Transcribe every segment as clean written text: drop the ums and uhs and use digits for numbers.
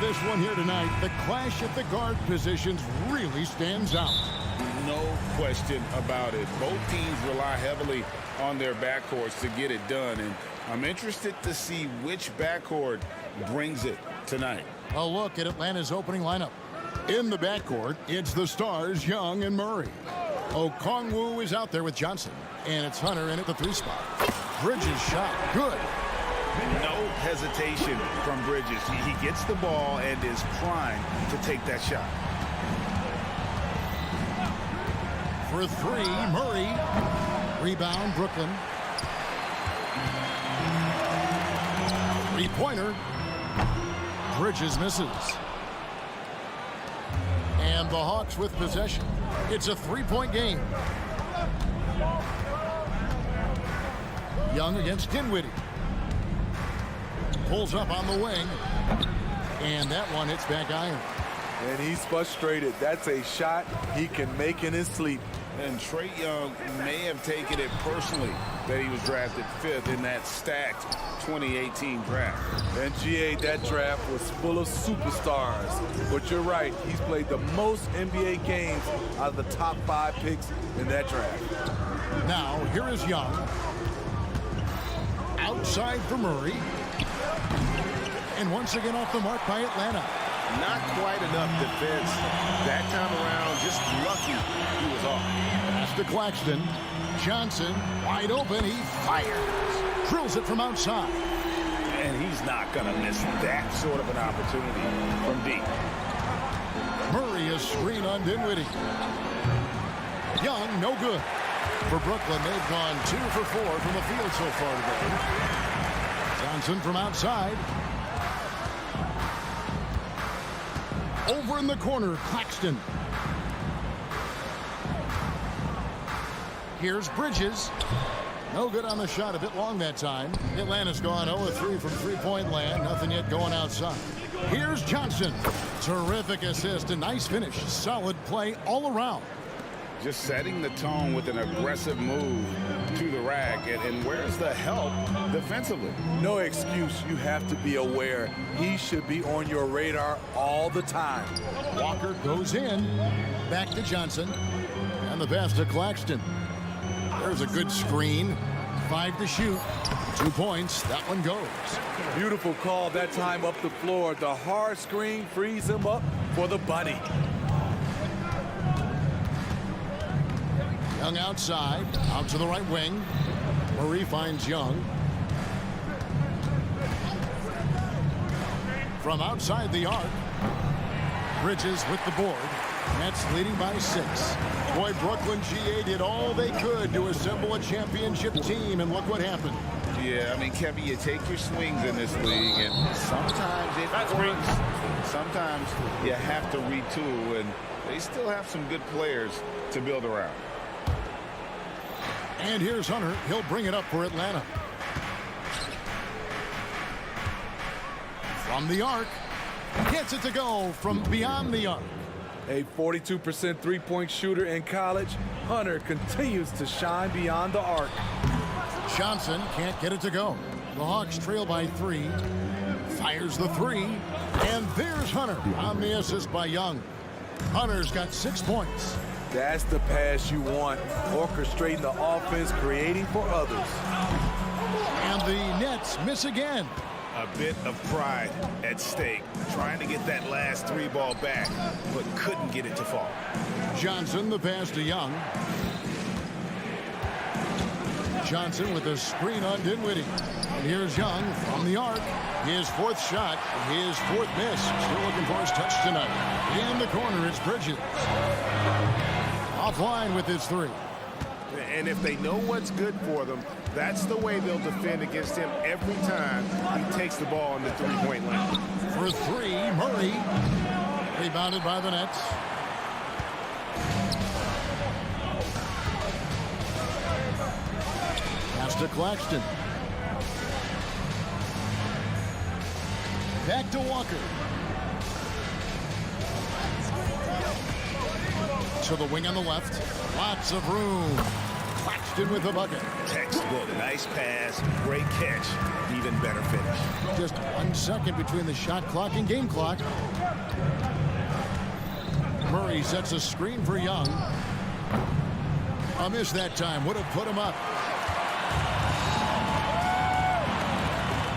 this one here tonight. The clash at the guard positions really stands out. No question about it. Both teams rely heavily on their backcourts to get it done, and I'm interested to see which backcourt brings it tonight. A look at Atlanta's opening lineup. In the backcourt, it's the stars, Young and Murray. Okongwu is out there with Johnson, and it's Hunter in at the 3 spot. Bridges shot, good. No hesitation from Bridges. He gets the ball and is primed to take that shot. For 3, Murray. Rebound, Brooklyn. 3-pointer. Bridges misses. And the Hawks with possession. It's a 3-point game. Young against Dinwiddie. Pulls up on the wing. And that one hits back iron. And he's frustrated. That's a shot he can make in his sleep. And Trae Young may have taken it personally that he was drafted 5th in that stacked 2018 draft. And GA, that draft was full of superstars. But you're right, he's played the most NBA games out of the top 5 picks in that draft. Now, here is Young. Outside for Murray. And once again off the mark by Atlanta. Not quite enough defense that time around. Just lucky he was off. Pass to Claxton. Johnson wide open. He fires. Drills it from outside. And he's not going to miss that sort of an opportunity from deep. Murray is screen on Dinwiddie. Young, no good. For Brooklyn, they've gone 2 for 4 from the field so far today. Johnson from outside. Over in the corner, Claxton. Here's Bridges. No good on the shot, a bit long that time. Atlanta's gone 0-3 from three-point land. Nothing yet going outside. Here's Johnson. Terrific assist, a nice finish. Solid play all around. Just setting the tone with an aggressive move to the rack. And where's the help defensively? No excuse. You have to be aware. He should be on your radar all the time. Walker goes in. Back to Johnson. And the pass to Claxton. There's a good screen. 5 to shoot. 2 points. That one goes. Beautiful call that time up the floor. The hard screen frees him up for the bunny. Young outside, out to the right wing. Murray finds Young. From outside the arc, Bridges with the board. Nets leading by 6. Boy, Brooklyn GA did all they could to assemble a championship team, and look what happened. Yeah, I mean, Kevin, you take your swings in this league, and sometimes it works. Sometimes you have to retool, and they still have some good players to build around. And here's Hunter. He'll bring it up for Atlanta. From the arc. Gets it to go from beyond the arc. A 42% three-point shooter in college, Hunter continues to shine beyond the arc. Johnson can't get it to go. The Hawks trail by 3. Fires the 3. And there's Hunter on the assist by Young. Hunter's got 6 points. That's the pass you want. Orchestrating the offense, creating for others. And the Nets miss again. A bit of pride at stake. Trying to get that last 3 ball back, but couldn't get it to fall. Johnson, the pass to Young. Johnson with a screen on Dinwiddie. And here's Young from the arc. His 4th shot, his 4th miss. Still looking for his touch tonight. In the corner, it's Bridges. Offline with his 3. And if they know what's good for them, that's the way they'll defend against him every time he takes the ball in the 3-point line. For 3, Murray. Rebounded by the Nets. Pass to Claxton. Back to Walker. To the wing on the left. Lots of room. Claxton Claxton with the bucket. Textbook. Nice pass. Great catch. Even better finish. Just 1 second between the shot clock and game clock. Murray sets a screen for Young. A miss that time. Would have put him up.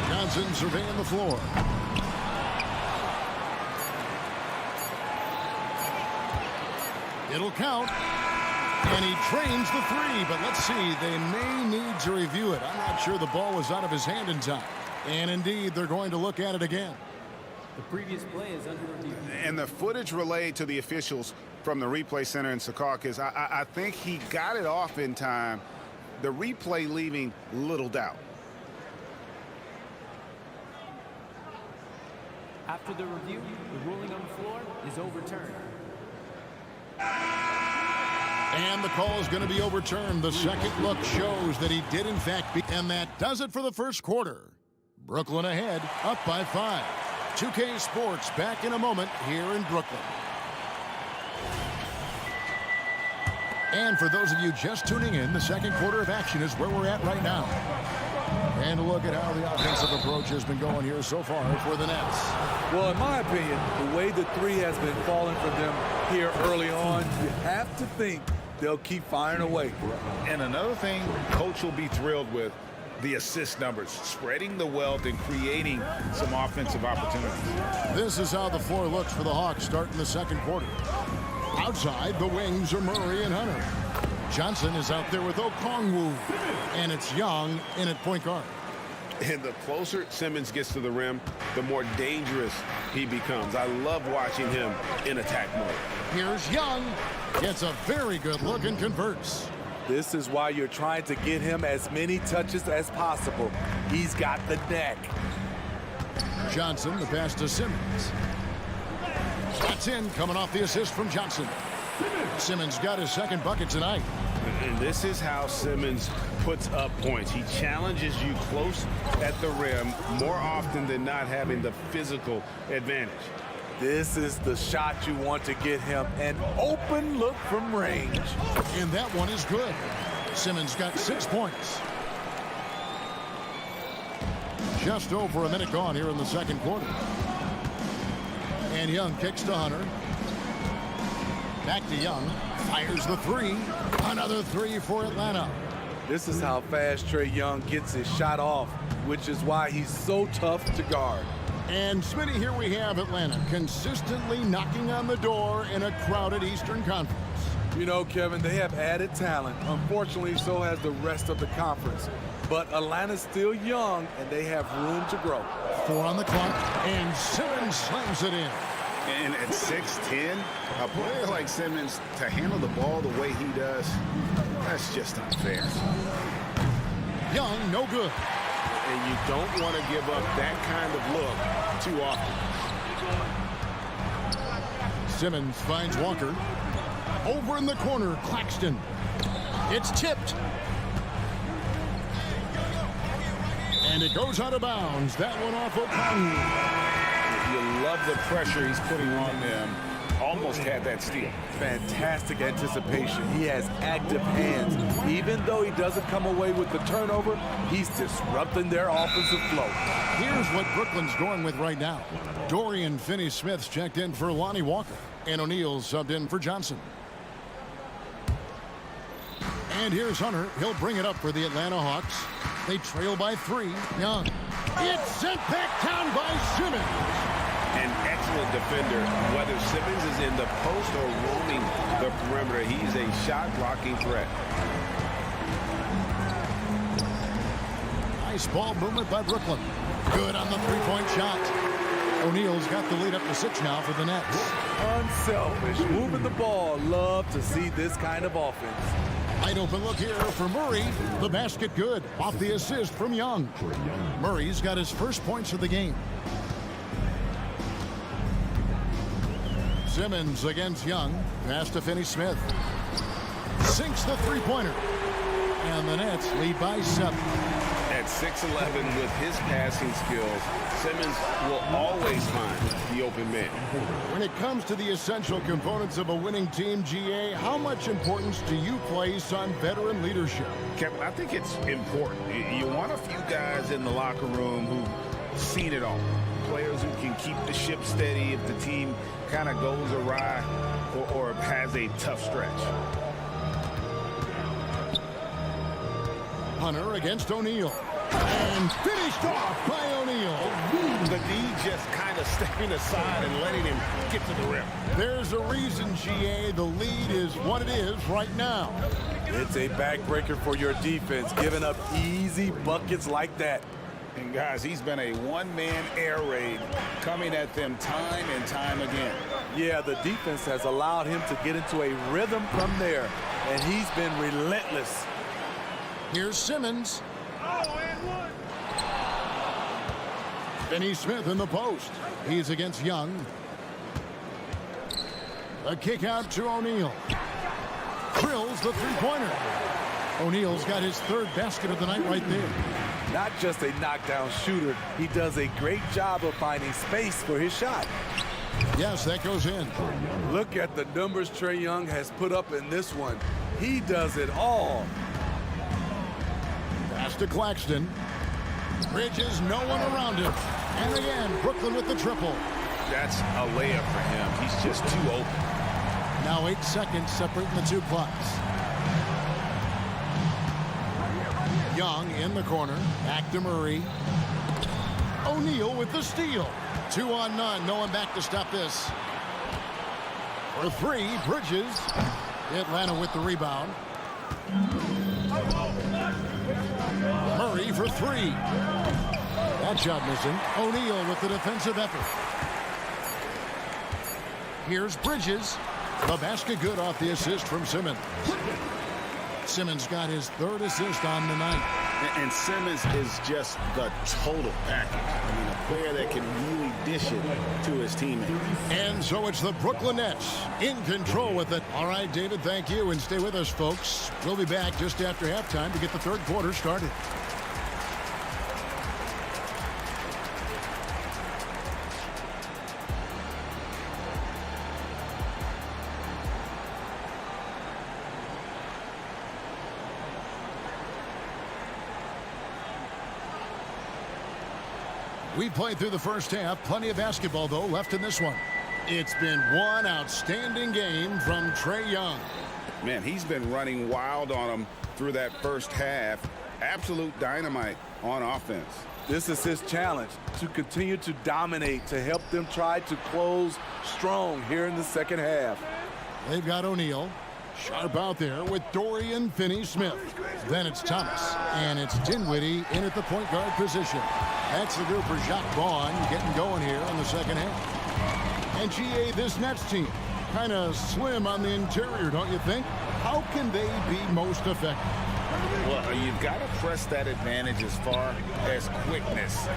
Johnson surveying the floor. It'll count. And he trains the three, but let's see. They may need to review it. I'm not sure the ball was out of his hand in time. And indeed, they're going to look at it again. The previous play is under review. And the footage relayed to the officials from the replay center in Secaucus, I think he got it off in time. The replay leaving little doubt. After the review, the ruling on the floor is overturned. And the call is going to be overturned. The second look shows that he did, in fact, and that does it for the first quarter. Brooklyn ahead, up by 5. 2K Sports back in a moment here in Brooklyn. And for those of you just tuning in, the second quarter of action is where we're at right now. And a look at how the offensive approach has been going here so far for the Nets. Well, in my opinion, the way the three has been falling for them here early on, you have to think they'll keep firing away. And another thing coach will be thrilled with, the assist numbers, spreading the wealth and creating some offensive opportunities. This is how the floor looks for the Hawks starting the second quarter. Outside, the wings are Murray and Hunter. Johnson is out there with Okongwu. And it's Young in at point guard. And the closer Simmons gets to the rim, the more dangerous he becomes. I love watching him in attack mode. Here's Young. Gets a very good look and converts. This is why you're trying to get him as many touches as possible. He's got the neck. Johnson, the pass to Simmons. Shots in, coming off the assist from Johnson. Simmons got his second bucket tonight. And this is how Simmons puts up points. He challenges you close at the rim more often than not, having the physical advantage. This is the shot you want to get him, an open look from range. And that one is good. Simmons got 6 points. Just over a minute gone here in the second quarter. And Young kicks to Hunter. Back to Young. Fires the three. Another three for Atlanta. This is how fast Trae Young gets his shot off, which is why he's so tough to guard. And Smitty, here we have Atlanta consistently knocking on the door in a crowded Eastern Conference. You know, Kevin, they have added talent. Unfortunately, so has the rest of the conference. But Atlanta's still young, and they have room to grow. 4 on the clock, and Simmons slams it in. And at 6'10", a player like Simmons, to handle the ball the way he does, that's just unfair. Young, no good. And you don't want to give up that kind of look too often. Simmons finds Walker. Over in the corner, Claxton. It's tipped. And it goes out of bounds. That one off Okongwu. You love the pressure he's putting on them. Almost had that steal. Fantastic anticipation. He has active hands. Even though he doesn't come away with the turnover, he's disrupting their offensive flow. Here's what Brooklyn's going with right now. Dorian Finney-Smith's checked in for Lonnie Walker. And O'Neal's subbed in for Johnson. And here's Hunter. He'll bring it up for the Atlanta Hawks. They trail by 3. Young. It's sent back down by Simmons. An excellent defender, whether Simmons is in the post or roaming the perimeter. He's a shot-blocking threat. Nice ball movement by Brooklyn. Good on the three-point shot. O'Neal's got the lead up to 6 now for the Nets. Unselfish, moving the ball. Love to see this kind of offense. Wide open look here for Murray. The basket good. Off the assist from Young. Murray's got his first points of the game. Simmons against Young. Pass to Finney-Smith. Sinks the three-pointer. And the Nets lead by 7. At At 6'11", with his passing skills, Simmons will always find the open man. When it comes to the essential components of a winning team, GA, how much importance do you place on veteran leadership? Kevin, I think it's important. You want a few guys in the locker room who've seen it all. Players who can keep the ship steady if the team kind of goes awry or has a tough stretch. Hunter against O'Neal. And finished off by O'Neal. The D just kind of stepping aside and letting him get to the rim. There's a reason, GA, the lead is what it is right now. It's a backbreaker for your defense, giving up easy buckets like that. And guys, he's been a one-man air raid coming at them time and time again. Yeah, the defense has allowed him to get into a rhythm from there, and he's been relentless. Here's Simmons. Finney Smith in the post. He's against Young. A kick out to O'Neal. Drills the three-pointer. O'Neal's got his third basket of the night right there. Not just a knockdown shooter, he does a great job of finding space for his shot. Yes, that goes in. Look at the numbers Trae Young has put up in this one. He does it all. Pass to Claxton. Bridges, no one around him. And again, Brooklyn with the triple. That's a layup for him. He's just too open. Now 8 seconds separating the two clocks. Young in the corner. Back to Murray. O'Neal with the steal. 2 on none. No one back to stop this. For three, Bridges. Atlanta with the rebound. Murray for three. That shot missing. O'Neal with the defensive effort. Here's Bridges. The basket good off the assist from Simmons. Simmons got his third assist on the night. And Simmons is just the total package. I mean, a player that can really dish it to his teammates. And so it's the Brooklyn Nets in control with it. All right, David, thank you. And stay with us, folks. We'll be back just after halftime to get the third quarter started. We played through the first half. Plenty of basketball, though, left in this one. It's been one outstanding game from Trae Young. Man, he's been running wild on him through that first half. Absolute dynamite on offense. This is his challenge, to continue to dominate, to help them try to close strong here in the second half. They've got O'Neal. Sharp out there with Dorian Finney-Smith. Then it's Thomas. And it's Dinwiddie in at the point guard position. That's the group for Jacques Vaughn getting going here in the second half. And GA, this Nets team, kind of slim on the interior, don't you think? How can they be most effective? Well, you've got to press that advantage as far as quickness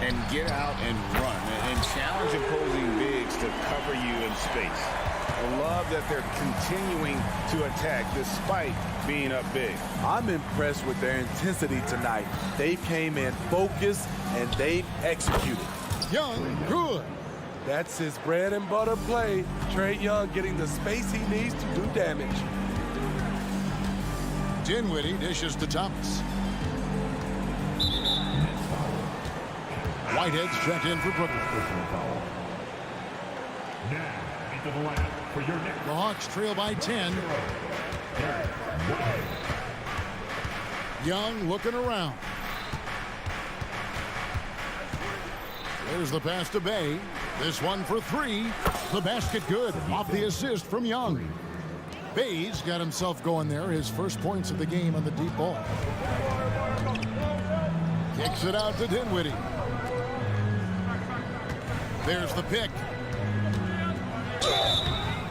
and get out and run and challenge opposing bigs to cover you in space. I love that they're continuing to attack despite being up big. I'm impressed with their intensity tonight. They came in focused and they executed. Young, good. That's his bread and butter play. Trae Young getting the space he needs to do damage. Dinwiddie dishes to Thomas. Whitehead's checked in for Brooklyn. The Hawks trail by 10. Young looking around. There's the pass to Bay. This one for three. The basket good off the assist from Young. Bay's got himself going there. His first points of the game on the deep ball. Kicks it out to Dinwiddie. There's the pick.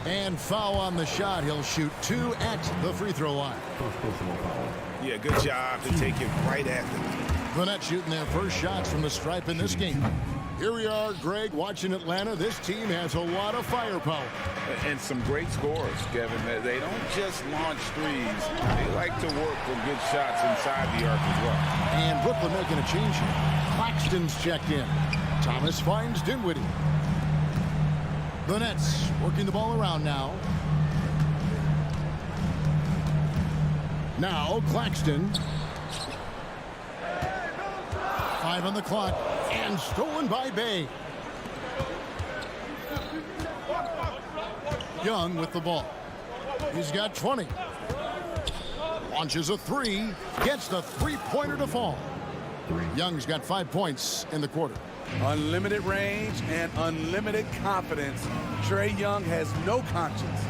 And foul on the shot. He'll shoot 2 at the free throw line. Yeah, good job to take it right at them. The Nets shooting their first shots from the stripe in this game. Here we are, Greg, watching Atlanta. This team has a lot of firepower. And some great scores, Kevin. They don't just launch threes. They like to work for good shots inside the arc as well. And Brooklyn making a change here. Claxton's checked in. Thomas finds Dinwiddie. The Nets working the ball around now. Now Claxton. 5 on the clock. And stolen by Bay. Young with the ball. He's got 20. Launches a 3. Gets the three-pointer to fall. Young's got 5 points in the quarter. Unlimited range and unlimited confidence. Trae Young has no conscience.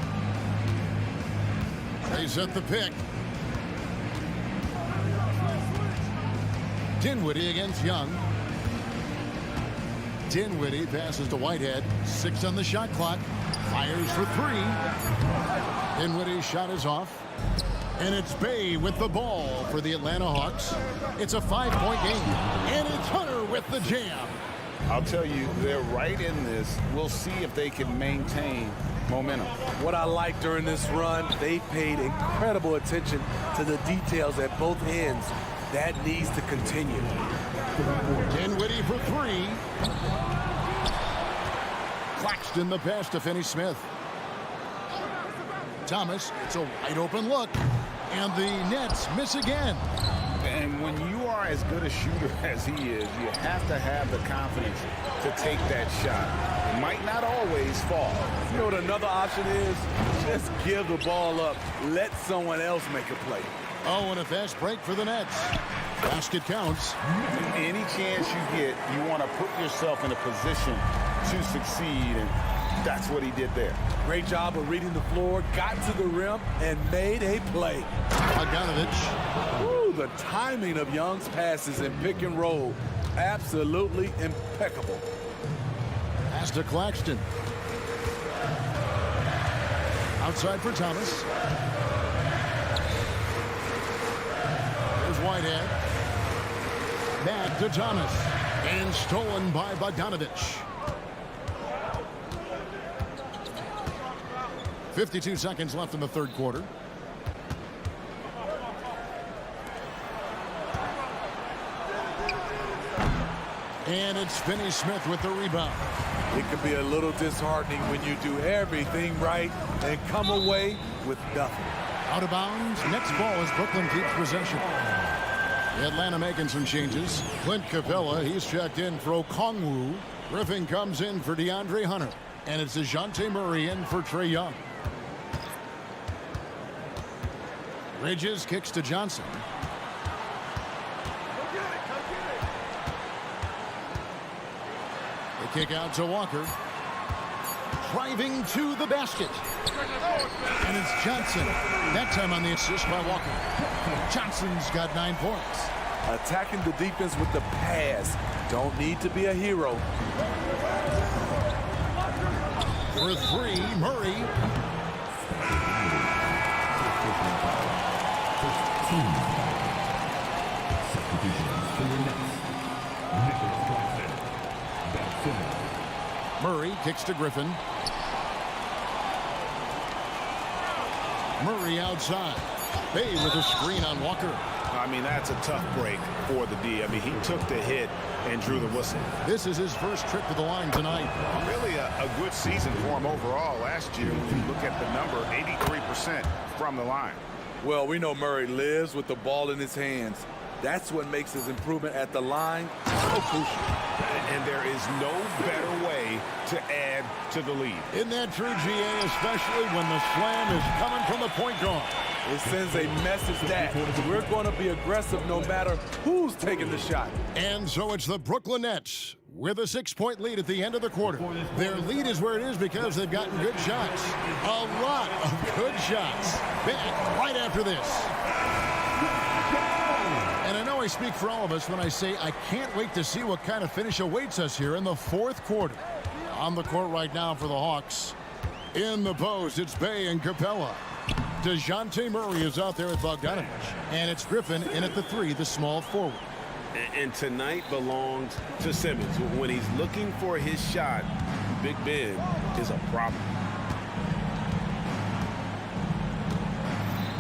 They set the pick. Dinwiddie against Young. Dinwiddie passes to Whitehead. 6 on the shot clock. Fires for 3. Dinwiddie's shot is off. And it's Bay with the ball for the Atlanta Hawks. It's a 5-point game. And it's Hunter with the jam. I'll tell you, they're right in this. We'll see if they can maintain momentum. What I like during this run, they paid incredible attention to the details at both ends. That needs to continue. Dinwiddie for 3. Claxton the pass to Finney-Smith. Thomas, it's a wide open look. And the Nets miss again. And when you are as good a shooter as he is, you have to have the confidence to take that shot. It might not always fall. You know what another option is? Just give the ball up. Let someone else make a play. Oh, and a fast break for the Nets. Basket counts. Any chance you get, you want to put yourself in a position to succeed, and that's what he did there. Great job of reading the floor, got to the rim, and made a play. Bogdanovich. Ooh, the timing of Young's passes in pick and roll, absolutely impeccable. Pass to Claxton. Outside for Thomas. There's Whitehead. Back to Thomas. And stolen by Bogdanovich. 52 seconds left in the third quarter. And it's Finney-Smith with the rebound. It can be a little disheartening when you do everything right and come away with nothing. Out of bounds. Next ball as Brooklyn keeps possession. Atlanta making some changes. Clint Capella, he's checked in for Okongwu. Griffin comes in for DeAndre Hunter. And it's DeJounte Murray in for Trae Young. Bridges kicks to Johnson. The kick out to Walker. Driving to the basket. And it's Johnson. That time on the assist by Walker. Johnson's got 9 points. Attacking the defense with the pass. Don't need to be a hero. For 3, Murray. Murray kicks to Griffin. Murray outside. Bay with a screen on Walker. I mean, that's a tough break for the D. I mean, he took the hit and drew the whistle. This is his first trip to the line tonight. Really a good season for him overall last year. When you look at the number, 83% from the line. Well, we know Murray lives with the ball in his hands. That's what makes his improvement at the line so crucial. And there is no better way to add to the lead. Isn't that true, GA, especially when the slam is coming from the point guard? It sends a message that we're going to be aggressive no matter who's taking the shot. And so it's the Brooklyn Nets with a 6-point lead at the end of the quarter. Their lead is where it is because they've gotten good shots. A lot of good shots. Back right after this. And I know I speak for all of us when I say I can't wait to see what kind of finish awaits us here in the fourth quarter. On the court right now for the Hawks. In the post, it's Bay and Capella. DeJounte Murray is out there at Bogdanovich. And it's Griffin in at the 3, the small forward. And tonight belongs to Simmons. When he's looking for his shot, Big Ben is a problem.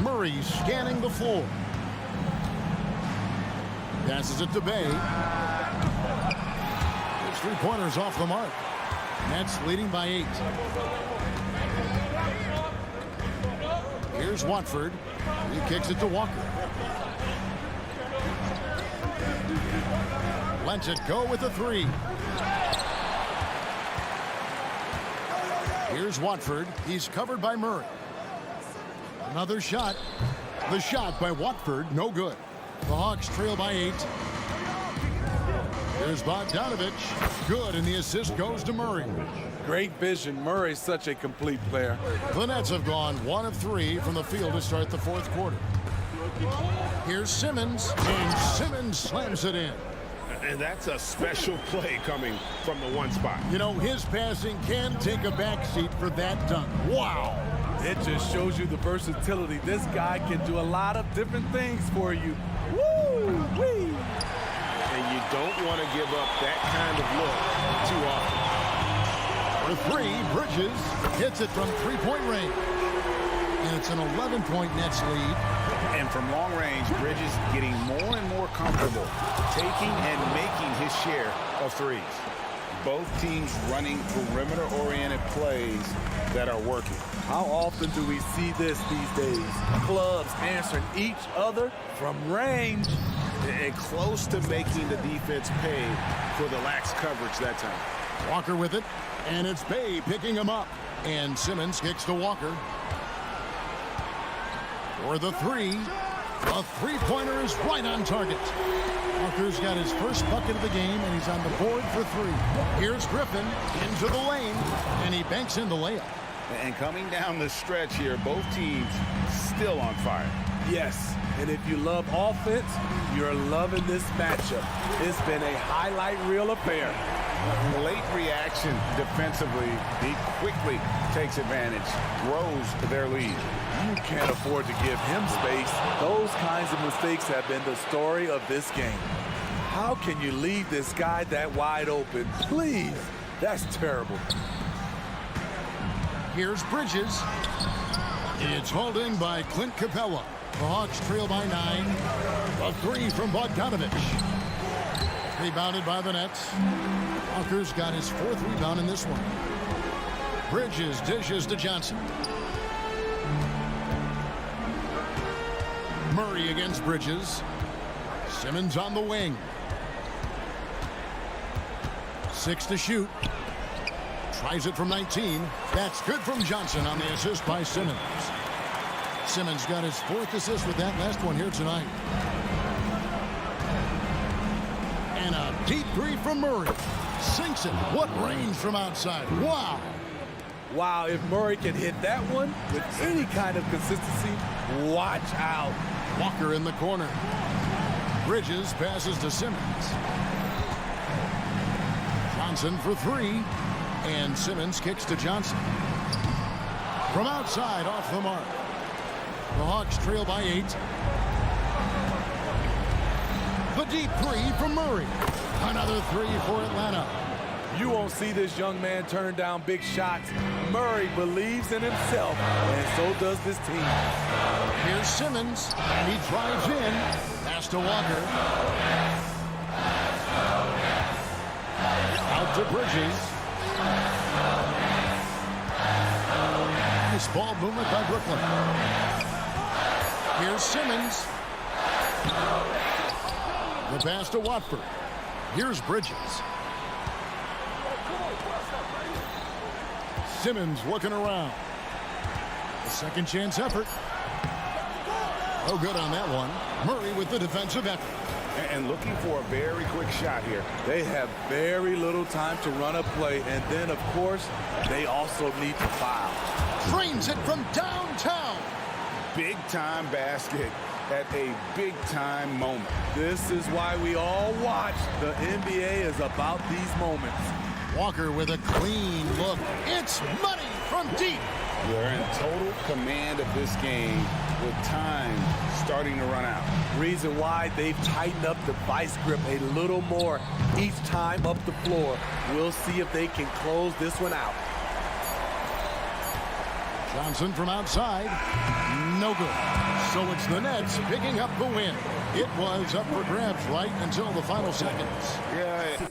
Murray scanning the floor. Passes it to Bay. His three-pointers off the mark. Nets leading by 8. Here's Watford. He kicks it to Walker. Lets it go with a 3. Here's Watford. He's covered by Murray. Another shot. The shot by Watford, no good. The Hawks trail by 8. Here's Bogdanovich. Good, and the assist goes to Murray. Great vision. Murray's such a complete player. The Nets have gone 1 of 3 from the field to start the fourth quarter. Here's Simmons, and Simmons slams it in. And that's a special play coming from the one spot. You know, his passing can take a backseat for that dunk. Wow. It just shows you the versatility. This guy can do a lot of different things for you. Woo-wee! And you don't want to give up that kind of look too often. For 3, Bridges hits it from three-point range. And it's an 11-point Nets lead. And from long range, Bridges getting more and more comfortable taking and making his share of threes. Both teams running perimeter-oriented plays that are working. How often do we see this these days? Clubs answering each other from range. And close to making the defense pay for the lax coverage that time. Walker with it, and it's Bay picking him up. And Simmons kicks to Walker. For the 3, a three-pointer is right on target. Walker's got his first bucket of the game, and he's on the board for 3. Here's Griffin into the lane, and he banks in the layup. And coming down the stretch here, both teams still on fire. Yes, and if you love offense, you're loving this matchup. It's been a highlight reel affair. Late reaction defensively. He quickly takes advantage, grows their lead. You can't afford to give him space. Those kinds of mistakes have been the story of this game. How can you leave this guy that wide open? Please, that's terrible. Here's Bridges. It's hauled in by Clint Capella. The Hawks trail by 9. A 3 from Bogdanovich. Rebounded by the Nets. Walker's got his 4th rebound in this one. Bridges dishes to Johnson. Murray against Bridges. Simmons on the wing. 6 to shoot. Tries it from 19. That's good from Johnson on the assist by Simmons. Simmons got his 4th assist with that last one here tonight. And a deep 3 from Murray. Sinks it. What range from outside. Wow. Wow, if Murray can hit that one with any kind of consistency, watch out. Walker in the corner. Bridges passes to Simmons. Johnson for 3. And Simmons kicks to Johnson. From outside, off the mark. The Hawks trail by 8. The deep 3 from Murray. Another 3 for Atlanta. You won't see this young man turn down big shots. Murray believes in himself, and so does this team. Here's Simmons, and he drives in. Pass to Walker. Out to Bridges. Nice ball movement by Brooklyn. Here's Simmons. The pass to Watford. Here's Bridges. Simmons looking around. A second chance effort. No good on that one. Murray with the defensive effort. And looking for a very quick shot here. They have very little time to run a play, and then, of course, they also need to foul. Drains it from downtown. Big-time basket at a big-time moment. This is why we all watch. The NBA is about these moments. Walker with a clean look. It's money from deep. They're in total command of this game. with time starting to run out. Reason why they've tightened up the vice grip a little more each time up the floor. We'll see if they can close this one out. Johnson from outside. No good. So it's the Nets picking up the win. It was up for grabs right until the final seconds. Yeah.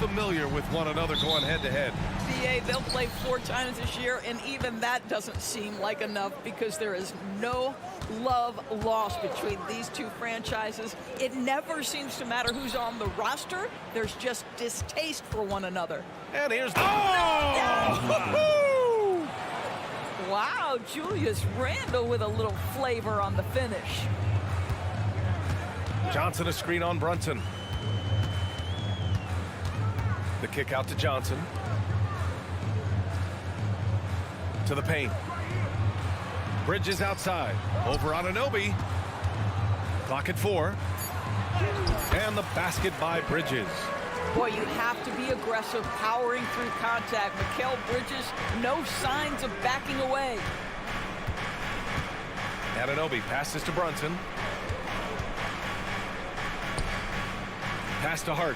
familiar with one another going head-to-head. BA, they'll play 4 times this year, and even that doesn't seem like enough because there is no love lost between these two franchises. It never seems to matter who's on the roster. There's just distaste for one another. And here's the... Oh! Wow, Julius Randle with a little flavor on the finish. Johnson a screen on Brunson. The kick out to Johnson. To the paint. Bridges outside. Over on Anunoby. Clock at 4. And the basket by Bridges. Boy, you have to be aggressive, powering through contact. Mikal Bridges, no signs of backing away. Anunoby passes to Brunson. Pass to Hart.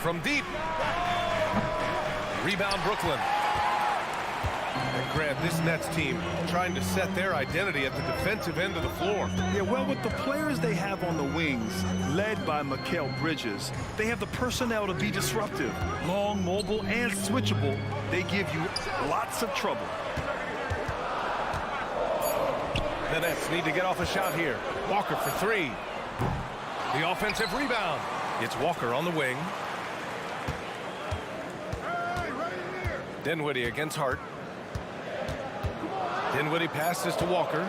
From deep. Rebound Brooklyn. And Grant, this Nets team trying to set their identity at the defensive end of the floor. Yeah, well, with the players they have on the wings, led by Mikal Bridges, they have the personnel to be disruptive. Long, mobile, and switchable. They give you lots of trouble. The Nets need to get off a shot here. Walker for 3. The offensive rebound. It's Walker on the wing. Dinwiddie against Hart. Dinwiddie passes to Walker.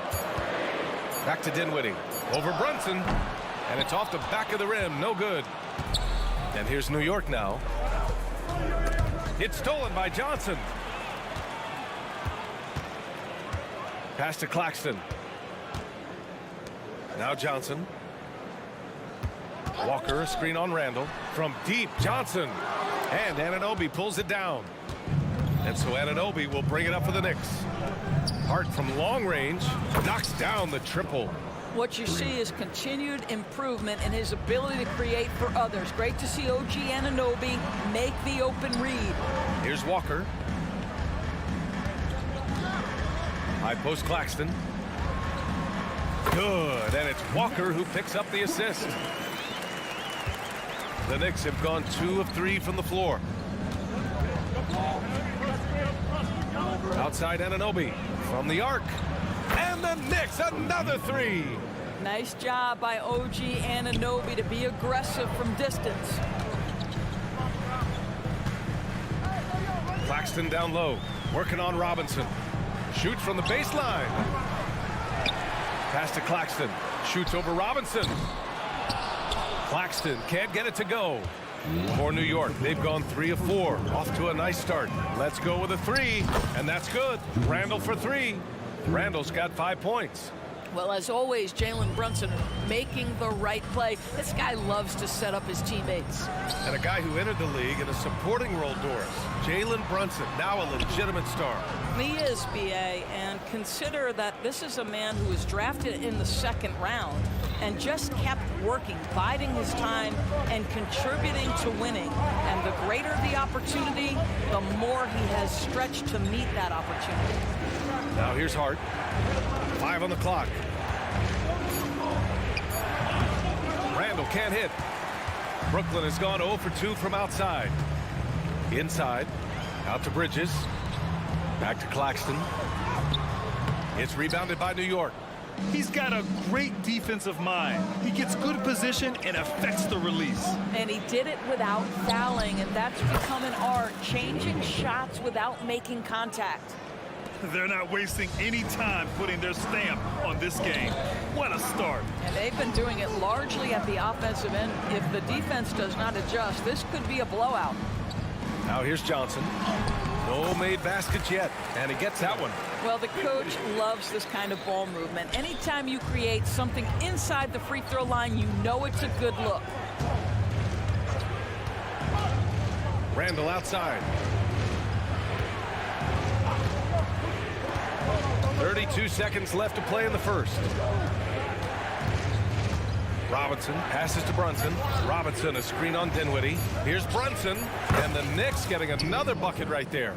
Back to Dinwiddie. Over Brunson. And it's off the back of the rim. No good. And here's New York now. It's stolen by Johnson. Pass to Claxton. Now Johnson. Walker, a screen on Randle. From deep, Johnson. And Anunoby pulls it down. And so Anunoby will bring it up for the Knicks. Hart from long range knocks down the triple. What you see is continued improvement in his ability to create for others. Great to see OG Anunoby make the open read. Here's Walker. High post Claxton. Good, and it's Walker who picks up the assist. The Knicks have gone 2 of 3 from the floor. Outside Anunoby from the arc. And the Knicks another 3. Nice job by OG Anunoby to be aggressive from distance. Claxton down low, working on Robinson. Shoots from the baseline. Pass to Claxton. Shoots over Robinson. Claxton can't get it to go. For New York, they've gone 3 of 4. Off to a nice start. Let's go with a 3, and that's good. Randle for 3. Randle's got 5 points. Well, as always, Jalen Brunson making the right play. This guy loves to set up his teammates. And a guy who entered the league in a supporting role, Doris. Jalen Brunson, now a legitimate star. He is, BA, and consider that this is a man who was drafted in the 2nd round and just kept working, biding his time, and contributing to winning. And the greater the opportunity, the more he has stretched to meet that opportunity. Now here's Hart. 5 on the clock. Randle can't hit. Brooklyn has gone 0 for 2 from outside. Inside. Out to Bridges. Back to Claxton. It's rebounded by New York. He's got a great defensive mind. He gets good position and affects the release. And he did it without fouling, and that's become an art, changing shots without making contact. They're not wasting any time putting their stamp on this game. What a start. And they've been doing it largely at the offensive end. If the defense does not adjust, this could be a blowout. Now here's Johnson. No made baskets yet, and he gets that one. Well, the coach loves this kind of ball movement. Anytime you create something inside the free throw line, you know it's a good look. Randle outside. 32 seconds left to play in the first. Robinson passes to Brunson. Robinson, a screen on Dinwiddie. Here's Brunson, and the Knicks getting another bucket right there.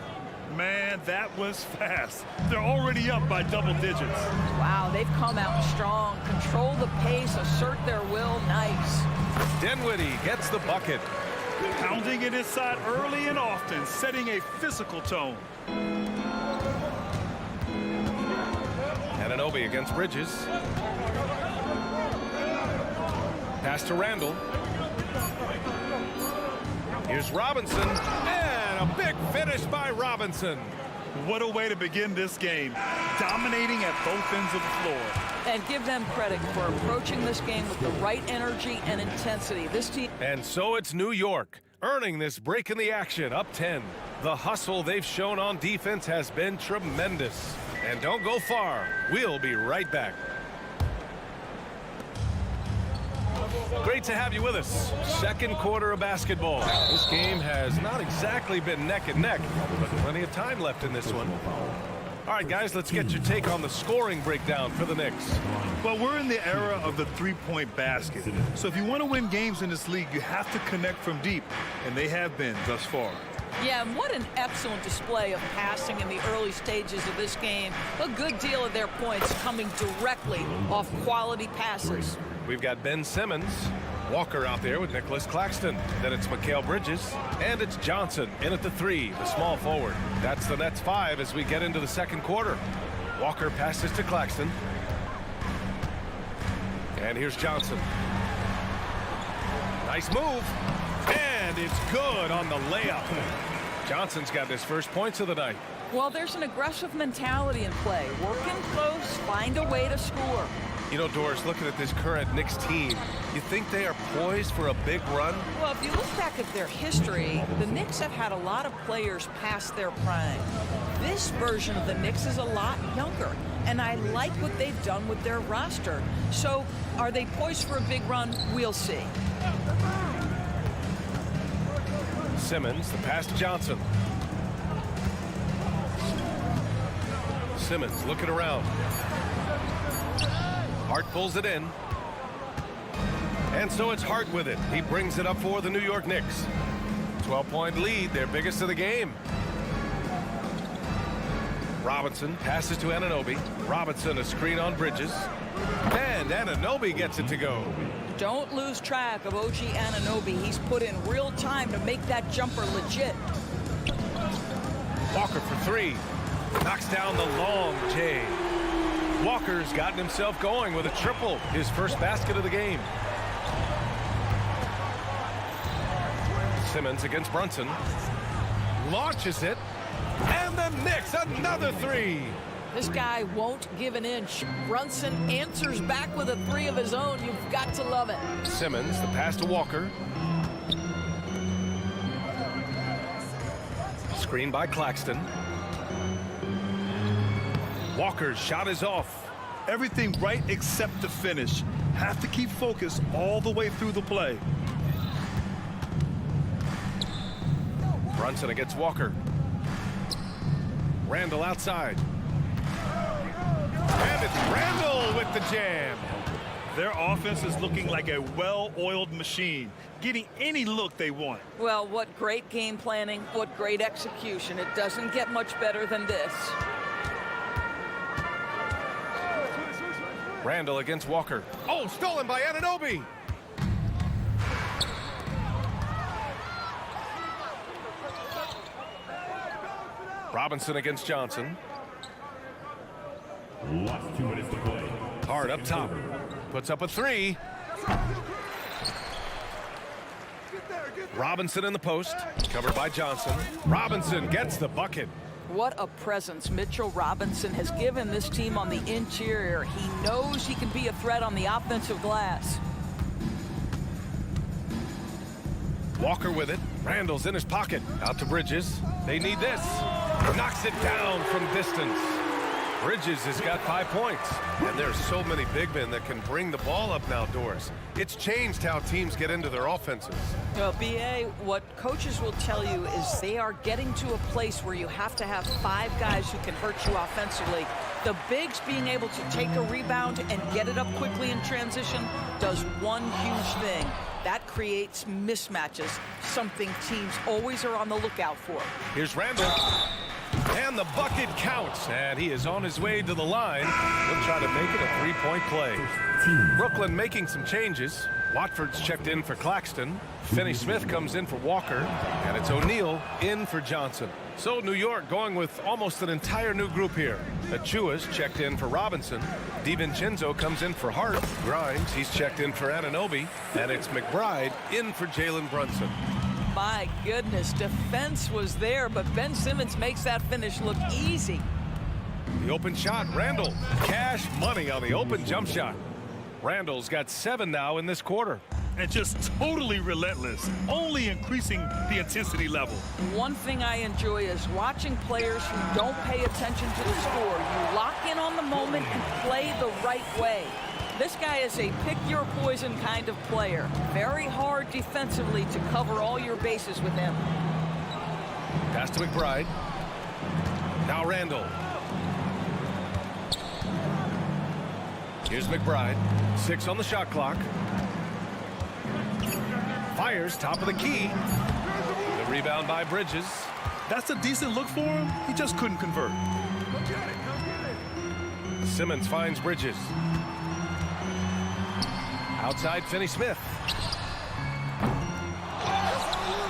Man, that was fast. They're already up by double digits. Wow, they've come out strong, control the pace, assert their will. Nice. Dinwiddie gets the bucket. Pounding it inside early and often, setting a physical tone. Anunoby against Bridges. Pass to Randall. Here's Robinson, and a big finish by Robinson. What a way to begin this game, dominating at both ends of the floor. And give them credit for approaching this game with the right energy and intensity. This team. And so it's New York, earning this break in the action, up 10. The hustle they've shown on defense has been tremendous. And don't go far. We'll be right back. Great to have you with us. Second quarter of basketball. This game has not exactly been neck and neck, but plenty of time left in this one. All right, guys, let's get your take on the scoring breakdown for the Knicks. Well, we're in the era of the three-point basket. So if you want to win games in this league, you have to connect from deep, and they have been thus far. Yeah, and what an excellent display of passing in the early stages of this game. A good deal of their points coming directly off quality passes. We've got Ben Simmons, Walker out there with Nicholas Claxton. Then it's Mikal Bridges, and it's Johnson in at the 3, the small forward. That's the Nets 5 as we get into the second quarter. Walker passes to Claxton. And here's Johnson. Nice move. And it's good on the layup. Johnson's got his first points of the night. Well, there's an aggressive mentality in play. Working close, find a way to score. You know, Doris, looking at this current Knicks team, you think they are poised for a big run? Well, if you look back at their history, the Knicks have had a lot of players past their prime. This version of the Knicks is a lot younger, and I like what they've done with their roster. So, are they poised for a big run? We'll see. Simmons, the pass to Johnson. Simmons looking around. Hart pulls it in. And so it's Hart with it. He brings it up for the New York Knicks. 12-point lead, their biggest of the game. Robinson passes to Anunoby. Robinson a screen on Bridges. And Anunoby gets it to go. Don't lose track of OG Anunoby. He's put in real time to make that jumper legit. Walker for 3. Knocks down the long J. Walker's gotten himself going with a triple, his first basket of the game. Simmons against Brunson. Launches it. And the Knicks, another 3. This guy won't give an inch. Brunson answers back with a 3 of his own. You've got to love it. Simmons, the pass to Walker. Screen by Claxton. Walker's shot is off. Everything right except the finish. Have to keep focused all the way through the play. Brunson against Walker. Randall outside. And it's Randall with the jam. Their offense is looking like a well-oiled machine, getting any look they want. Well, what great game planning, what great execution. It doesn't get much better than this. Randall against Walker. Oh, stolen by Anunoby. Robinson against Johnson. Hard up top. Puts up a 3. Robinson in the post. Covered by Johnson. Robinson gets the bucket. What a presence Mitchell Robinson has given this team on the interior. He knows he can be a threat on the offensive glass. Walker with it. Randall's in his pocket. Out to Bridges. They need this. Knocks it down from distance. Bridges has got 5 points. And there's so many big men that can bring the ball up now, Doris. It's changed how teams get into their offenses. Well, B.A., what coaches will tell you is they are getting to a place where you have to have 5 guys who can hurt you offensively. The bigs being able to take a rebound and get it up quickly in transition does one huge thing. That creates mismatches, something teams always are on the lookout for. Here's Randall. And the bucket counts. And he is on his way to the line. He'll try to make it a 3-point play. Brooklyn making some changes. Watford's checked in for Claxton. Finney-Smith comes in for Walker. And it's O'Neal in for Johnson. So New York going with almost an entire new group here. Achua's checked in for Robinson. DiVincenzo comes in for Hart. Grimes, he's checked in for Anunoby. And it's McBride in for Jalen Brunson. My goodness, defense was there, but Ben Simmons makes that finish look easy. The open shot, Randall. Cash money on the open jump shot. Randall's got 7 now in this quarter. And just totally relentless, only increasing the intensity level. One thing I enjoy is watching players who don't pay attention to the score. You lock in on the moment and play the right way. This guy is a pick-your-poison kind of player. Very hard defensively to cover all your bases with him. Pass to McBride. Now Randall. Here's McBride. 6 on the shot clock. Fires top of the key. The rebound by Bridges. That's a decent look for him. He just couldn't convert. Simmons finds Bridges. Outside Finney-Smith.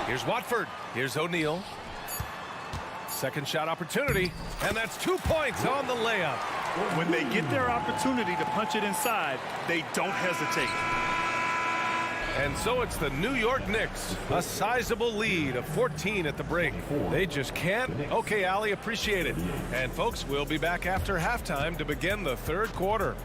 Here's Watford. Here's O'Neal. Second shot opportunity. And that's 2 points on the layup. When they get their opportunity to punch it inside, they don't hesitate. And so it's the New York Knicks, a sizable lead of 14 at the break. They just can't. Okay, Allie, appreciate it. And folks, we'll be back after halftime to begin the third quarter.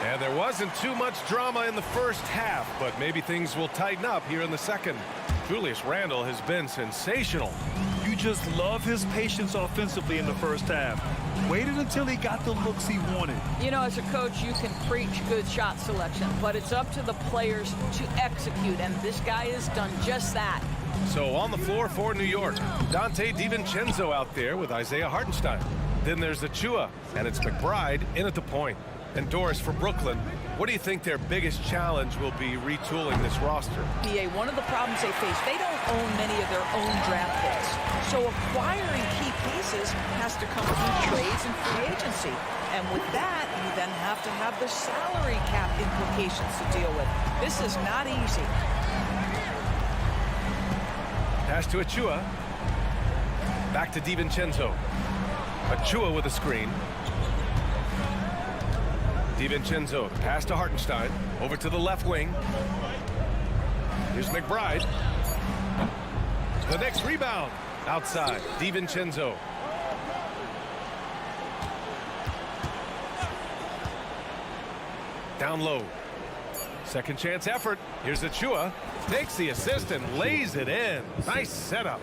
And there wasn't too much drama in the first half, but maybe things will tighten up here in the second. Julius Randle has been sensational. You just love his patience offensively in the first half. Waited until he got the looks he wanted. You know, as a coach, you can preach good shot selection, but it's up to the players to execute, and this guy has done just that. So on the floor for New York, Dante DiVincenzo out there with Isaiah Hartenstein. Then there's Achua, and it's McBride in at the point. And Doris, for Brooklyn, what do you think their biggest challenge will be retooling this roster? BA, one of the problems they face, they don't own many of their own draft picks. So acquiring key pieces has to come through trades and free agency. And with that, you then have to have the salary cap implications to deal with. This is not easy. Pass to Achua. Back to DiVincenzo. Achua with a screen. DiVincenzo, pass to Hartenstein, over to the left wing. Here's McBride. The next rebound, outside, DiVincenzo. Down low. Second chance effort. Here's Achua. Takes the assist and lays it in. Nice setup.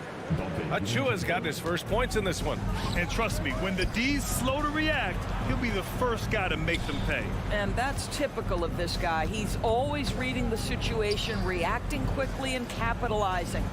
Achua's got his first points in this one. And trust me, when the D's slow to react, he'll be the first guy to make them pay. And that's typical of this guy. He's always reading the situation, reacting quickly, and capitalizing.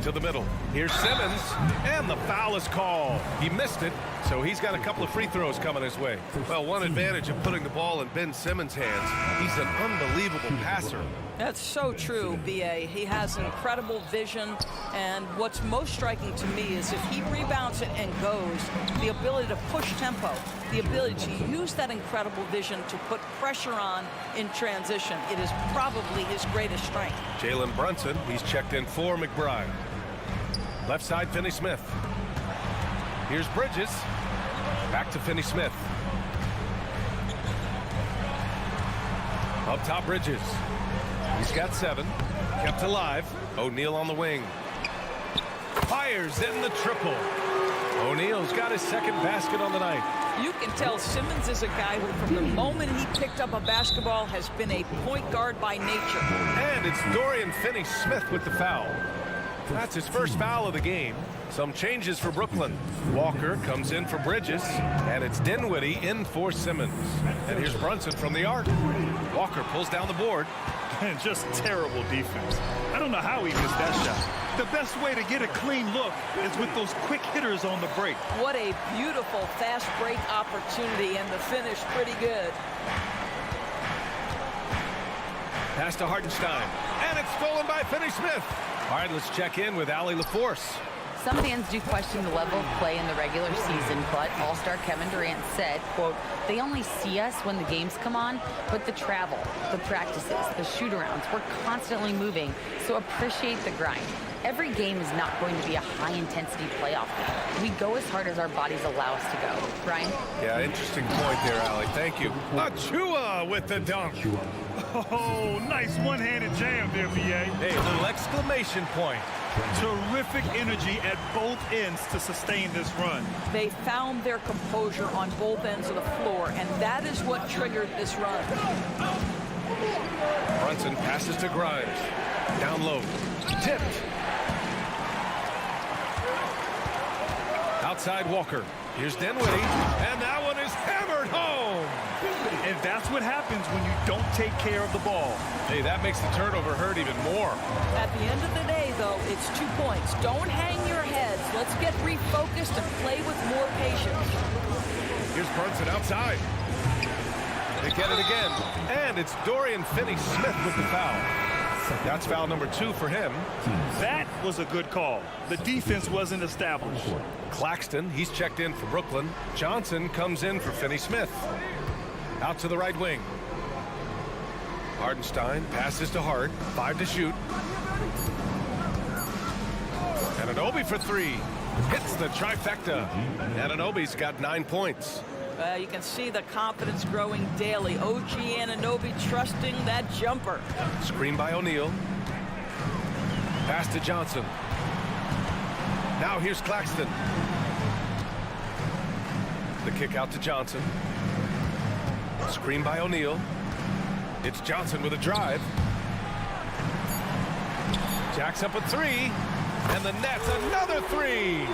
To the middle. Here's Simmons, and the foul is called. He missed it, so he's got a couple of free throws coming his way. Well, one advantage of putting the ball in Ben Simmons' hands, he's an unbelievable passer. That's so true, BA. He has incredible vision, and what's most striking to me is if he rebounds it and goes, the ability to push tempo, the ability to use that incredible vision to put pressure on in transition. It is probably his greatest strength. Jalen Brunson, he's checked in for McBride. Left side, Finney-Smith. Here's Bridges. Back to Finney-Smith. Up top, Bridges. He's got 7. Kept alive. O'Neal on the wing. Fires in the triple. O'Neal's got his second basket on the night. You can tell Simmons is a guy who, from the moment he picked up a basketball, has been a point guard by nature. And it's Dorian Finney-Smith with the foul. That's his first foul of the game. Some changes for Brooklyn. Walker comes in for Bridges, and it's Dinwiddie in for Simmons. And here's Brunson from the arc. Walker pulls down the board. And just terrible defense. I don't know how he missed that shot. The best way to get a clean look is with those quick hitters on the break. What a beautiful fast break opportunity, and the finish pretty good. Pass to Hartenstein. And it's stolen by Finney-Smith. All right, let's check in with Allie LaForce. Some fans do question the level of play in the regular season, but All-Star Kevin Durant said, quote, "They only see us when the games come on, but the travel, the practices, the shoot-arounds, we're constantly moving, so appreciate the grind. Every game is not going to be a high-intensity playoff game. We go as hard as our bodies allow us to go." Brian? Yeah, interesting point there, Allie. Thank you. Achua with the dunk. Oh, nice one-handed jam there, B.A. Hey, a little exclamation point. Terrific energy at both ends to sustain this run. They found their composure on both ends of the floor, and that is what triggered this run. Brunson passes to Grimes. Down low. Tipped. Outside Walker. Here's Dinwiddie. And that one is hammered home. And that's what happens when you don't take care of the ball. Hey, that makes the turnover hurt even more. At the end of the day, though, it's 2 points. Don't hang your heads. Let's get refocused and play with more patience. Here's Brunson outside. They get it again. And it's Dorian Finney-Smith with the foul. That's foul number 2 for him. That was a good call. The defense wasn't established. Claxton, he's checked in for Brooklyn. Johnson comes in for Finney-Smith. Out to the right wing. Hartenstein passes to Hart. 5 to shoot. Anunoby for 3. Hits the trifecta. Anunoby's got 9 points. You can see the confidence growing daily. OG Anunoby trusting that jumper. Screen by O'Neal. Pass to Johnson. Now here's Claxton. The kick out to Johnson. Screen by O'Neal. It's Johnson with a drive. Jacks up a 3. And the Nets another 3.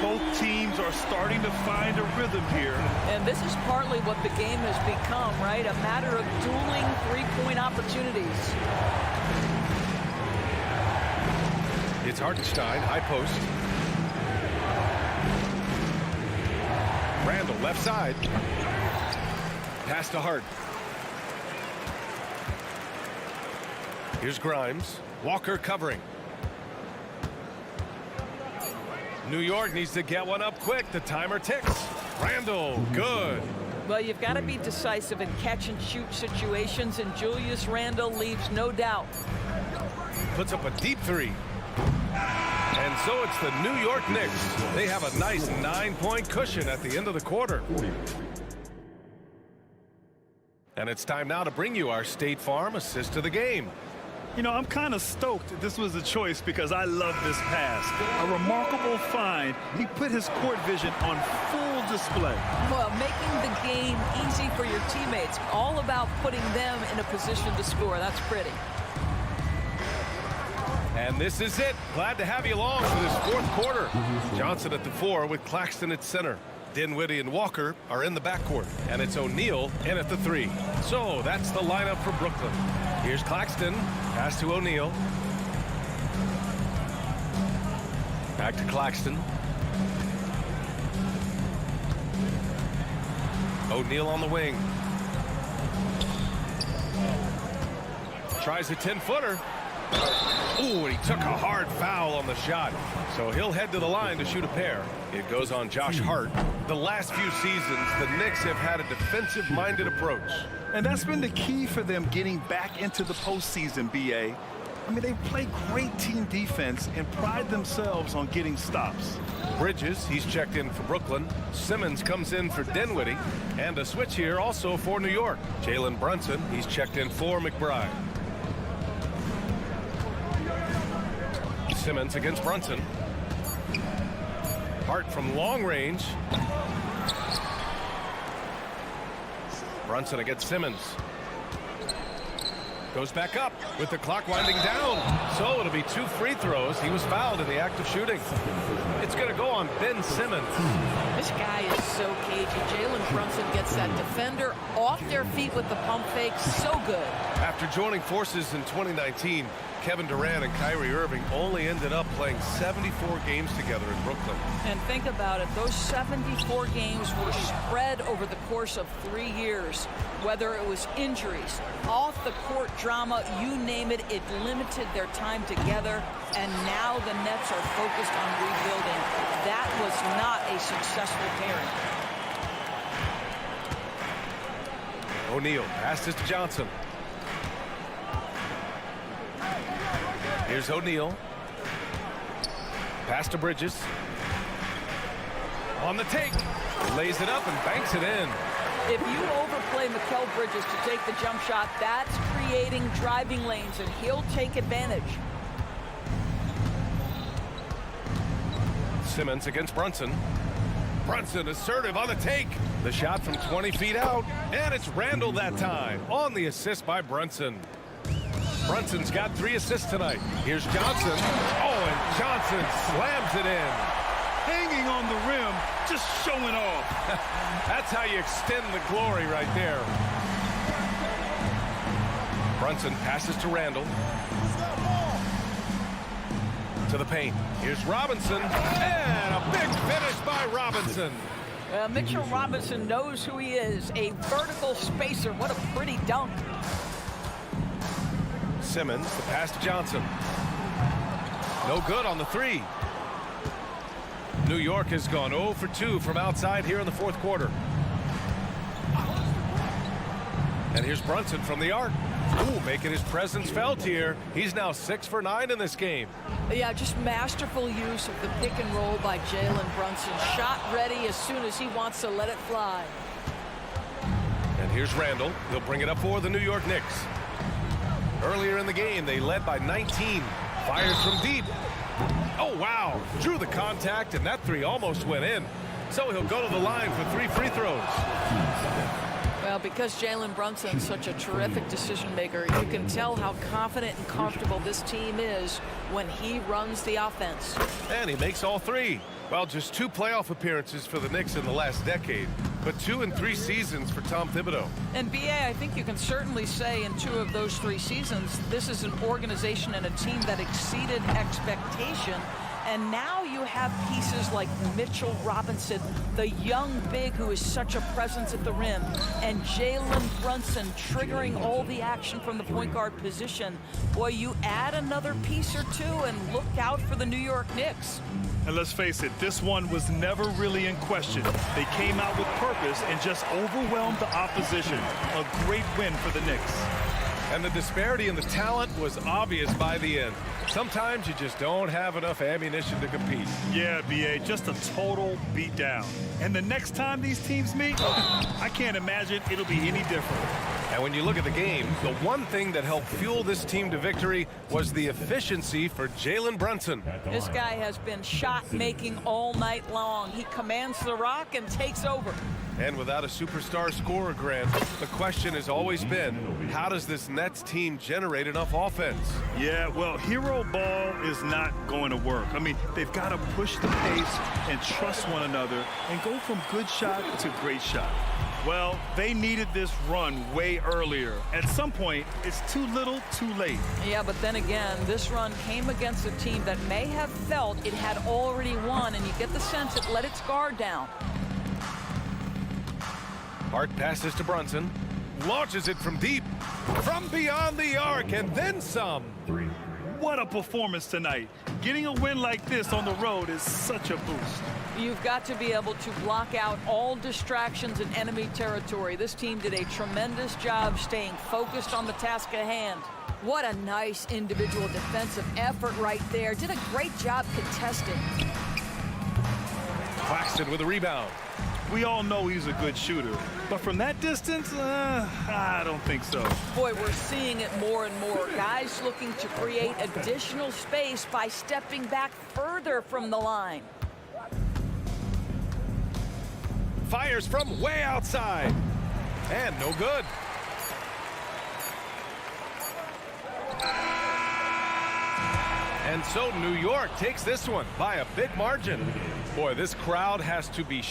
Both teams are starting to find a rhythm here. And this is partly what the game has become, right? A matter of dueling three-point opportunities. It's Hartenstein, high post. Randall, left side. Pass to Hart. Here's Grimes. Walker covering. New York needs to get one up quick. The timer ticks. Randall, good. Well, you've got to be decisive in catch-and-shoot situations, and Julius Randle leaves no doubt. Puts up a deep 3. And so it's the New York Knicks. They have a nice 9-point cushion at the end of the quarter. And it's time now to bring you our State Farm assist of the game. You know, I'm kind of stoked this was a choice because I love this pass. A remarkable find. He put his court vision on full display. Well, making the game easy for your teammates. All about putting them in a position to score. That's pretty. And this is it. Glad to have you along for this fourth quarter. Johnson at the 4 with Claxton at center. Dinwiddie and Walker are in the backcourt. And it's O'Neal in at the 3. So that's the lineup for Brooklyn. Here's Claxton. Pass to O'Neal. Back to Claxton. O'Neal on the wing. Tries a 10-footer. Ooh, and he took a hard foul on the shot. So he'll head to the line to shoot a pair. It goes on Josh Hart. The last few seasons, the Knicks have had a defensive-minded approach. And that's been the key for them getting back into the postseason, B.A. I mean, they play great team defense and pride themselves on getting stops. Bridges, he's checked in for Brooklyn. Simmons comes in for Dinwiddie. And a switch here also for New York. Jalen Brunson, he's checked in for McBride. Simmons against Brunson. Hart from long range. Brunson against Simmons. Goes back up with the clock winding down. So it'll be 2 free throws. He was fouled in the act of shooting. It's going to go on Ben Simmons. This guy is so cagey. Jalen Brunson gets that defender off their feet with the pump fake. So good. After joining forces in 2019, Kevin Durant and Kyrie Irving only ended up playing 74 games together in Brooklyn. And think about it. Those 74 games were spread over the course of 3 years. Whether it was injuries, off-the-court drama, you name it, it limited their time together. And now the Nets are focused on rebuilding. That was not a successful pairing. O'Neal passes to Johnson. Here's O'Neal. Pass to Bridges. On the take. Lays it up and banks it in. If you overplay Mikal Bridges to take the jump shot, that's creating driving lanes, and he'll take advantage. Simmons against Brunson. Brunson assertive on the take. The shot from 20 feet out, and it's Randall that time on the assist by Brunson. Brunson's got 3 assists tonight. Here's Johnson. Oh, and Johnson slams it in. Hanging on the rim, just showing off. That's how you extend the glory right there. Brunson passes to Randall. To the paint. Here's Robinson. And a big finish by Robinson. Mitchell Robinson knows who he is. A vertical spacer. What a pretty dunk. Simmons, the pass to Johnson. No good on the 3. New York has gone 0 for 2 from outside here in the 4th quarter. And here's Brunson from the arc. Ooh, making his presence felt here. He's now 6 for 9 in this game. Yeah, just masterful use of the pick and roll by Jalen Brunson. Shot ready as soon as he wants to let it fly. And here's Randall. He'll bring it up for the New York Knicks. Earlier in the game, they led by 19. Fires from deep. Oh, wow. Drew the contact, and that 3 almost went in. So he'll go to the line for 3 free throws. Well, because Jalen Brunson's such a terrific decision maker, you can tell how confident and comfortable this team is when he runs the offense. And he makes all 3. Well, just 2 playoff appearances for the Knicks in the last decade, but 2 in 3 seasons for Tom Thibodeau. And B.A., I think you can certainly say in 2 of those 3 seasons, this is an organization and a team that exceeded expectation. And now you have pieces like Mitchell Robinson, the young big who is such a presence at the rim, and Jalen Brunson triggering all the action from the point guard position. Boy, you add another piece or 2 and look out for the New York Knicks. And let's face it, this one was never really in question. They came out with purpose and just overwhelmed the opposition. A great win for the Knicks. And the disparity in the talent was obvious by the end. Sometimes you just don't have enough ammunition to compete. Yeah, B.A., just a total beatdown. And the next time these teams meet, I can't imagine it'll be any different. And when you look at the game, the one thing that helped fuel this team to victory was the efficiency for Jalen Brunson. This guy has been shot-making all night long. He commands the rock and takes over. And without a superstar scorer, Grant, the question has always been, how does this Nets team generate enough offense? Yeah, well, hero ball is not going to work. I mean, they've got to push the pace and trust one another and go from good shot to great shot. Well, they needed this run way earlier. At some point, it's too little, too late. Yeah, but then again, this run came against a team that may have felt it had already won, and you get the sense it let its guard down. Hart passes to Brunson, launches it from deep, from beyond the arc, and then some. What a performance tonight. Getting a win like this on the road is such a boost. You've got to be able to block out all distractions in enemy territory. This team did a tremendous job staying focused on the task at hand. What a nice individual defensive effort right there. Did a great job contesting. Claxton with a rebound. We all know he's a good shooter, but from that distance, I don't think so. Boy, we're seeing it more and more. Guys looking to create additional space by stepping back further from the line. Fires from way outside. And no good. And so New York takes this one by a big margin. Boy, this crowd has to be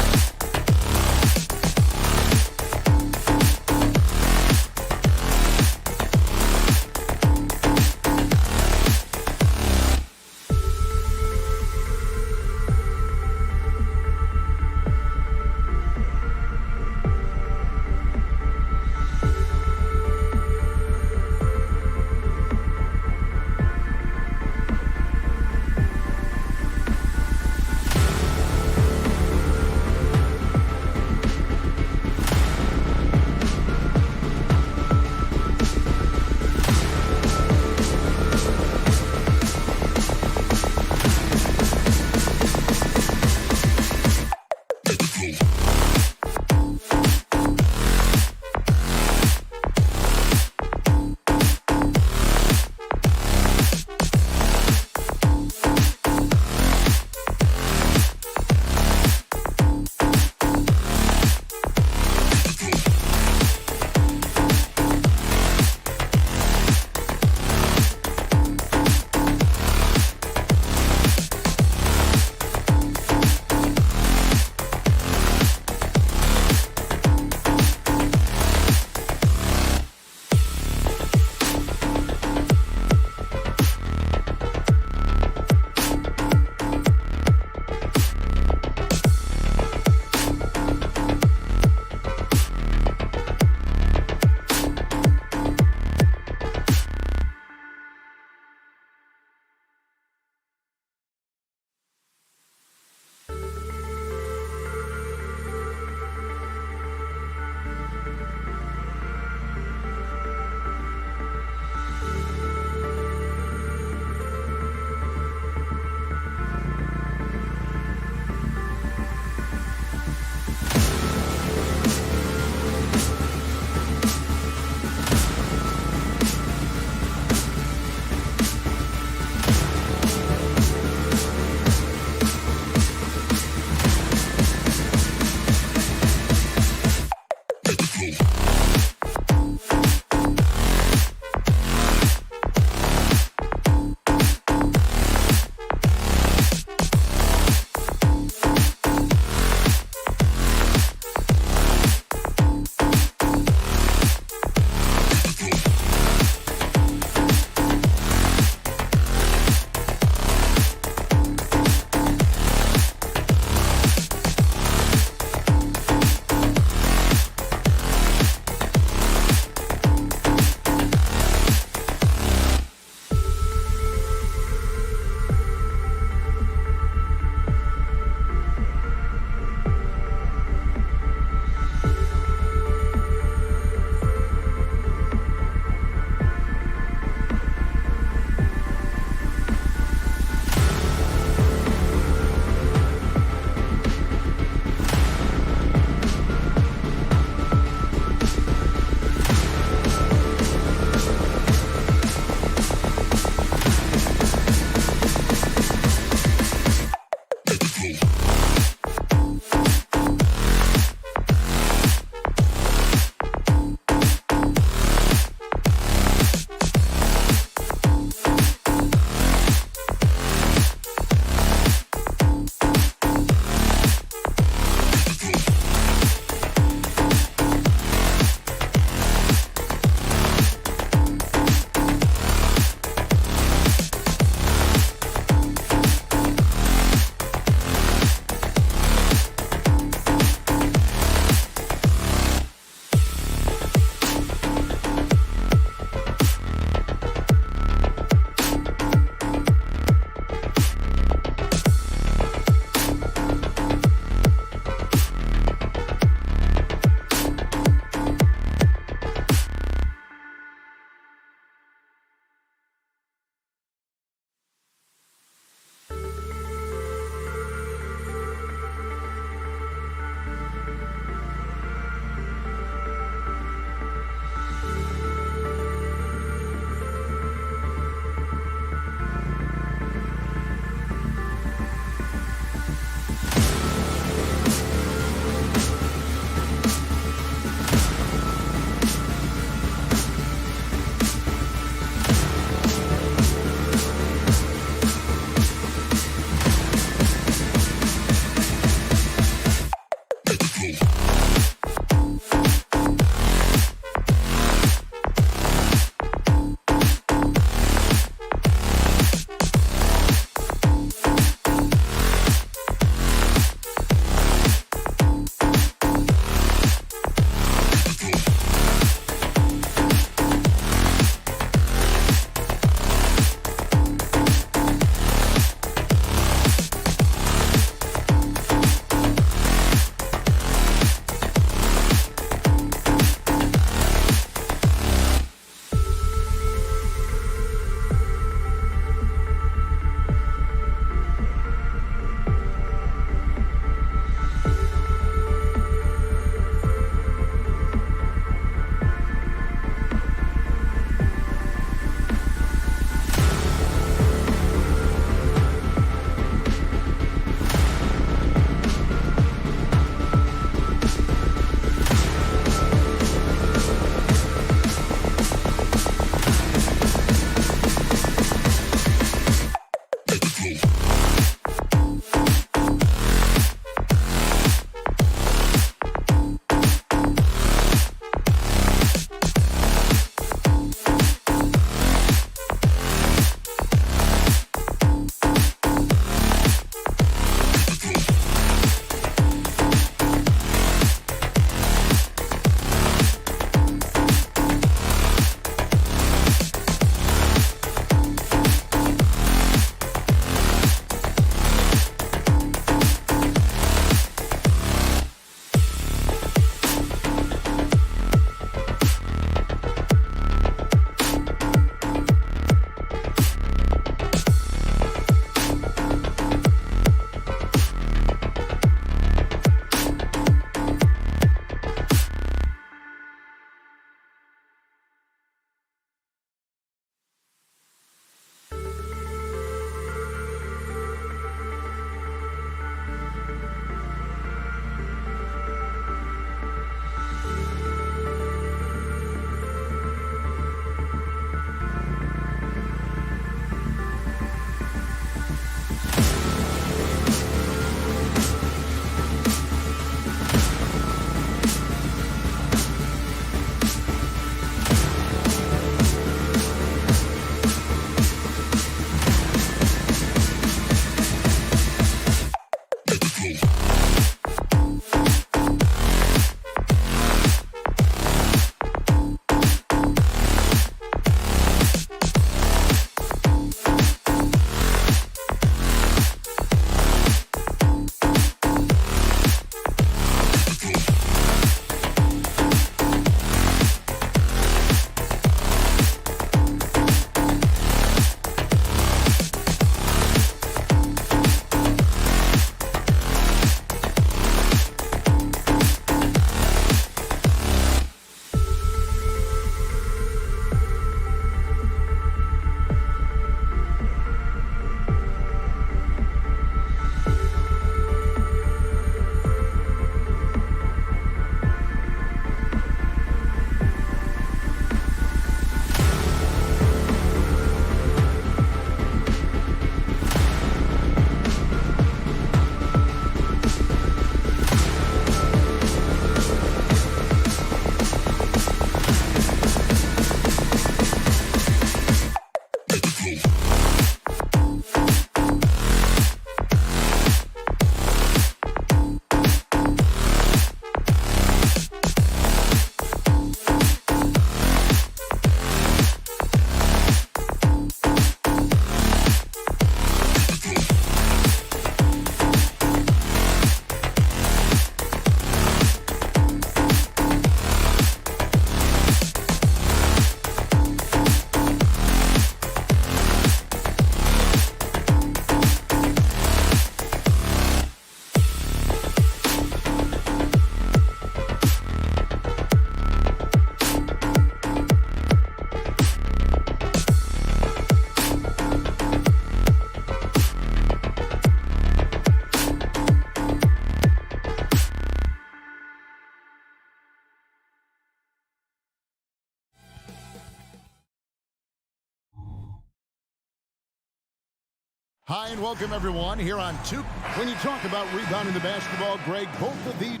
Hi, and welcome, everyone, here on Two. When you talk about rebounding the basketball, Greg, both of these...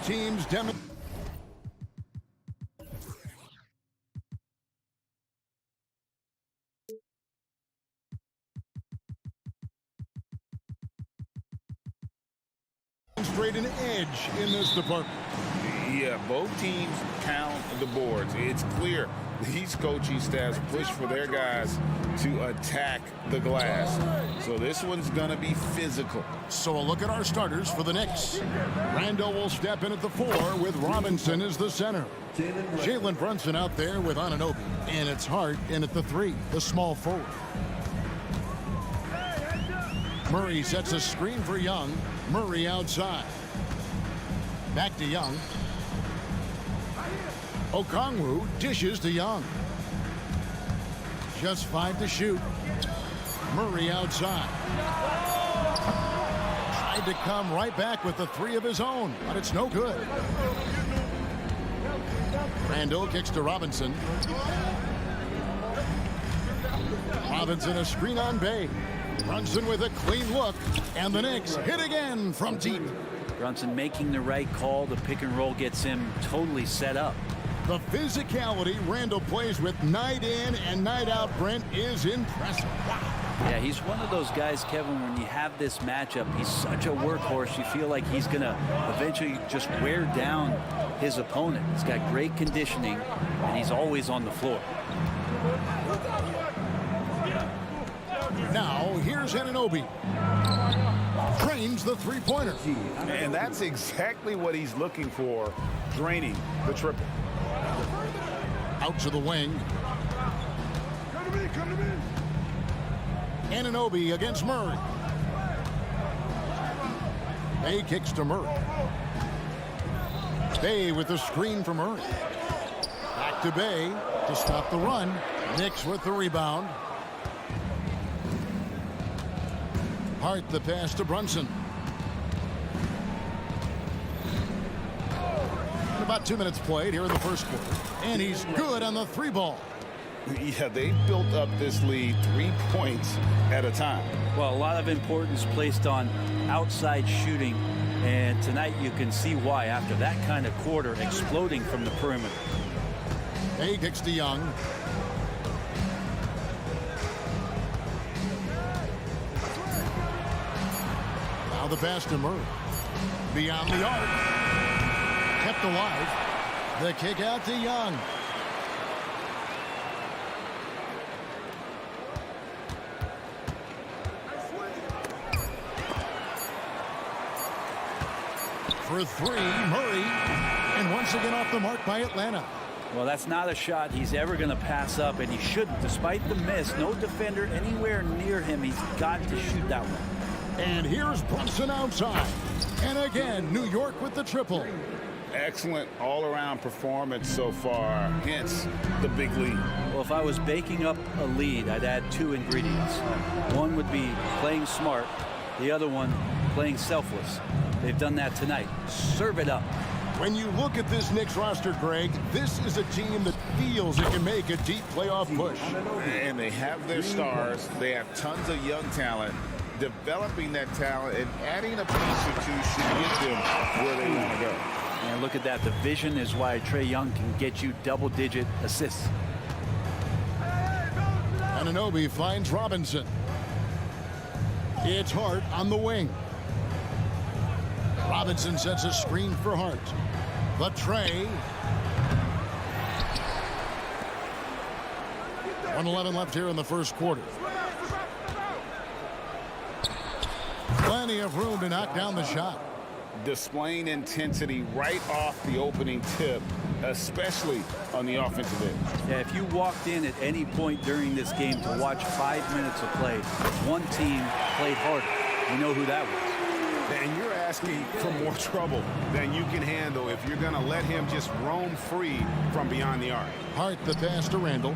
teams demonstrate an edge in this department. Yeah, both teams pound the boards. It's clear these coaching staffs push for their guys to attack the glass. So this one's going to be physical. So a look at our starters for the Knicks. Randall will step in at the 4 with Robinson as the center. Jalen Brunson out there with Anunoby. And it's Hart in at the 3, the small forward. Murray sets a screen for Young. Murray outside. Back to Young. Okongwu dishes to Young. Just 5 to shoot. Murray outside. Tried to come right back with the 3 of his own, but it's no good. Randall kicks to Robinson. Robinson a screen on Bay. Brunson with a clean look, and the Knicks hit again from deep. Brunson making the right call. The pick and roll gets him totally set up. The physicality Randall plays with night in and night out, Brent, is impressive. Wow. Yeah, he's one of those guys, Kevin, when you have this matchup, he's such a workhorse. You feel like he's going to eventually just wear down his opponent. He's got great conditioning, and he's always on the floor. Now, here's Anunoby. Drains the three-pointer. And that's exactly what he's looking for, draining the triple. Out to the wing. Come to me. Anunoby against Murray. Bay kicks to Murray. Bay with the screen for Murray. Back to Bay to stop the run. Knicks with the rebound. Hart the pass to Brunson. About 2 minutes played here in the first quarter. And he's good on the 3 ball. Yeah, they've built up this lead 3 points at a time. Well, a lot of importance placed on outside shooting. And tonight you can see why after that kind of quarter exploding from the perimeter. Bay kicks to Young. Now the pass to Murray. Beyond the arc. Kept alive. The kick out to Young. For 3, Murray. And once again off the mark by Atlanta. Well, that's not a shot he's ever going to pass up, and he shouldn't. Despite the miss, no defender anywhere near him. He's got to shoot that one. And here's Brunson outside. And again, New York with the triple. Excellent all-around performance so far, hence the big lead. Well, if I was baking up a lead, I'd add 2 ingredients. One would be playing smart. The other one, playing selfless. They've done that tonight. Serve it up. When you look at this Knicks roster, Greg, this is a team that feels it can make a deep playoff push. And they have their stars. They have tons of young talent. Developing that talent and adding a piece or 2 should get them where they want to go. And look at that. The vision is why Trae Young can get you double-digit assists. Anunoby finds Robinson. It's Hart on the wing. Robinson sets a screen for Hart. The Trae. 1:11 left here in the first quarter. Plenty of room to knock down the shot. Displaying intensity right off the opening tip, especially on the offensive end. Yeah, if you walked in at any point during this game to watch 5 minutes of play, one team played harder. You know who that was. And you're asking for more trouble than you can handle if you're going to let him just roam free from beyond the arc. Hart the pass to Randall.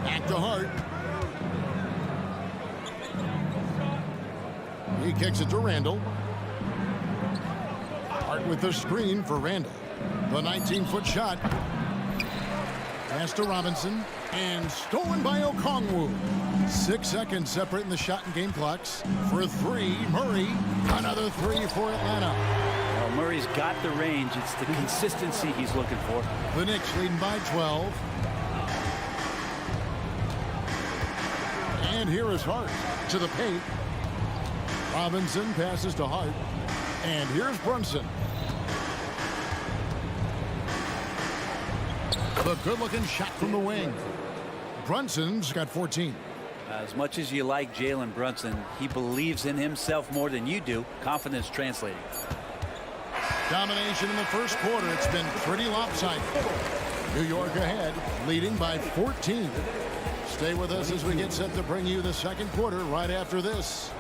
Back to Hart. He kicks it to Randall. Hart with the screen for Randall. The 19-foot shot. Pass to Robinson. And stolen by Okongwu. 6 seconds separating the shot and game clocks. For three, Murray. Another three for Atlanta. Well, Murray's got the range. It's the consistency he's looking for. The Knicks leading by 12. And here is Hart to the paint. Robinson passes to Hart. And here's Brunson. The good-looking shot from the wing. Brunson's got 14. As much as you like Jalen Brunson, he believes in himself more than you do. Confidence translating. Domination in the first quarter. It's been pretty lopsided. New York ahead, leading by 14. Stay with us as we get set to bring you the second quarter right after this.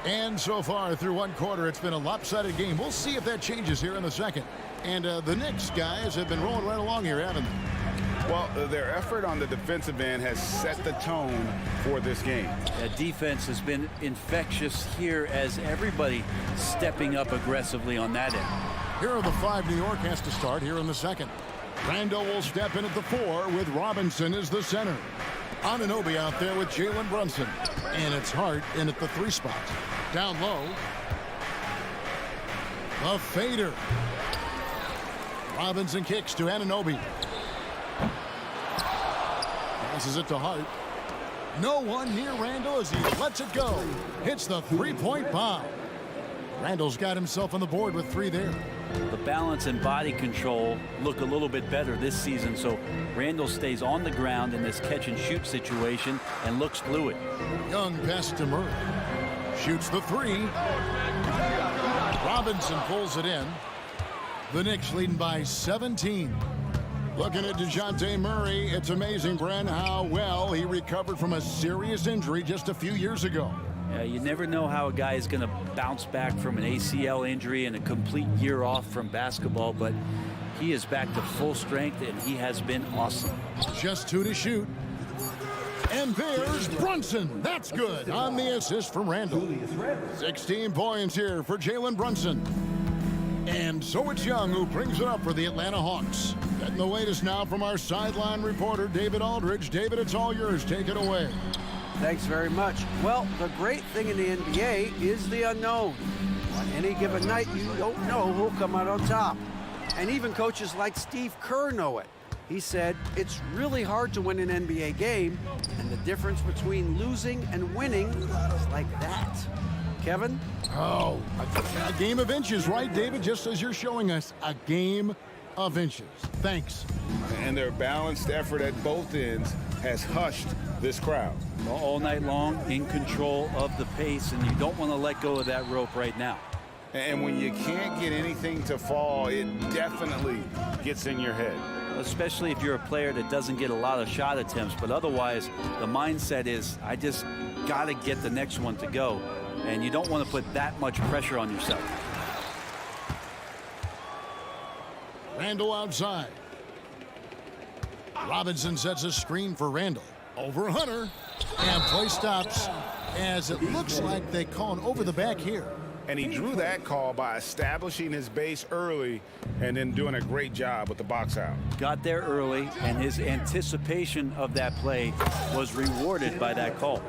And so far through one quarter, it's been a lopsided game. We'll see if that changes here in the second. And the Knicks guys have been rolling right along here, haven't they? Well, their effort on the defensive end has set the tone for this game. That defense has been infectious here as everybody stepping up aggressively on that end. Here are the five New York has to start here in the second. Randall will step in at the 4 with Robinson as the center. Anunoby out there with Jalen Brunson. And it's Hart in at the 3 spot. Down low. The fader. Robinson kicks to Anunoby. Passes it to Hart. No one near Randall as he lets it go. Hits the 3-point bomb. Randall's got himself on the board with 3 there. The balance and body control look a little bit better this season, so Randall stays on the ground in this catch-and-shoot situation and looks fluid. Young pass to Murray. Shoots the 3. Robinson pulls it in. The Knicks leading by 17. Looking at DeJounte Murray, it's amazing, Bren, how well he recovered from a serious injury just a few years ago. You never know how a guy is going to bounce back from an ACL injury and a complete year off from basketball, but he is back to full strength, and he has been awesome. Just 2 to shoot. And there's Brunson. That's good on the assist from Randall. 16 points here for Jalen Brunson. And so it's Young who brings it up for the Atlanta Hawks. Getting the latest now from our sideline reporter, David Aldridge. David, it's all yours. Take it away. Thanks very much. Well, the great thing in the NBA is the unknown. On any given night, you don't know who'll come out on top. And even coaches like Steve Kerr know it. He said, it's really hard to win an NBA game, and the difference between losing and winning is like that. Kevin? Oh, a game of inches, right, David? Just as you're showing us, a game of inches. Thanks. And their balanced effort at both ends has hushed this crowd. All night long, in control of the pace, and you don't want to let go of that rope right now. And when you can't get anything to fall, it definitely gets in your head. Especially if you're a player that doesn't get a lot of shot attempts, but otherwise the mindset is, I just got to get the next one to go, and you don't want to put that much pressure on yourself. Randall outside. Robinson sets a screen for Randall. Over Hunter. And play stops as it looks like they call an over the back here. And he drew that call by establishing his base early and then doing a great job with the box out. Got there early, and his anticipation of that play was rewarded by that call.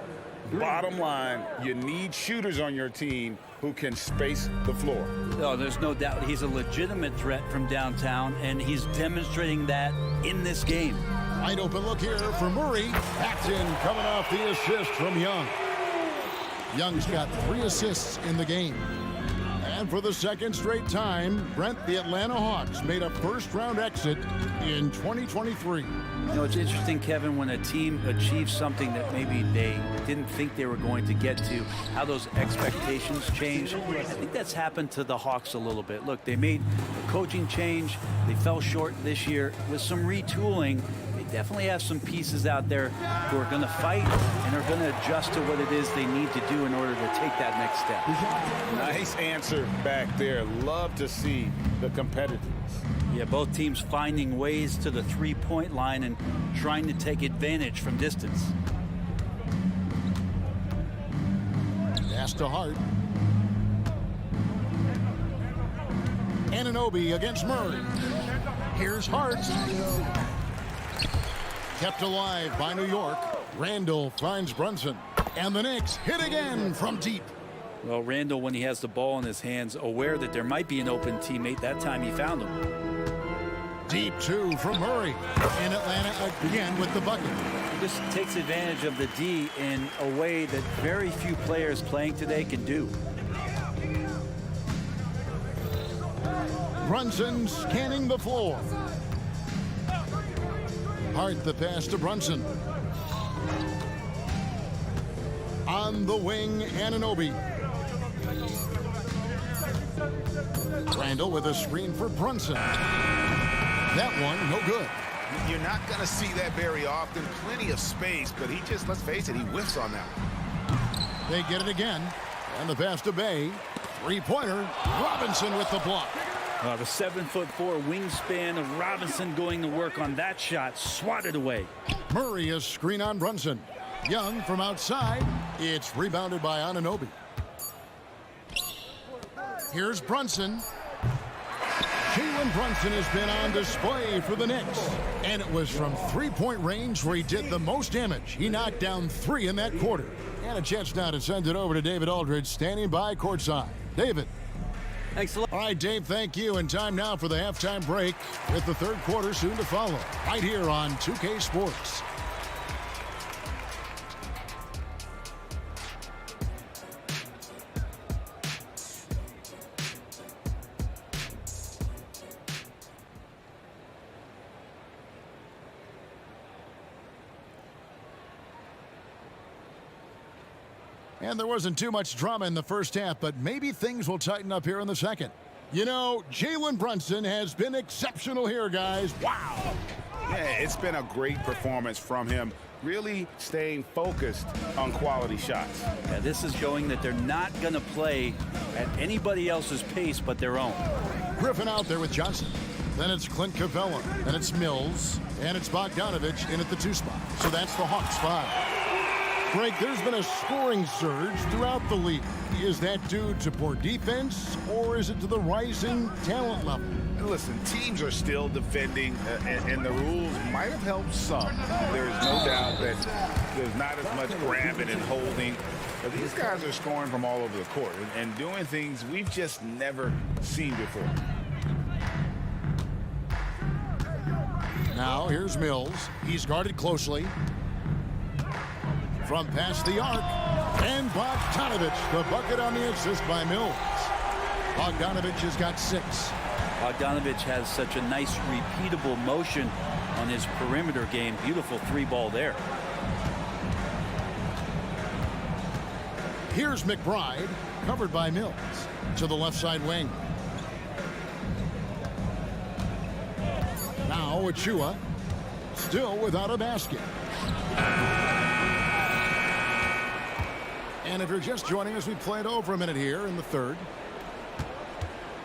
Bottom line, you need shooters on your team who can space the floor. Oh, there's no doubt he's a legitimate threat from downtown, and he's demonstrating that in this game. Wide open look here for Murray. Paxton coming off the assist from Young. Young's got 3 assists in the game. And for the second straight time, Brent, the Atlanta Hawks made a first-round exit in 2023. You know, it's interesting, Kevin, when a team achieves something that maybe they didn't think they were going to get to, how those expectations change. I think that's happened to the Hawks a little bit. Look, they made a coaching change. They fell short this year. With some retooling, definitely have some pieces out there who are going to fight and are going to adjust to what it is they need to do in order to take that next step. Nice answer back there. Love to see the competitiveness. Yeah, both teams finding ways to the three-point line and trying to take advantage from distance. Pass to Hart. Anunoby against Murray. Here's Hart. Kept alive by New York. Randall finds Brunson. And the Knicks hit again from deep. Well, Randall, when he has the ball in his hands, aware that there might be an open teammate, that time he found him. Deep two from Murray. And Atlanta again with the bucket. He just takes advantage of the D in a way that very few players playing today can do. Brunson scanning the floor. Hart the pass to Brunson. On the wing, Anunoby. Randall with a screen for Brunson. That one, no good. You're not going to see that very often. Plenty of space, but he just, let's face it, he whiffs on that one. They get it again. And the pass to Bay. Three-pointer. Robinson with the block. The 7'4" wingspan of Robinson going to work on that shot. Swatted away. Murray a screen on Brunson. Young from outside. It's rebounded by Anunoby. Here's Brunson. Jalen Brunson has been on display for the Knicks. And it was from three-point range where he did the most damage. He knocked down 3 in that quarter. And a chance now to send it over to David Aldridge, standing by courtside. David. Thanks a lot. All right, Dave, thank you. And time now for the halftime break with the third quarter soon to follow. Right here on 2K Sports. And there wasn't too much drama in the first half, but maybe things will tighten up here in the second. You know, Jalen Brunson has been exceptional here, guys. Wow. Yeah, it's been a great performance from him, really staying focused on quality shots. Yeah, this is showing that they're not going to play at anybody else's pace but their own. Griffin out there with Johnson. Then it's Clint Capella. Then it's Mills. And it's Bogdanovich in at the 2 spot. So that's the Hawks 5. Greg, there's been a scoring surge throughout the league. Is that due to poor defense, or is it to the rising talent level? Listen, teams are still defending, and the rules might have helped some. There's no doubt that there's not as much grabbing and holding. But these guys are scoring from all over the court and doing things we've just never seen before. Now, here's Mills. He's guarded closely. From past the arc, and Bogdanovich, the bucket on the assist by Mills. Bogdanovich has got 6. Bogdanovich has such a nice repeatable motion on his perimeter game. Beautiful 3-ball there. Here's McBride, covered by Mills, to the left side wing. Now Achua, still without a basket. And if you're just joining us, we played over a minute here in the third.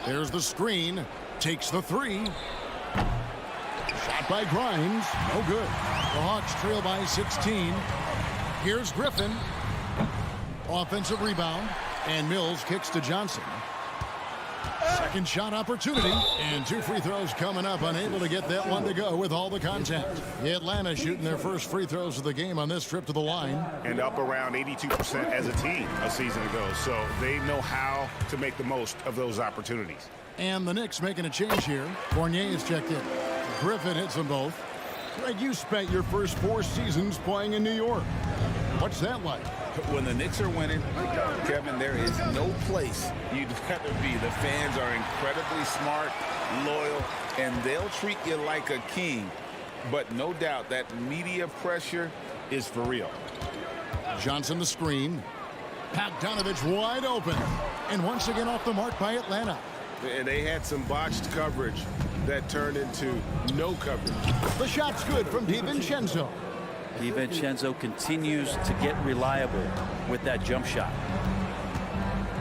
There's the screen. Takes the 3. Shot by Grimes. No good. The Hawks trail by 16. Here's Griffin. Offensive rebound. And Mills kicks to Johnson. Second shot opportunity. And 2 free throws coming up. Unable to get that one to go with all the contact. Atlanta shooting their first free throws of the game on this trip to the line. And up around 82% as a team a season ago. So they know how to make the most of those opportunities. And the Knicks making a change here. Fournier is checked in. Griffin hits them both. Greg, you spent your first 4 seasons playing in New York. What's that like? When the Knicks are winning, Kevin, there is no place you'd rather be. The fans are incredibly smart, loyal, and they'll treat you like a king. But no doubt that media pressure is for real. Johnson the screen. Bogdanovich wide open. And once again off the mark by Atlanta. They had some botched coverage that turned into no coverage. The shot's good from DiVincenzo. DiVincenzo continues to get reliable with that jump shot.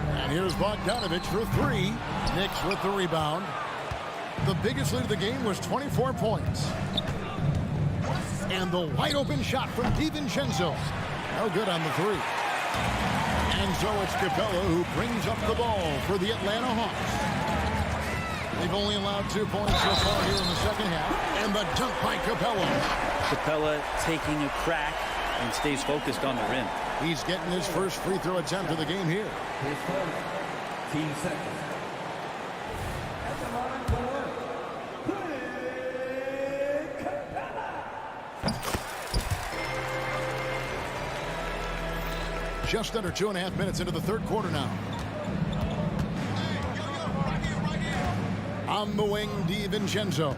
And here's Bogdanovich for three. Knicks with the rebound. The biggest lead of the game was 24 points. And the wide open shot from DiVincenzo. No good on the three. And so it's Capella who brings up the ball for the Atlanta Hawks. They've only allowed 2 points so far here in the second half. And the dunk by Capella. Capella taking a crack and stays focused on the rim. He's getting his first free throw attempt of the game here. Team second. Just under 2.5 minutes into the third quarter now. On the wing, DiVincenzo.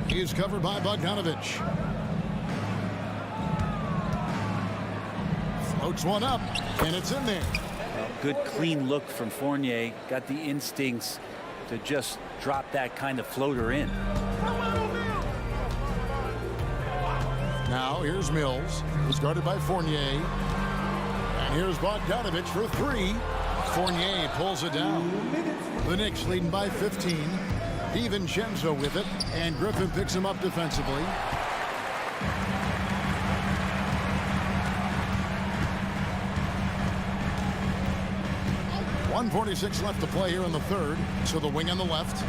He's covered by Bogdanovich. Floats one up, and it's in there. Good clean look from Fournier. Got the instincts to just drop that kind of floater in. Now here's Mills, who's guarded by Fournier. And here's Bogdanovich for three. Fournier pulls it down. The Knicks leading by 15. DiVincenzo with it, and Griffin picks him up defensively. .146 left to play here in the third. So the wing on the left.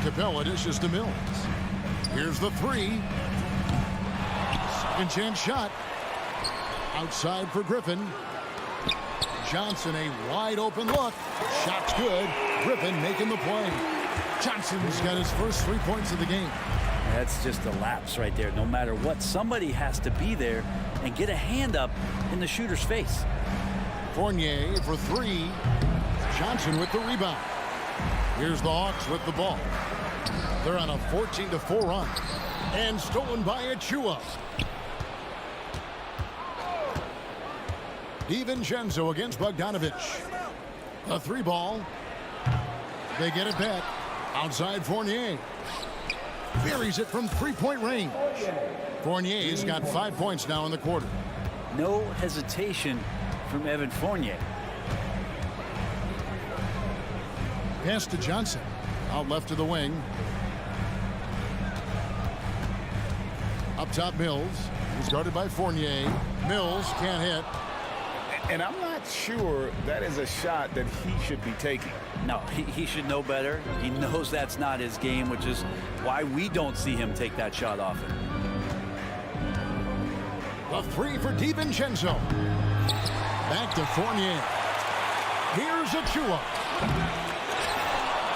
Capella dishes to Mills. Here's the three. Second chance shot. Outside for Griffin. Johnson, a wide open look. Shot's good. Griffin making the play. Johnson's got his first 3 points of the game. That's just a lapse right there. No matter what, somebody has to be there and get a hand up in the shooter's face. Fournier for three. Johnson with the rebound. Here's the Hawks with the ball. They're on a 14-4 run. And stolen by Achua. DiVincenzo against Bogdanovich. A three ball. They get it back. Outside Fournier. Buries it from three-point range. Fournier's got 5 points now in the quarter. No hesitation from Evan Fournier. Pass to Johnson. Out left to the wing. Up top Mills. He's guarded by Fournier. Mills can't hit. And I'm not sure that is a shot that he should be taking. No, he should know better. He knows that's not his game, which is why we don't see him take that shot often. A three for DiVincenzo. Back to Fournier. Here's Achua.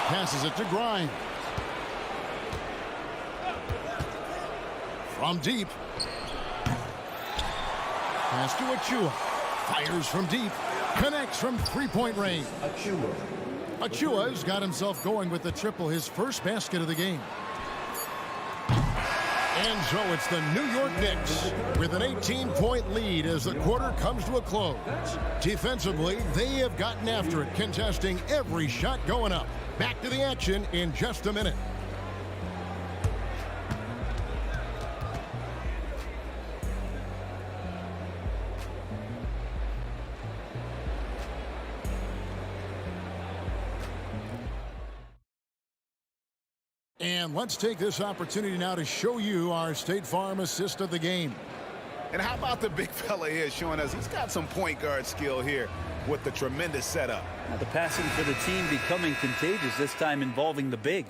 Passes it to Grimes. From deep. Pass to Achua. Fires from deep. Connects from three-point range. Achua's got himself going with the triple, his first basket of the game. And so it's the New York Knicks with an 18-point lead as the quarter comes to a close. Defensively, they have gotten after it, contesting every shot going up. Back to the action in just a minute. And let's take this opportunity now to show you our State Farm assist of the game. And how about the big fella here showing us he's got some point guard skill here with the tremendous setup. Now the passing for the team becoming contagious, this time involving the big.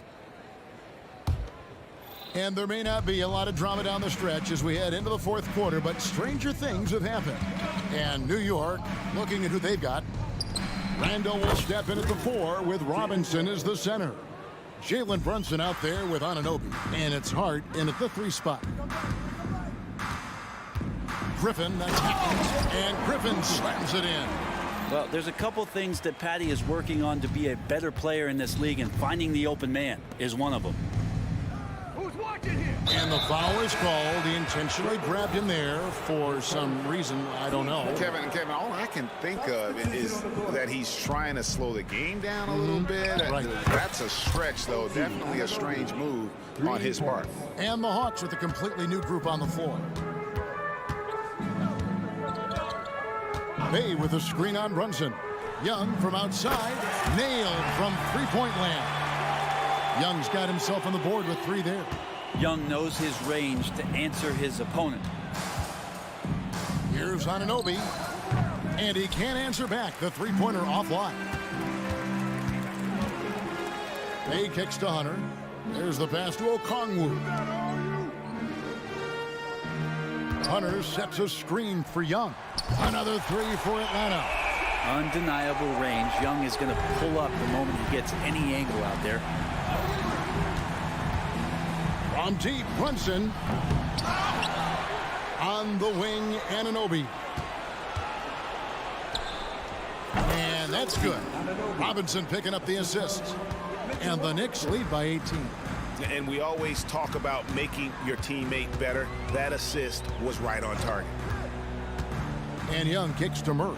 And there may not be a lot of drama down the stretch as we head into the fourth quarter, but stranger things have happened. And New York, looking at who they've got. Randall will step in at the 4 with Robinson as the center. Jalen Brunson out there with Anunoby, and it's Hart in at the 3 spot. Griffin attacks, and Griffin slams it in. Well, there's a couple things that Patty is working on to be a better player in this league, and finding the open man is one of them. Who's watching here? And the foul is called. He intentionally grabbed him there for some reason. I don't know. Kevin, all I can think of is that he's trying to slow the game down a little bit. Right. That's a stretch, though. Definitely a strange move on his part. And the Hawks with a completely new group on the floor. Bay with a screen on Brunson. Young from outside, nailed from three-point land. Young's got himself on the board with 3 there. Young knows his range to answer his opponent. Here's Anunoby, and he can't answer back. The three-pointer offline. Bay kicks to Hunter. There's the pass to Okongwu. Hunter sets a screen for Young. Another 3 for Atlanta. Undeniable range. Young is going to pull up the moment he gets any angle out there. From deep, Brunson. On the wing, Anunoby. And that's good. Robinson picking up the assist. And the Knicks lead by 18. And we always talk about making your teammate better. That assist was right on target. And Young kicks to Murray.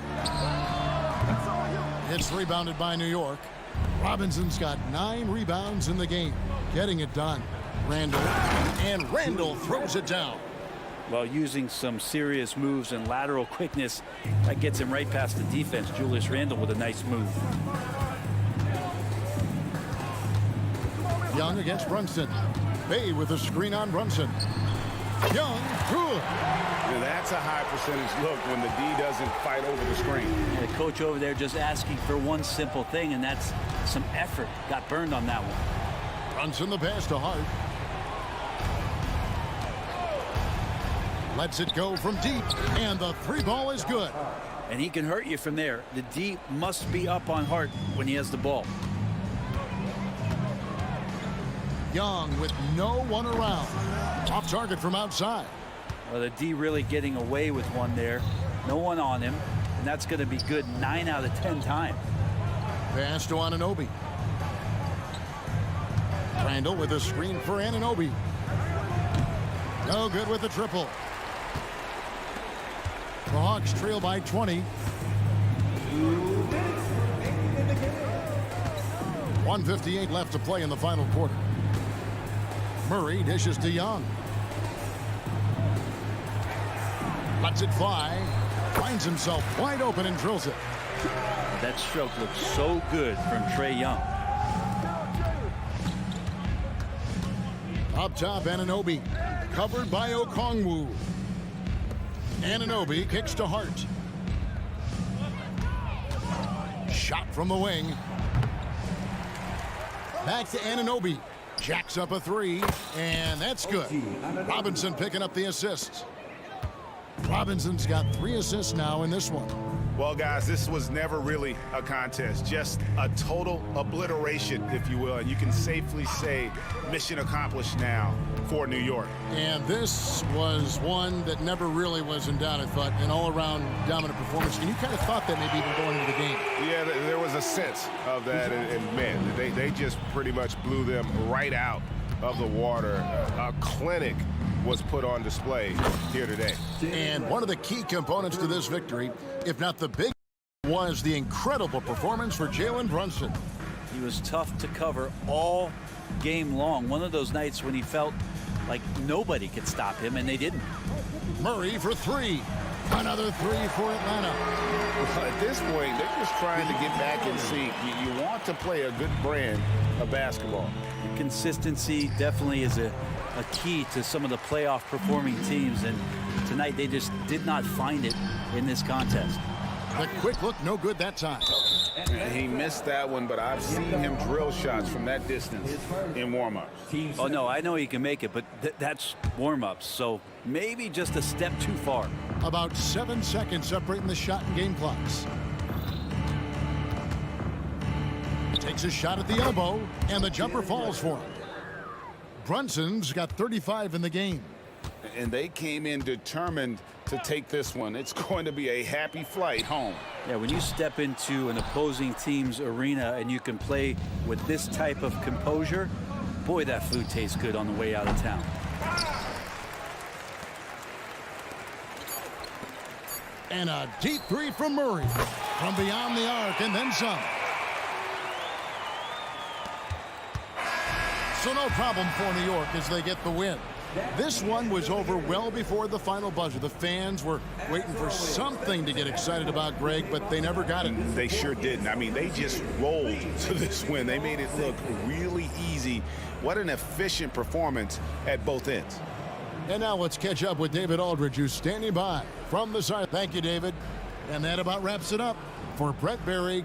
It's rebounded by New York. Robinson's got 9 rebounds in the game. Getting it done. Randall. And Randall throws it down. Well, using some serious moves and lateral quickness, that gets him right past the defense. Julius Randle with a nice move. Young against Brunson. Bay with a screen on Brunson. Young, good. That's a high percentage look when the D doesn't fight over the screen. The coach over there just asking for one simple thing, and that's some effort. Got burned on that one. Brunson the pass to Hart. Lets it go from deep, and the 3 ball is good. And he can hurt you from there. The D must be up on Hart when he has the ball. Young with no one around. Off target from outside. Well, the D really getting away with one there. No one on him. And that's going to be good 9 out of 10 times. Pass to Anunoby. Randall with a screen for Anunoby. No good with the triple. The Hawks trail by 20. 1:58 left to play in the final quarter. Murray dishes to Young. Lets it fly. Finds himself wide open and drills it. That stroke looks so good from Trae Young. Up top, Anunoby. Covered by Okongwu. Anunoby kicks to Hart. Shot from the wing. Back to Anunoby. Jacks up a 3, and that's good. Robinson picking up the assists. Robinson's got 3 assists now in this one. Well, guys, this was never really a contest, just a total obliteration, if you will. And you can safely say mission accomplished now for New York. And this was one that never really was in doubt, I thought, an all-around dominant performance. And you kind of thought that maybe even going into the game. Yeah, there was a sense of that. And man, they just pretty much blew them right out of the water. A clinic was put on display here today. And one of the key components to this victory, if not the big, was the incredible performance for Jalen Brunson. He was tough to cover all game long. One of those nights when he felt like nobody could stop him, and they didn't. Murray for 3. Another 3 for Atlanta. Well, at this point, they're just trying to get back in sync. You want to play a good brand of basketball. Consistency definitely is a key to some of the playoff performing teams, and tonight they just did not find it in this contest. The quick look, no good that time. He missed that one, but I've seen him drill shots from that distance in warm-ups. Oh, no, I know he can make it, but that's warm-ups, so maybe just a step too far. About 7 seconds separating the shot and game clocks. Takes a shot at the elbow, and the jumper falls for him. Brunson's got 35 in the game. And they came in determined to take this one. It's going to be a happy flight home. Yeah, when you step into an opposing team's arena and you can play with this type of composure, boy, that food tastes good on the way out of town. And a deep three from Murray. From beyond the arc and then some. So no problem for New York as they get the win. This one was over well before the final buzzer. The fans were waiting for something to get excited about, Greg, but they never got it. They sure didn't. I mean, they just rolled to this win. They made it look really easy. What an efficient performance at both ends. And now let's catch up with David Aldridge, who's standing by from the side. Thank you, David. And that about wraps it up for Brett Berry.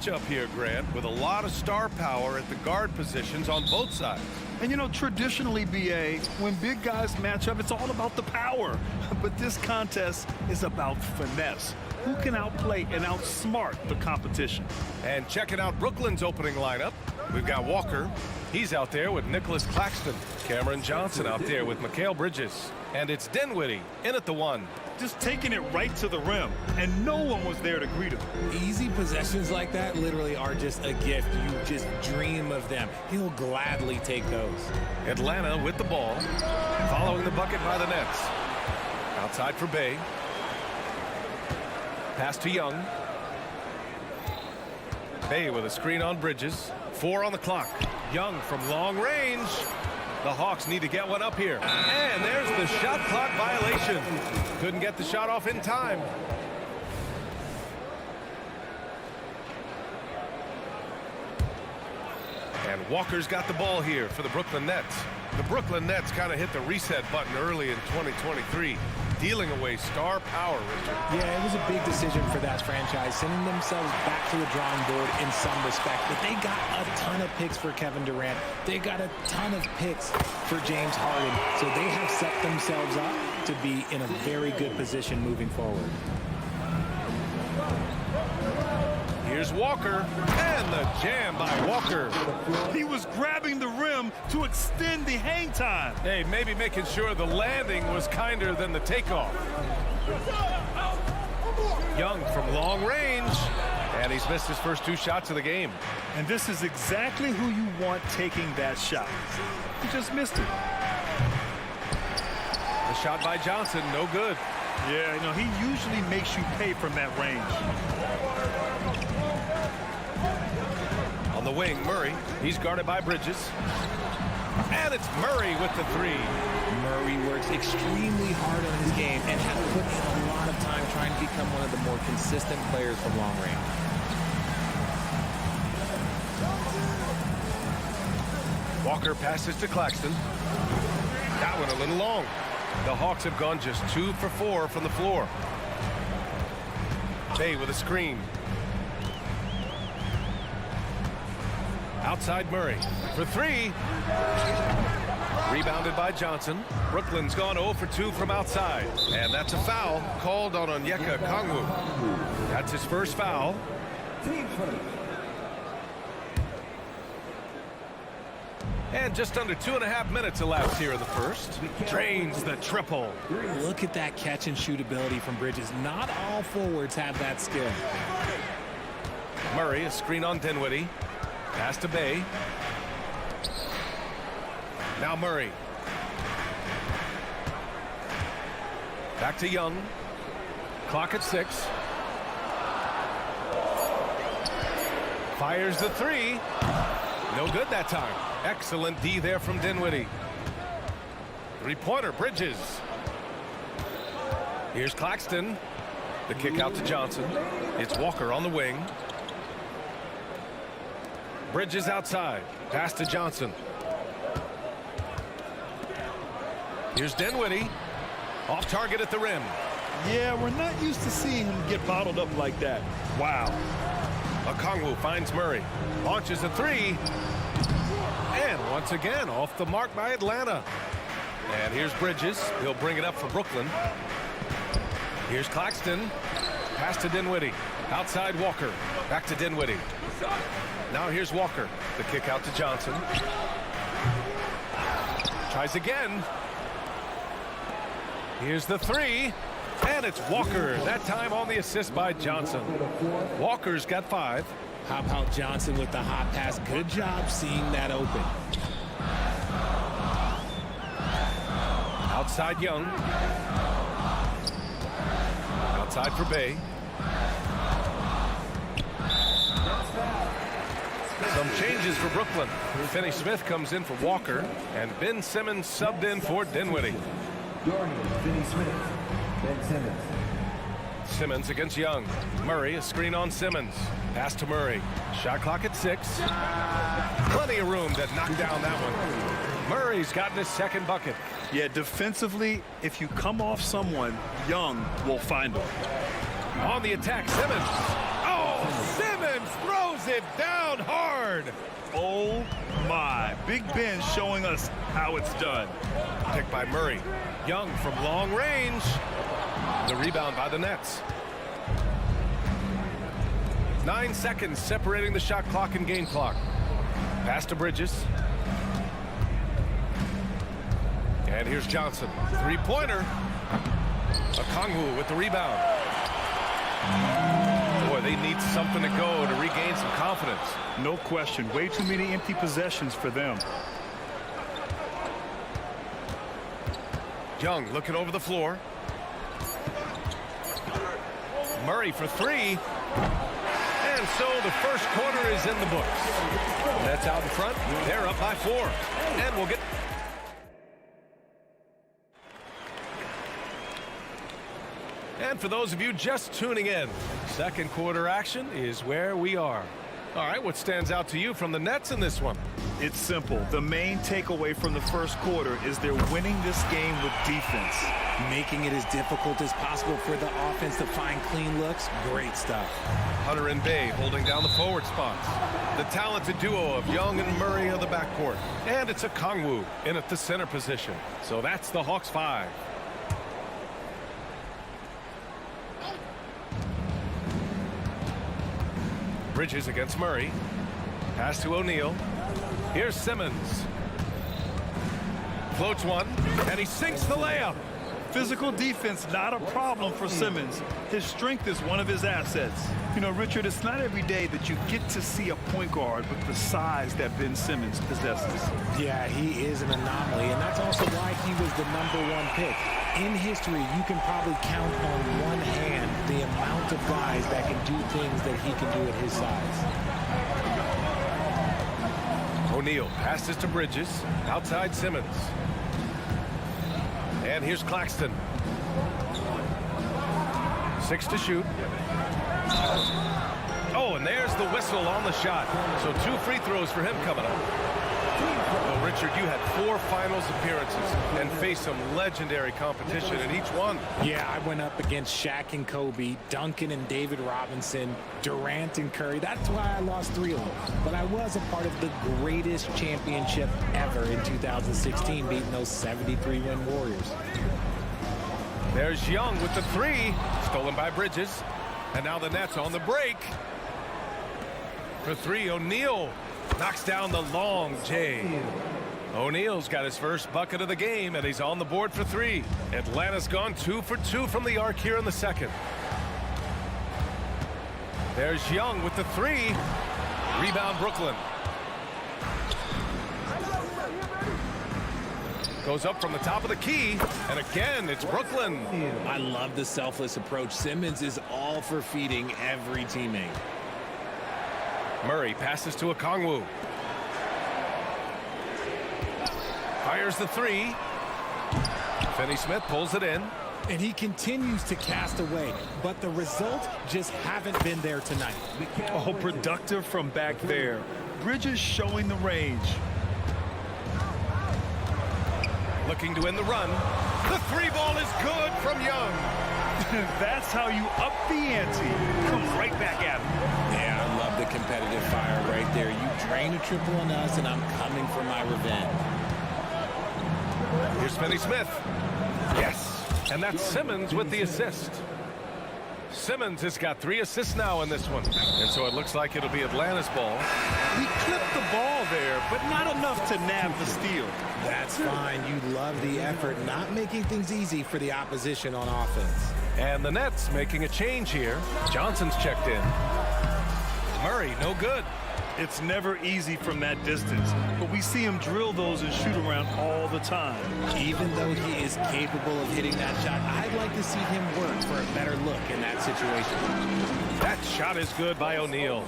Up here, Grant, with a lot of star power at the guard positions on both sides. And you know, traditionally, BA, when big guys match up, it's all about the power. But this contest is about finesse. Who can outplay and outsmart the competition? And checking out Brooklyn's opening lineup, we've got Walker. He's out there with Nicholas Claxton. Cameron Johnson out there with Mikal Bridges. And it's Dinwiddie in at the 1. Just taking it right to the rim, and no one was there to greet him. Easy possessions like that literally are just a gift. You just dream of them. He'll gladly take those. Atlanta with the ball, following the bucket by the Nets. Outside for Bay. Pass to Young. Bay with a screen on Bridges. 4 on the clock. Young from long range. The Hawks need to get one up here. And there's the shot clock violation. Couldn't get the shot off in time. And Walker's got the ball here for the Brooklyn Nets. The Brooklyn Nets kind of hit the reset button early in 2023, dealing away star power, Richard. Yeah, it was a big decision for that franchise, sending themselves back to the drawing board in some respect. But they got a ton of picks for Kevin Durant. They got a ton of picks for James Harden. So they have set themselves up to be in a very good position moving forward. Here's Walker, and the jam by Walker. He was grabbing the rim to extend the hang time. Hey, maybe making sure the landing was kinder than the takeoff. Young from long range, and he's missed his first 2 shots of the game. And this is exactly who you want taking that shot. He just missed it. The shot by Johnson, no good. Yeah, you know, he usually makes you pay from that range. On the wing, Murray. He's guarded by Bridges. And it's Murray with the 3. Murray works extremely hard on his game and has put in a lot of time trying to become one of the more consistent players from long range. Walker passes to Claxton. That one a little long. The Hawks have gone just 2 for 4 from the floor. Bay with a screen. Outside Murray for 3. Rebounded by Johnson. Brooklyn's gone 0 for 2 from outside. And that's a foul called on Onyeka Okongwu. That's his first foul. And just under 2.5 minutes elapsed here in the first. Drains the triple. Look at that catch and shoot ability from Bridges. Not all forwards have that skill. Murray, a screen on Dinwiddie. Pass to Bay. Now Murray. Back to Young. Clock at 6. Fires the 3. No good that time. Excellent D there from Dinwiddie. 3-pointer, Bridges. Here's Claxton. The kick out to Johnson. It's Walker on the wing. Bridges outside. Pass to Johnson. Here's Dinwiddie. Off target at the rim. Yeah, we're not used to seeing him get bottled up like that. Wow. Okongwu finds Murray. Launches a 3. And once again, off the mark by Atlanta. And here's Bridges. He'll bring it up for Brooklyn. Here's Claxton. Pass to Dinwiddie. Outside Walker. Back to Dinwiddie. Now here's Walker. The kick out to Johnson. Tries again. Here's the 3. And it's Walker. That time on the assist by Johnson. Walker's got 5. How about Johnson with the hot pass? Good job seeing that open. Outside Young. Outside for Bay. Some changes for Brooklyn. Finney Smith comes in for Walker, and Ben Simmons subbed in for Dinwiddie. Finney Smith, Ben Simmons. Simmons against Young. Murray, a screen on Simmons. Pass to Murray. Shot clock at 6. Plenty of room to knock down that one. Murray's gotten his second bucket. Yeah, defensively, if you come off someone, Young will find them. On the attack, Simmons. Oh, Simmons throws it down hard. Oh, my. Big Ben showing us how it's done. Picked by Murray. Young from long range. The rebound by the Nets. 9 seconds separating the shot clock and game clock. Pass to Bridges. And here's Johnson. Three-pointer. Okongwu with the rebound. Boy, they need something to go to regain some confidence. No question. Way too many empty possessions for them. Young looking over the floor. Murray for 3. And so the first quarter is in the books. Nets out in front. They're up by 4. And we'll get... And for those of you just tuning in, second quarter action is where we are. All right, what stands out to you from the Nets in this one? It's simple. The main takeaway from the first quarter is they're winning this game with defense. Making it as difficult as possible for the offense to find clean looks. Great stuff. Hunter and Bay holding down the forward spots. The talented duo of Young and Murray on the backcourt. And it's Okongwu in at the center position. So that's the Hawks 5. Bridges against Murray. Pass to O'Neal. Here's Simmons. Floats one, and he sinks the layup. Physical defense, not a problem for Simmons. His strength is one of his assets. You know, Richard, it's not every day that you get to see a point guard with the size that Ben Simmons possesses. Yeah, he is an anomaly, and that's also why he was the #1 pick. In history, you can probably count on one hand the amount of guys that can do things that he can do at his size. O'Neal passes to Bridges. Outside Simmons. And here's Claxton. 6 to shoot. Oh, and there's the whistle on the shot. So 2 free throws for him coming up. Well, Richard, you had 4 finals appearances and faced some legendary competition in each one. Yeah, I went up against Shaq and Kobe, Duncan and David Robinson, Durant and Curry. That's why I lost 3 of them. But I was a part of the greatest championship ever in 2016, beating those 73-win Warriors. There's Young with the 3, stolen by Bridges. And now the Nets on the break. For 3, O'Neal knocks down the long J. O'Neal's got his first bucket of the game, and he's on the board for 3. Atlanta's gone 2 for 2 from the arc here in the second. There's Young with the 3. Rebound Brooklyn. Goes up from the top of the key, and again, it's Brooklyn. I love the selfless approach. Simmons is all for feeding every teammate. Murray passes to Okongwu. Fires the 3. Finney Smith pulls it in. And he continues to cast away, but the results just haven't been there tonight. Oh, productive from back there. Bridges showing the range. Looking to end the run. The 3 ball is good from Young. That's how you up the ante. Comes right back at him. Yeah, I love the competitive fire right there. You drain a triple on us, and I'm coming for my revenge. Here's Finney Smith. Yes. And that's Simmons with the assist. Simmons has got 3 assists now in this one. And so it looks like it'll be Atlanta's ball. He clipped the ball there, but not enough to nab the steal. That's fine. You love the effort, not making things easy for the opposition on offense. And the Nets making a change here. Johnson's checked in. Murray, no good. It's never easy from that distance, but we see him drill those and shoot around all the time. Even though he is capable of hitting that shot, I'd like to see him work for a better look in that situation. That shot is good by O'Neal.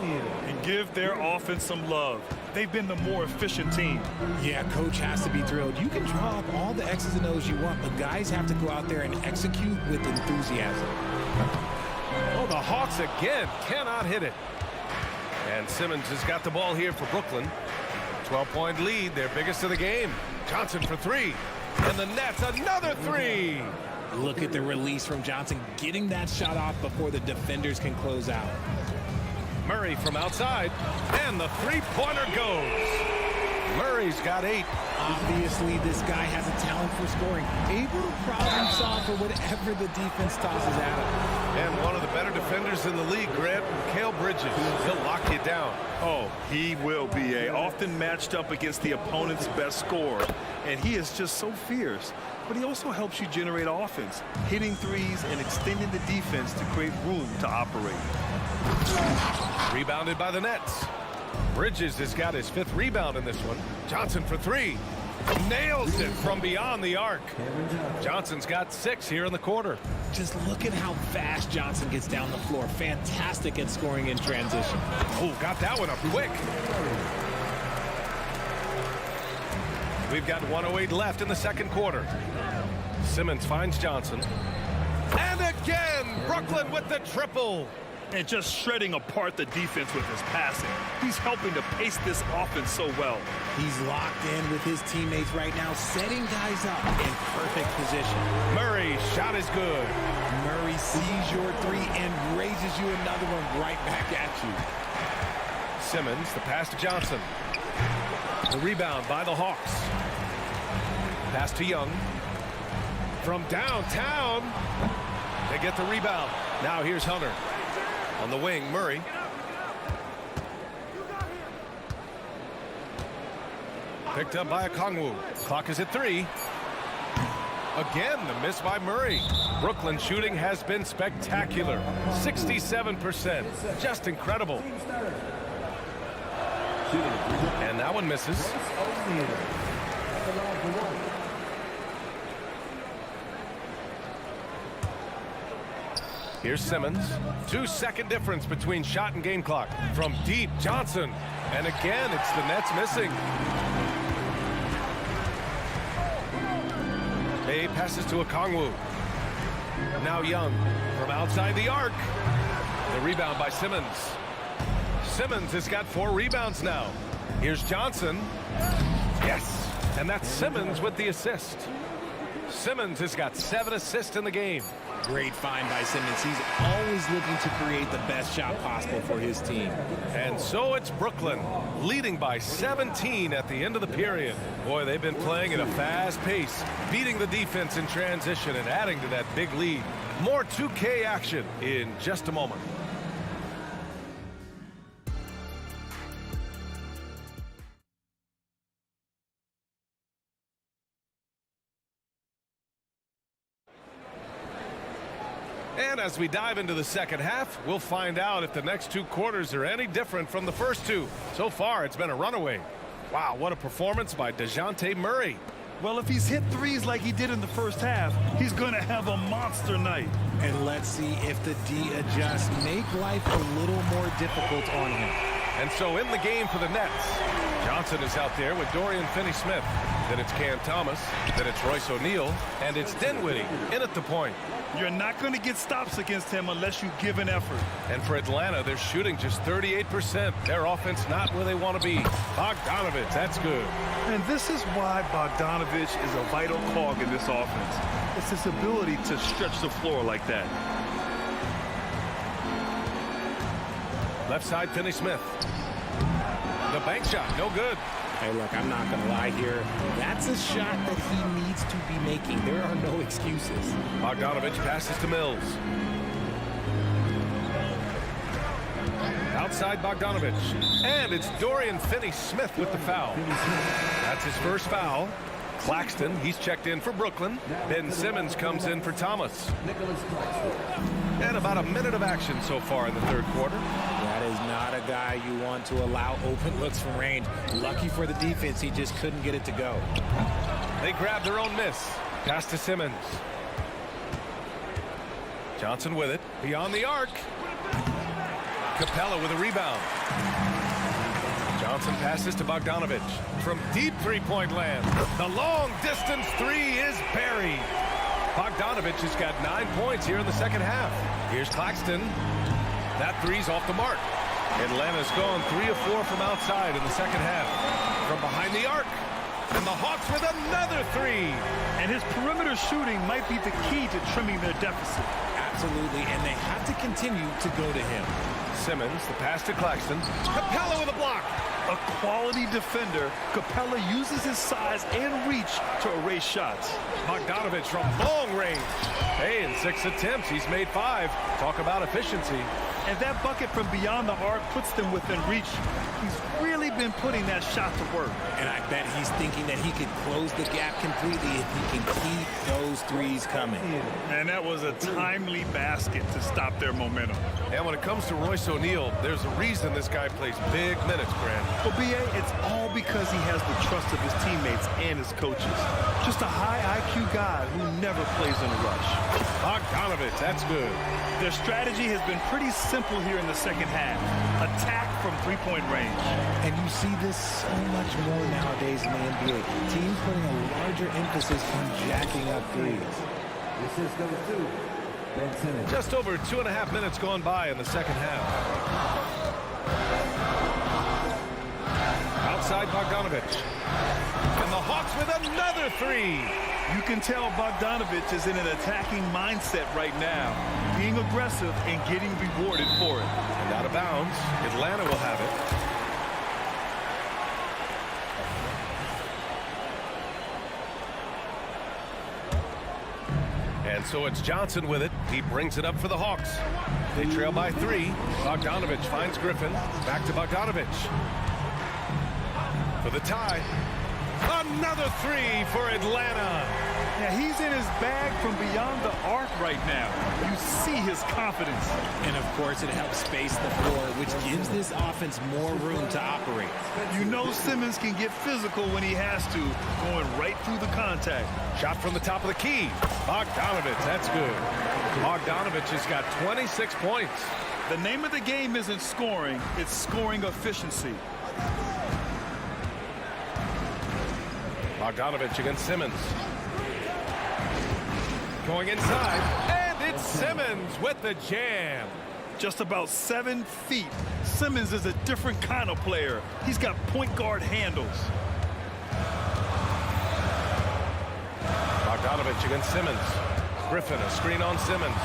And give their offense some love. They've been the more efficient team. Yeah, coach has to be thrilled. You can draw up all the X's and O's you want, but guys have to go out there and execute with enthusiasm. Oh, the Hawks again cannot hit it. And Simmons has got the ball here for Brooklyn. 12-point lead, their biggest of the game. Johnson for three. And the Nets, another three. Look at the release from Johnson, getting that shot off before the defenders can close out. Murray from outside, and the three-pointer goes. Murray's got 8. Obviously, this guy has a talent for scoring, able to problem solve for whatever the defense tosses at him. And one of the better defenders in the league, Grant, Mikal Bridges. He'll lock you down. Oh, he will be often matched up against the opponent's best scorer, and he is just so fierce. But he also helps you generate offense, hitting threes and extending the defense to create room to operate. Rebounded by the Nets. Bridges has got his 5th rebound in this one. Johnson for 3. Nails it from beyond the arc. Johnson's got 6 here in the quarter. Just look at how fast Johnson gets down the floor. Fantastic at scoring in transition. Oh, got that one up quick. We've got 1:08 left in the second quarter. Simmons finds Johnson. And again, Brooklyn with the triple. And just shredding apart the defense with his passing. He's helping to pace this offense so well. He's locked in with his teammates right now, setting guys up in perfect position. Murray's shot is good. Murray sees your 3 and raises you another one right back at you. Simmons, the pass to Johnson. The rebound by the Hawks. Pass to Young. From downtown, they get the rebound. Now here's Hunter. On the wing, Murray. Picked up by Okongwu. Clock is at 3. Again, the miss by Murray. Brooklyn shooting has been spectacular. 67%. Just incredible. And that one misses. Here's Simmons. 2-second difference between shot and game clock. From deep, Johnson. And again, it's the Nets missing. Bay passes to Okongwu. Now Young from outside the arc. The rebound by Simmons. Simmons has got 4 rebounds now. Here's Johnson. Yes. And that's Simmons with the assist. Simmons has got 7 assists in the game. Great find by Simmons. He's always looking to create the best shot possible for his team. And so it's Brooklyn leading by 17 at the end of the period. Boy, they've been playing at a fast pace, beating the defense in transition and adding to that big lead. More 2K action in just a moment. And as we dive into the second half, we'll find out if the next 2 quarters are any different from the first 2. So far, it's been a runaway. Wow, what a performance by DeJounte Murray. Well, if he's hit threes like he did in the first half, he's going to have a monster night. And let's see if the D adjusts, make life a little more difficult on him. And so in the game for the Nets, Johnson is out there with Dorian Finney-Smith. Then it's Cam Thomas. Then it's Royce O'Neal. And it's Dinwiddie in at the point. You're not going to get stops against him unless you give an effort. And for Atlanta, they're shooting just 38%. Their offense not where they want to be. Bogdanovich, that's good. And this is why Bogdanovich is a vital cog in this offense. It's his ability to stretch the floor like that. Left side, Finney-Smith. The bank shot, no good. Hey, look, I'm not going to lie here. That's a shot that he needs to be making. There are no excuses. Bogdanovich passes to Mills. Outside Bogdanovich. And it's Dorian Finney-Smith with the foul. That's his first foul. Claxton, he's checked in for Brooklyn. Ben Simmons comes in for Thomas. And about a minute of action so far in the third quarter. That is not a guy you want to allow open looks from range. Lucky for the defense, he just couldn't get it to go. They grab their own miss. Pass to Simmons. Johnson with it. Beyond the arc. Capella with a rebound. Johnson passes to Bogdanovich. From deep three-point land. The long-distance three is buried. Bogdanovich has got 9 points here in the second half. Here's Claxton. That three's off the mark. Atlanta's gone 3 of 4 from outside in the second half. From behind the arc. And the Hawks with another three. And his perimeter shooting might be the key to trimming their deficit. Absolutely, and they have to continue to go to him. Simmons, the pass to Claxton. Capella with a block. A quality defender, Capella uses his size and reach to erase shots. Bogdanovich from long range. Hey, in 6 attempts, he's made 5. Talk about efficiency. And that bucket from beyond the arc puts them within reach. He's really been putting that shot to work. And I bet he's thinking that he could close the gap completely if he can keep those threes coming. And that was a timely basket to stop their momentum. And when it comes to Royce O'Neal, there's a reason this guy plays big minutes, Grant. Well, B.A., it's all because he has the trust of his teammates and his coaches. Just a high IQ guy who never plays in a rush. Bogdanovich, that's good. Their strategy has been pretty simple here in the second half. Attack from three-point range. And you see this so much more nowadays in the NBA. Teams putting a larger emphasis on jacking up threes. This is number 2, Ben Simmons. Just over 2.5 minutes gone by in the second half. Outside Bogdanovich. And the Hawks with another three. You can tell Bogdanovich is in an attacking mindset right now, being aggressive and getting rewarded for it. And out of bounds, Atlanta will have it. And so it's Johnson with it. He brings it up for the Hawks. They trail by 3. Bogdanovich finds Griffin. Back to Bogdanovich. For the tie. Another 3 for Atlanta. Yeah, he's in his bag from beyond the arc right now. You see his confidence. And, of course, it helps space the floor, which gives this offense more room to operate. You know Simmons can get physical when he has to, going right through the contact. Shot from the top of the key. Bogdanovich, that's good. Bogdanovich has got 26 points. The name of the game isn't scoring, it's scoring efficiency. Bogdanovich against Simmons. Going inside, and it's Simmons with the jam. Just about 7 feet. Simmons is a different kind of player. He's got point guard handles. Bogdanovich against Simmons. Griffin, a screen on Simmons.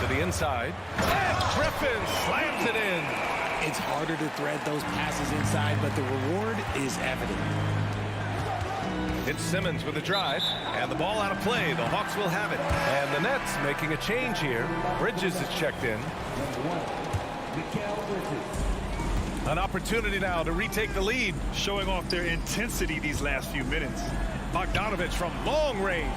To the inside. And Griffin slams it in. It's harder to thread those passes inside, but the reward is evident. It's Simmons with the drive, and the ball out of play. The Hawks will have it. And the Nets making a change here. Bridges is checked in. An opportunity now to retake the lead. Showing off their intensity these last few minutes. Bogdanovich from long range.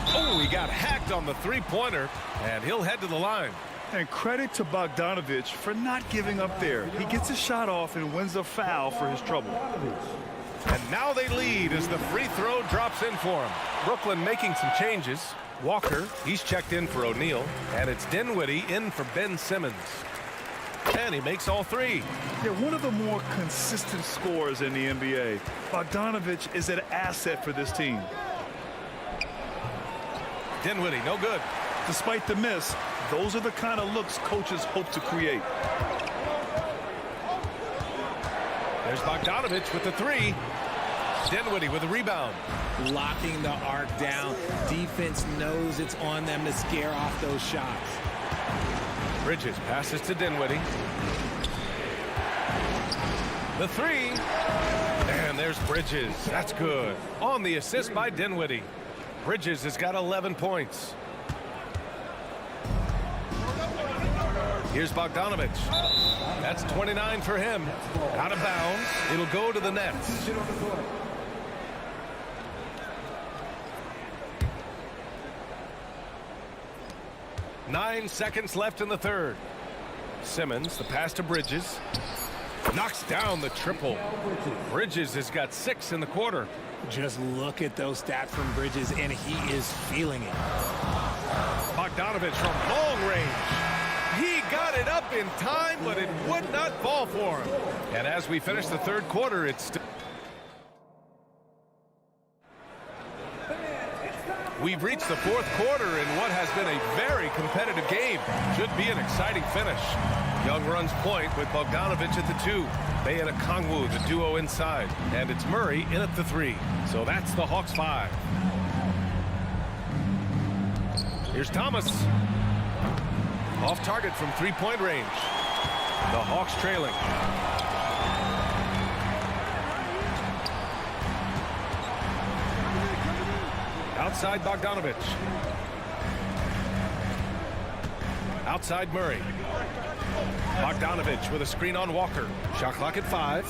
Oh, he got hacked on the three-pointer, and he'll head to the line. And credit to Bogdanovich for not giving up there. He gets a shot off and wins a foul for his trouble. And now they lead as the free throw drops in for him. Brooklyn making some changes. Walker, he's checked in for O'Neal. And it's Dinwiddie in for Ben Simmons. And he makes all 3. They're one of the more consistent scorers in the NBA. Bogdanovich is an asset for this team. Dinwiddie, no good. Despite the miss, those are the kind of looks coaches hope to create. There's Bogdanovich with the 3. Dinwiddie with the rebound. Locking the arc down. Defense knows it's on them to scare off those shots. Bridges passes to Dinwiddie. The 3. And there's Bridges. That's good. On the assist by Dinwiddie. Bridges has got 11 points. Here's Bogdanovich. That's 29 for him. Out of bounds. It'll go to the Nets. Nine seconds left in the third. Simmons, the pass to Bridges. Knocks down the triple. Bridges has got 6 in the quarter. Just look at those stats from Bridges, and he is feeling it. Bogdanovich from long range. He got it up in time, but it would not fall for him. And as we finish the third quarter, it's still... We've reached the fourth quarter in what has been a very competitive game. Should be an exciting finish. Young runs point with Bogdanovich at the 2. Bay and Okongwu, the duo inside. And it's Murray in at the 3. So that's the Hawks 5. Here's Thomas. Off target from 3-point range. The Hawks trailing. Outside Bogdanovich. Outside Murray. Bogdanovich with a screen on Walker. Shot clock at 5.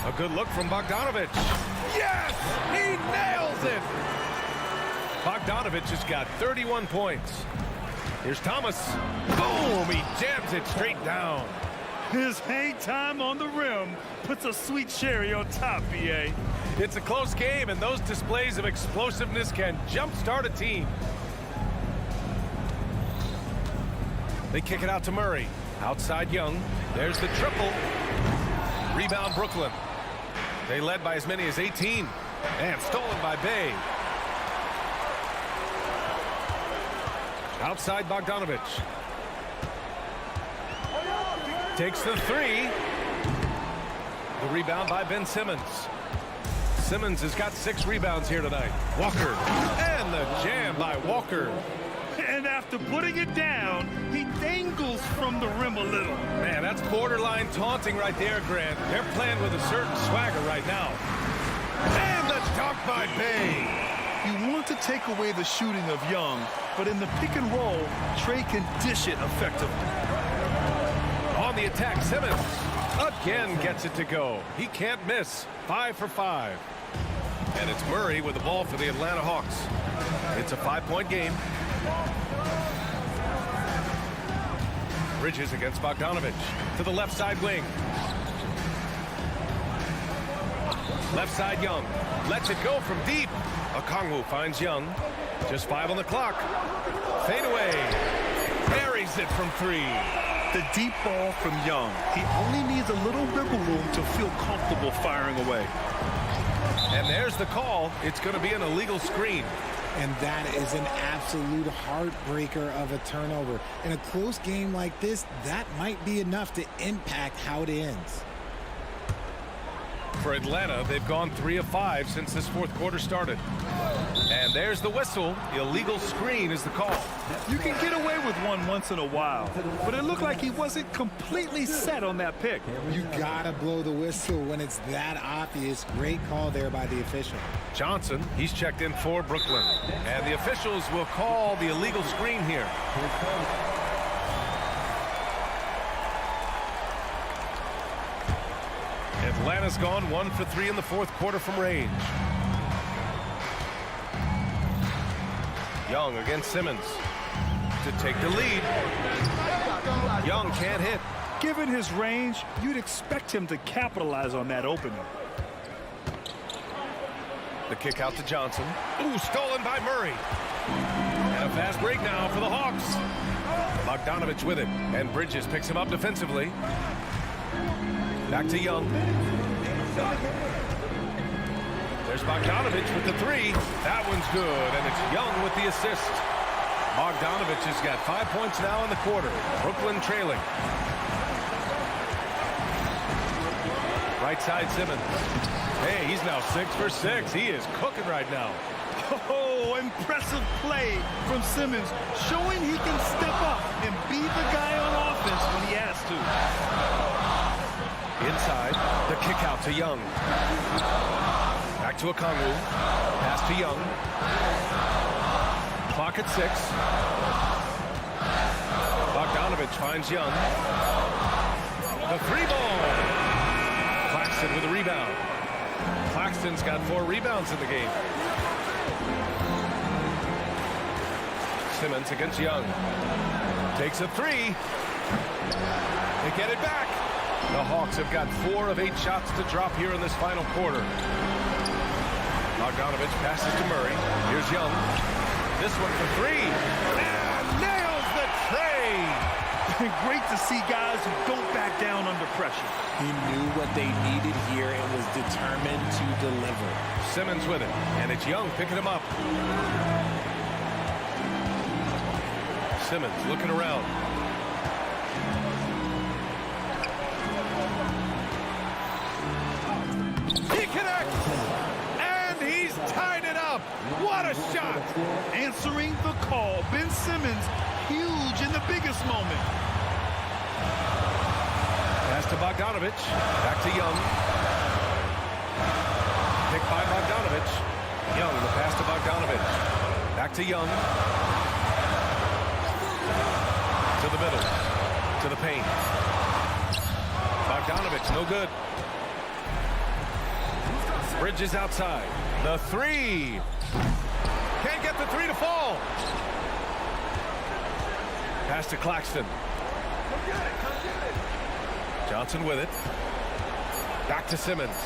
A good look from Bogdanovich. Yes! He nails it! Bogdanovich has got 31 points. Here's Thomas. Boom! He jams it straight down. His hang time on the rim puts a sweet cherry on top, BA. It's a close game, and those displays of explosiveness can jumpstart a team. They kick it out to Murray. Outside Young. There's the triple. Rebound Brooklyn. They led by as many as 18. And stolen by Bay. Outside Bogdanovich. Takes the 3. The rebound by Ben Simmons. Simmons has got 6 rebounds here tonight. Walker. And the jam by Walker. And after putting it down, he dangles from the rim a little. Man, that's borderline taunting right there, Grant. They're playing with a certain swagger right now. And the dunk by Bay. You want to take away the shooting of Young, but in the pick and roll, Trey can dish it effectively. On the attack, Simmons again gets it to go. He can't miss. 5 for 5. And it's Murray with the ball for the Atlanta Hawks. It's a 5-point game. Bridges against Bogdanovich to the left side wing. Left side Young. Lets it go from deep. Okongwu finds Young. Just 5 on the clock. Fade away. Buries it from 3. The deep ball from Young. He only needs a little wiggle room to feel comfortable firing away. And there's the call. It's going to be an illegal screen. And that is an absolute heartbreaker of a turnover. In a close game like this, that might be enough to impact how it ends. For Atlanta, they've gone 3 of 5 since this fourth quarter started. And there's the whistle. Illegal screen is the call. You can get away with one once in a while, but it looked like he wasn't completely set on that pick. You gotta blow the whistle when it's that obvious. Great call there by the official. Johnson, he's checked in for Brooklyn. And the officials will call the illegal screen here. Atlanta's gone 1 for 3 in the fourth quarter from range. Young against Simmons to take the lead. Young can't hit. Given his range, you'd expect him to capitalize on that opening. The kick out to Johnson. Ooh, stolen by Murray. And a fast break now for the Hawks. Bogdanovich with it, and Bridges picks him up defensively. Back to Young. There's Bogdanovich with the 3. That one's good, and it's Young with the assist. Bogdanovich has got 5 points now in the quarter. Brooklyn trailing. Right side Simmons. Hey, he's now 6 for 6. He is cooking right now. Oh, impressive play from Simmons, showing he can step up and be the guy on offense when he has to. Inside, the kick out to Young. Back to Okongwu. Pass to Young. Clock at 6. Bogdanovich finds Young. The 3-ball. Claxton with a rebound. Claxton's got 4 rebounds in the game. Simmons against Young. Takes a three. They get it back. The Hawks have got 4 of 8 shots to drop here in this final quarter. Bogdanovich passes to Murray. Here's Young. This one for 3. And nails the trade. Great to see guys who don't back down under pressure. He knew what they needed here and was determined to deliver. Simmons with it, and it's Young picking him up. Simmons looking around. He connects, and he's tied it up. What a shot! Answering the call, Ben Simmons, huge in the biggest moment. Pass to Bogdanovich. Back to Young. Picked by Bogdanovich. Young, the pass to Bogdanovich. Back to Young. To the middle. To the paint. Bogdanovich, no good. Bridges outside. The 3. Can't get the 3 to fall. Pass to Claxton. Johnson with it. Back to Simmons.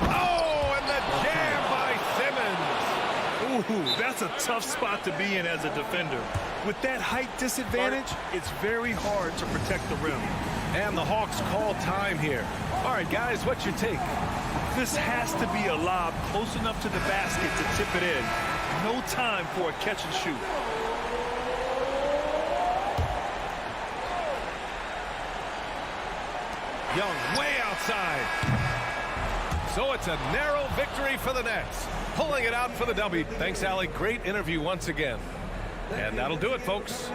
Oh, and the jam by Simmons. Ooh, that's a tough spot to be in as a defender. With that height disadvantage, it's very hard to protect the rim. And the Hawks call time here. All right, guys, what's your take? This has to be a lob close enough to the basket to tip it in. No time for a catch and shoot. Young way outside. So it's a narrow victory for the Nets. Pulling it out for the W. Thanks, Allie. Great interview once again. And that'll do it, folks.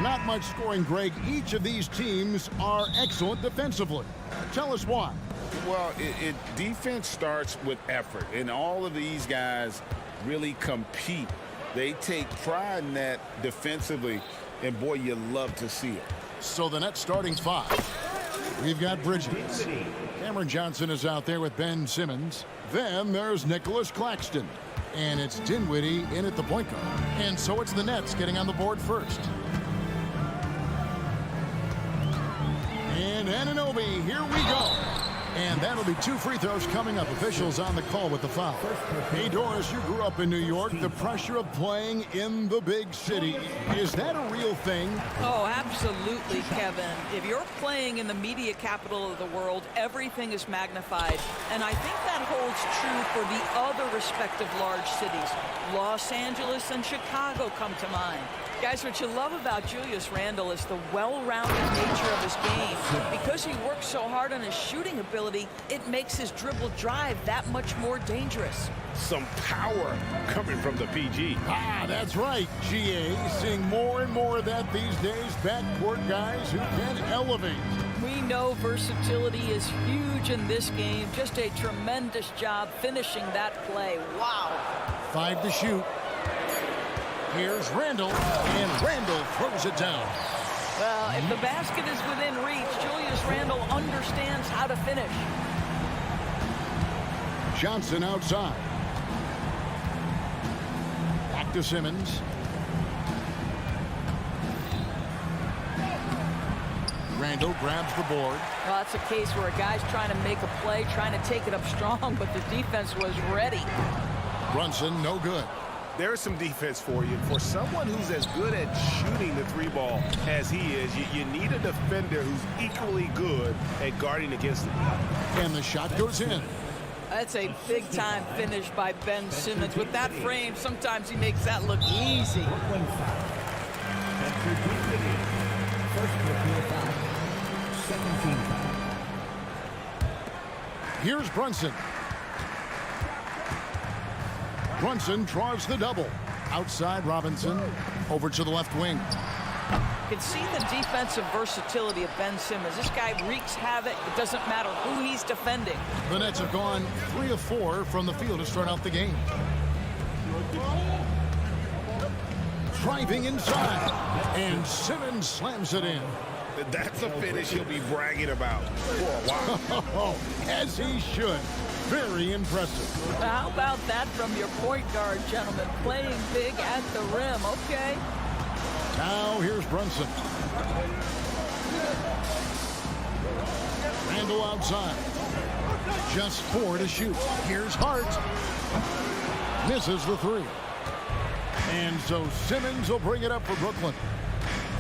Not much scoring, Greg. Each of these teams are excellent defensively. Tell us why. Well, defense starts with effort, and all of these guys really compete. They take pride in that defensively, and boy, you love to see it. So the net starting five. We've got Bridges. Cameron Johnson is out there with Ben Simmons. Then there's Nicholas Claxton. And it's Dinwiddie in at the point guard. And so it's the Nets getting on the board first. And Anunoby, here we go. And that'll be 2 free throws coming up. Officials on the call with the foul. Hey, Doris, you grew up in New York. The pressure of playing in the big city, is that a real thing? Oh, absolutely, Kevin. If you're playing in the media capital of the world, everything is magnified. And I think that holds true for the other respective large cities. Los Angeles and Chicago come to mind. Guys, what you love about Julius Randle is the well-rounded nature of his game. Because he works so hard on his shooting ability, it makes his dribble drive that much more dangerous. Some power coming from the PG. Ah, that's right, GA. Seeing more and more of that these days. Backcourt guys who can elevate. We know versatility is huge in this game. Just a tremendous job finishing that play. Wow. 5 to shoot. Here's Randle, and Randle throws it down. Well, if the basket is within reach, Julius Randle understands how to finish. Johnson outside. Back to Simmons. Randle grabs the board. Well, that's a case where a guy's trying to make a play, trying to take it up strong, but the defense was ready. Brunson, no good. There's some defense for you. For someone who's as good at shooting the 3-ball as he is, you need a defender who's equally good at guarding against it. And the shot goes in. That's a big-time finish by Ben Simmons. With that frame, sometimes he makes that look easy. Here's Brunson. Brunson draws the double. Outside Robinson. Over to the left wing. You can see the defensive versatility of Ben Simmons. This guy wreaks havoc. It doesn't matter who he's defending. The Nets have gone 3 of 4 from the field to start out the game. driving inside. And Simmons slams it in. That's a finish he'll be bragging about for a while. As he should. Very impressive. How about that from your point guard, gentlemen? Playing big at the rim, okay? Now here's Brunson. Randall outside. Just 4 to shoot. Here's Hart. Misses the 3. And so Simmons will bring it up for Brooklyn.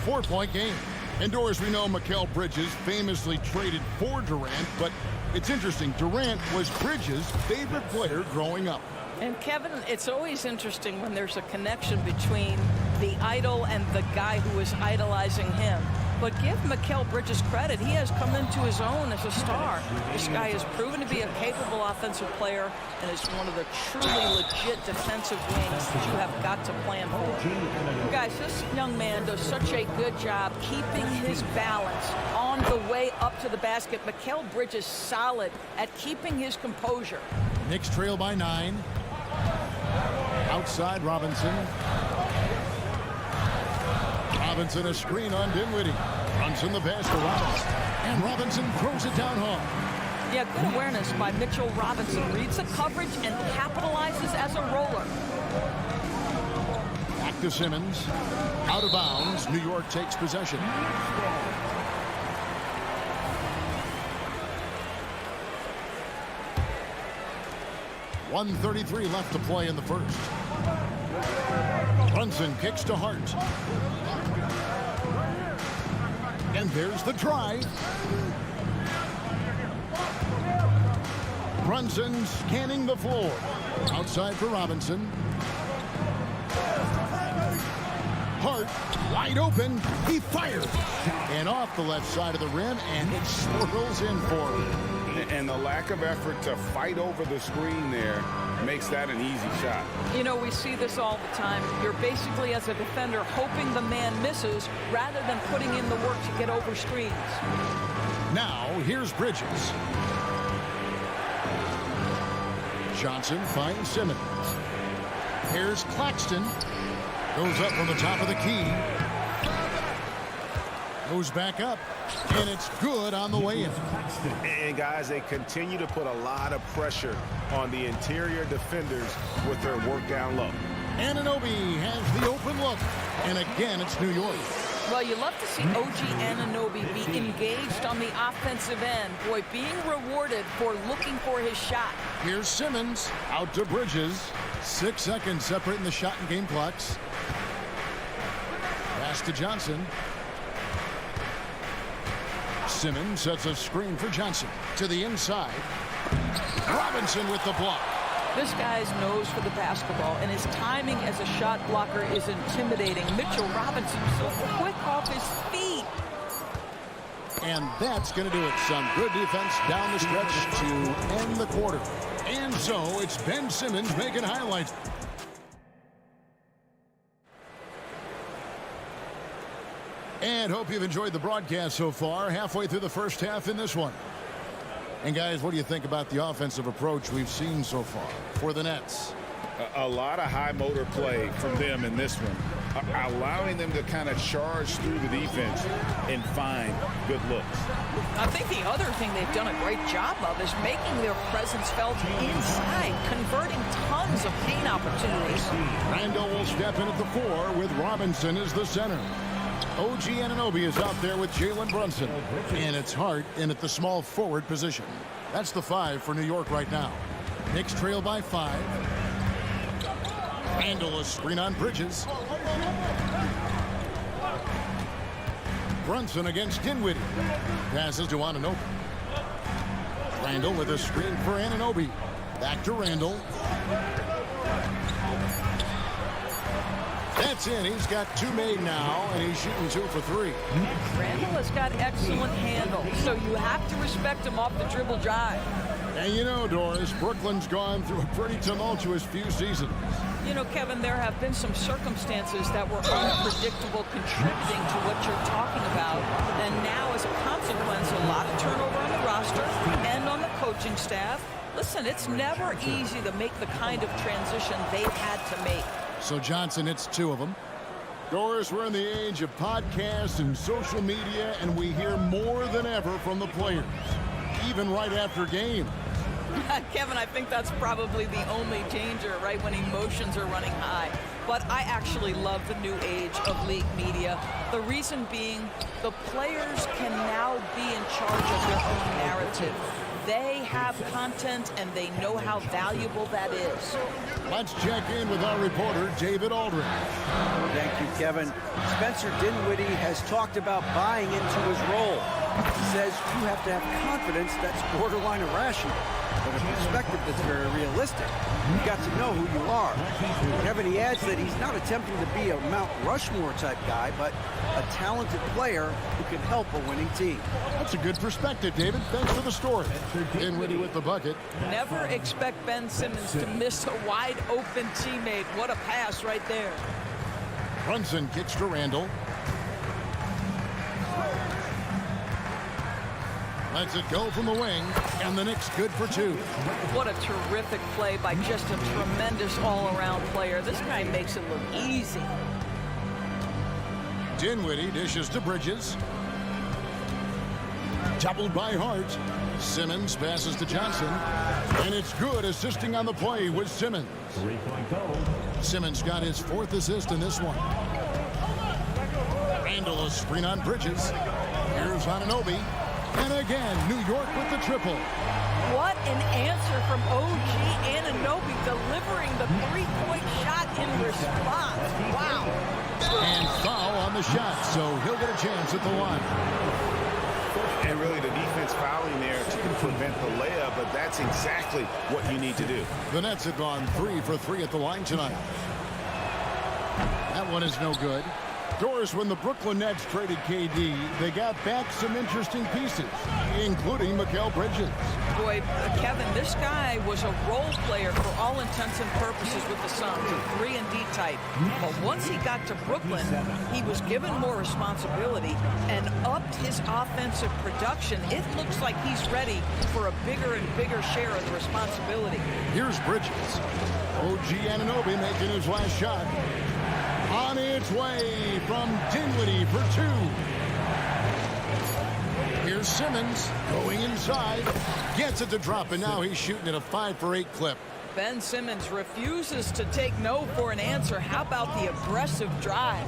4-point game. Indoors, we know Mikal Bridges famously traded for Durant, but it's interesting. Durant was Bridges' favorite player growing up. And Kevin, it's always interesting when there's a connection between the idol and the guy who is idolizing him. But give Mikal Bridges credit. He has come into his own as a star. This guy has proven to be a capable offensive player and is one of the truly legit defensive wings that you have got to plan for. Guys, this young man does such a good job keeping his balance on the way up to the basket. Mikal Bridges solid at keeping his composure. Knicks trail by 9. Outside Robinson. Robinson a screen on Dinwiddie. Brunson the pass to Robinson. And Robinson throws it down hard. Yeah, good awareness by Mitchell Robinson. Reads the coverage and capitalizes as a roller. Back to Simmons. Out of bounds. New York takes possession. .133 left to play in the first. Brunson kicks to Hart. And there's the drive. Brunson scanning the floor. Outside for Robinson. Hart wide open. He fires. And off the left side of the rim, and it swirls in for him. And the lack of effort to fight over the screen there makes that an easy shot. You know, we see this all the time. You're basically, as a defender, hoping the man misses rather than putting in the work to get over screens. Now, here's Bridges. Johnson finds Simmons. Here's Claxton. Goes up from the top of the key. Goes back up. And it's good on the way in. And guys, they continue to put a lot of pressure on the interior defenders with their work down low. Anunoby has the open look. And again, it's New York. Well, you love to see OG Anunoby be engaged on the offensive end. Boy, being rewarded for looking for his shot. Here's Simmons out to Bridges. 6 seconds separating the shot and game clocks. Pass to Johnson. Simmons sets a screen for Johnson to the inside. Robinson with the block. This guy's nose for the basketball, and his timing as a shot blocker is intimidating. Mitchell Robinson so quick off his feet. And that's going to do it. Some good defense down the stretch to end the quarter. And so it's Ben Simmons making highlights. And hope you've enjoyed the broadcast so far. Halfway through the first half in this one. And guys, what do you think about the offensive approach we've seen so far for the Nets? A lot of high motor play from them in this one, allowing them to kind of charge through the defense and find good looks. I think the other thing they've done a great job of is making their presence felt inside, converting tons of paint opportunities. Randall will step in at the 4 with Robinson as the center. OG Anunoby is out there with Jalen Brunson. And it's Hart in at the small forward position. That's the 5 for New York right now. Knicks trail by 5. Randall a screen on Bridges. Brunson against Dinwiddie. Passes to Anunoby. Randall with a screen for Anunoby. Back to Randall. That's in. He's got 2 made now, and he's shooting 2 for 3. Randall has got excellent handle, so you have to respect him off the dribble drive. And you know, Doris, Brooklyn's gone through a pretty tumultuous few seasons. You know, Kevin, there have been some circumstances that were unpredictable contributing to what you're talking about. And now, as a consequence, a lot of turnover on the roster and on the coaching staff. Listen, it's never easy to make the kind of transition they've had to make. So Johnson hits 2 of them. Doris, we're in the age of podcasts and social media, and we hear more than ever from the players, even right after games. Kevin, I think that's probably the only danger, right, when emotions are running high. But I actually love the new age of league media. The reason being, the players can now be in charge of their own narrative. They have content, and they know how valuable that is. Let's check in with our reporter, David Aldridge. Thank you, Kevin. Spencer Dinwiddie has talked about buying into his role. He says you have to have confidence that's borderline irrational, but a perspective that's very realistic. You've got to know who you are. Kevin, he adds that he's not attempting to be a Mount Rushmore type guy, but a talented player who can help a winning team. That's a good perspective, David. Thanks for the story. Dinwiddie with the bucket. Never expect Ben Simmons to miss a wide open teammate. What a pass right there. Brunson kicks to Randall. Lets it go from the wing, and the Knicks good for two. What a terrific play by just a tremendous all-around player. This guy makes it look easy. Dinwiddie dishes to Bridges. Doubled by Hart. Simmons passes to Johnson. And it's good, assisting on the play with Simmons. Simmons got his 4th assist in this one. Randall a screen on Bridges. Here's Anunoby. And again, New York with the triple. What an answer from OG Anunoby, delivering the three-point shot in response. Wow. And foul on the shot, so he'll get a chance at the line. And really the defense fouling there to prevent the layup, but that's exactly what you need to do. The Nets have gone 3 for 3 at the line tonight. That one is no good. Doris, when the Brooklyn Nets traded KD, they got back some interesting pieces, including Mikal Bridges. Boy, Kevin, this guy was a role player for all intents and purposes with the Suns, a 3-and-D type. But once he got to Brooklyn, he was given more responsibility and upped his offensive production. It looks like he's ready for a bigger and bigger share of the responsibility. Here's Bridges. OG Anunoby making his last shot. On its way from Dinwiddie for 2. Here's Simmons going inside. Gets it to drop, and now he's shooting at a 5 for 8 clip. Ben Simmons refuses to take no for an answer. How about the aggressive drive?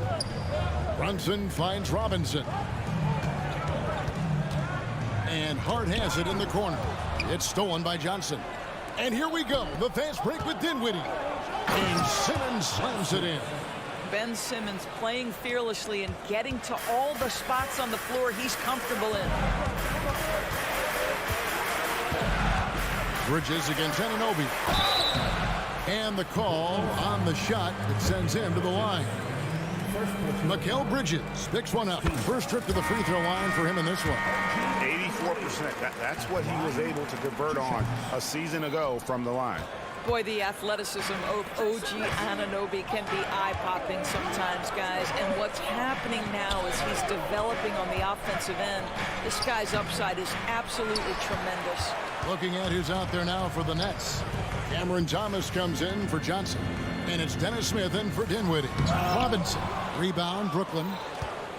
Brunson finds Robinson. And Hart has it in the corner. It's stolen by Johnson. And here we go. The fast break with Dinwiddie. And Simmons slams it in. Ben Simmons playing fearlessly and getting to all the spots on the floor he's comfortable in. Bridges against Anunoby. And the call on the shot that sends him to the line. Mikal Bridges picks one up. First trip to the free throw line for him in this one. 84%. That's what he was able to convert on a season ago from the line. Boy, the athleticism of OG Anunoby can be eye-popping sometimes, guys. And what's happening now is he's developing on the offensive end. This guy's upside is absolutely tremendous. Looking at who's out there now for the Nets. Cameron Thomas comes in for Johnson. And it's Dennis Smith in for Dinwiddie. Robinson. Rebound, Brooklyn.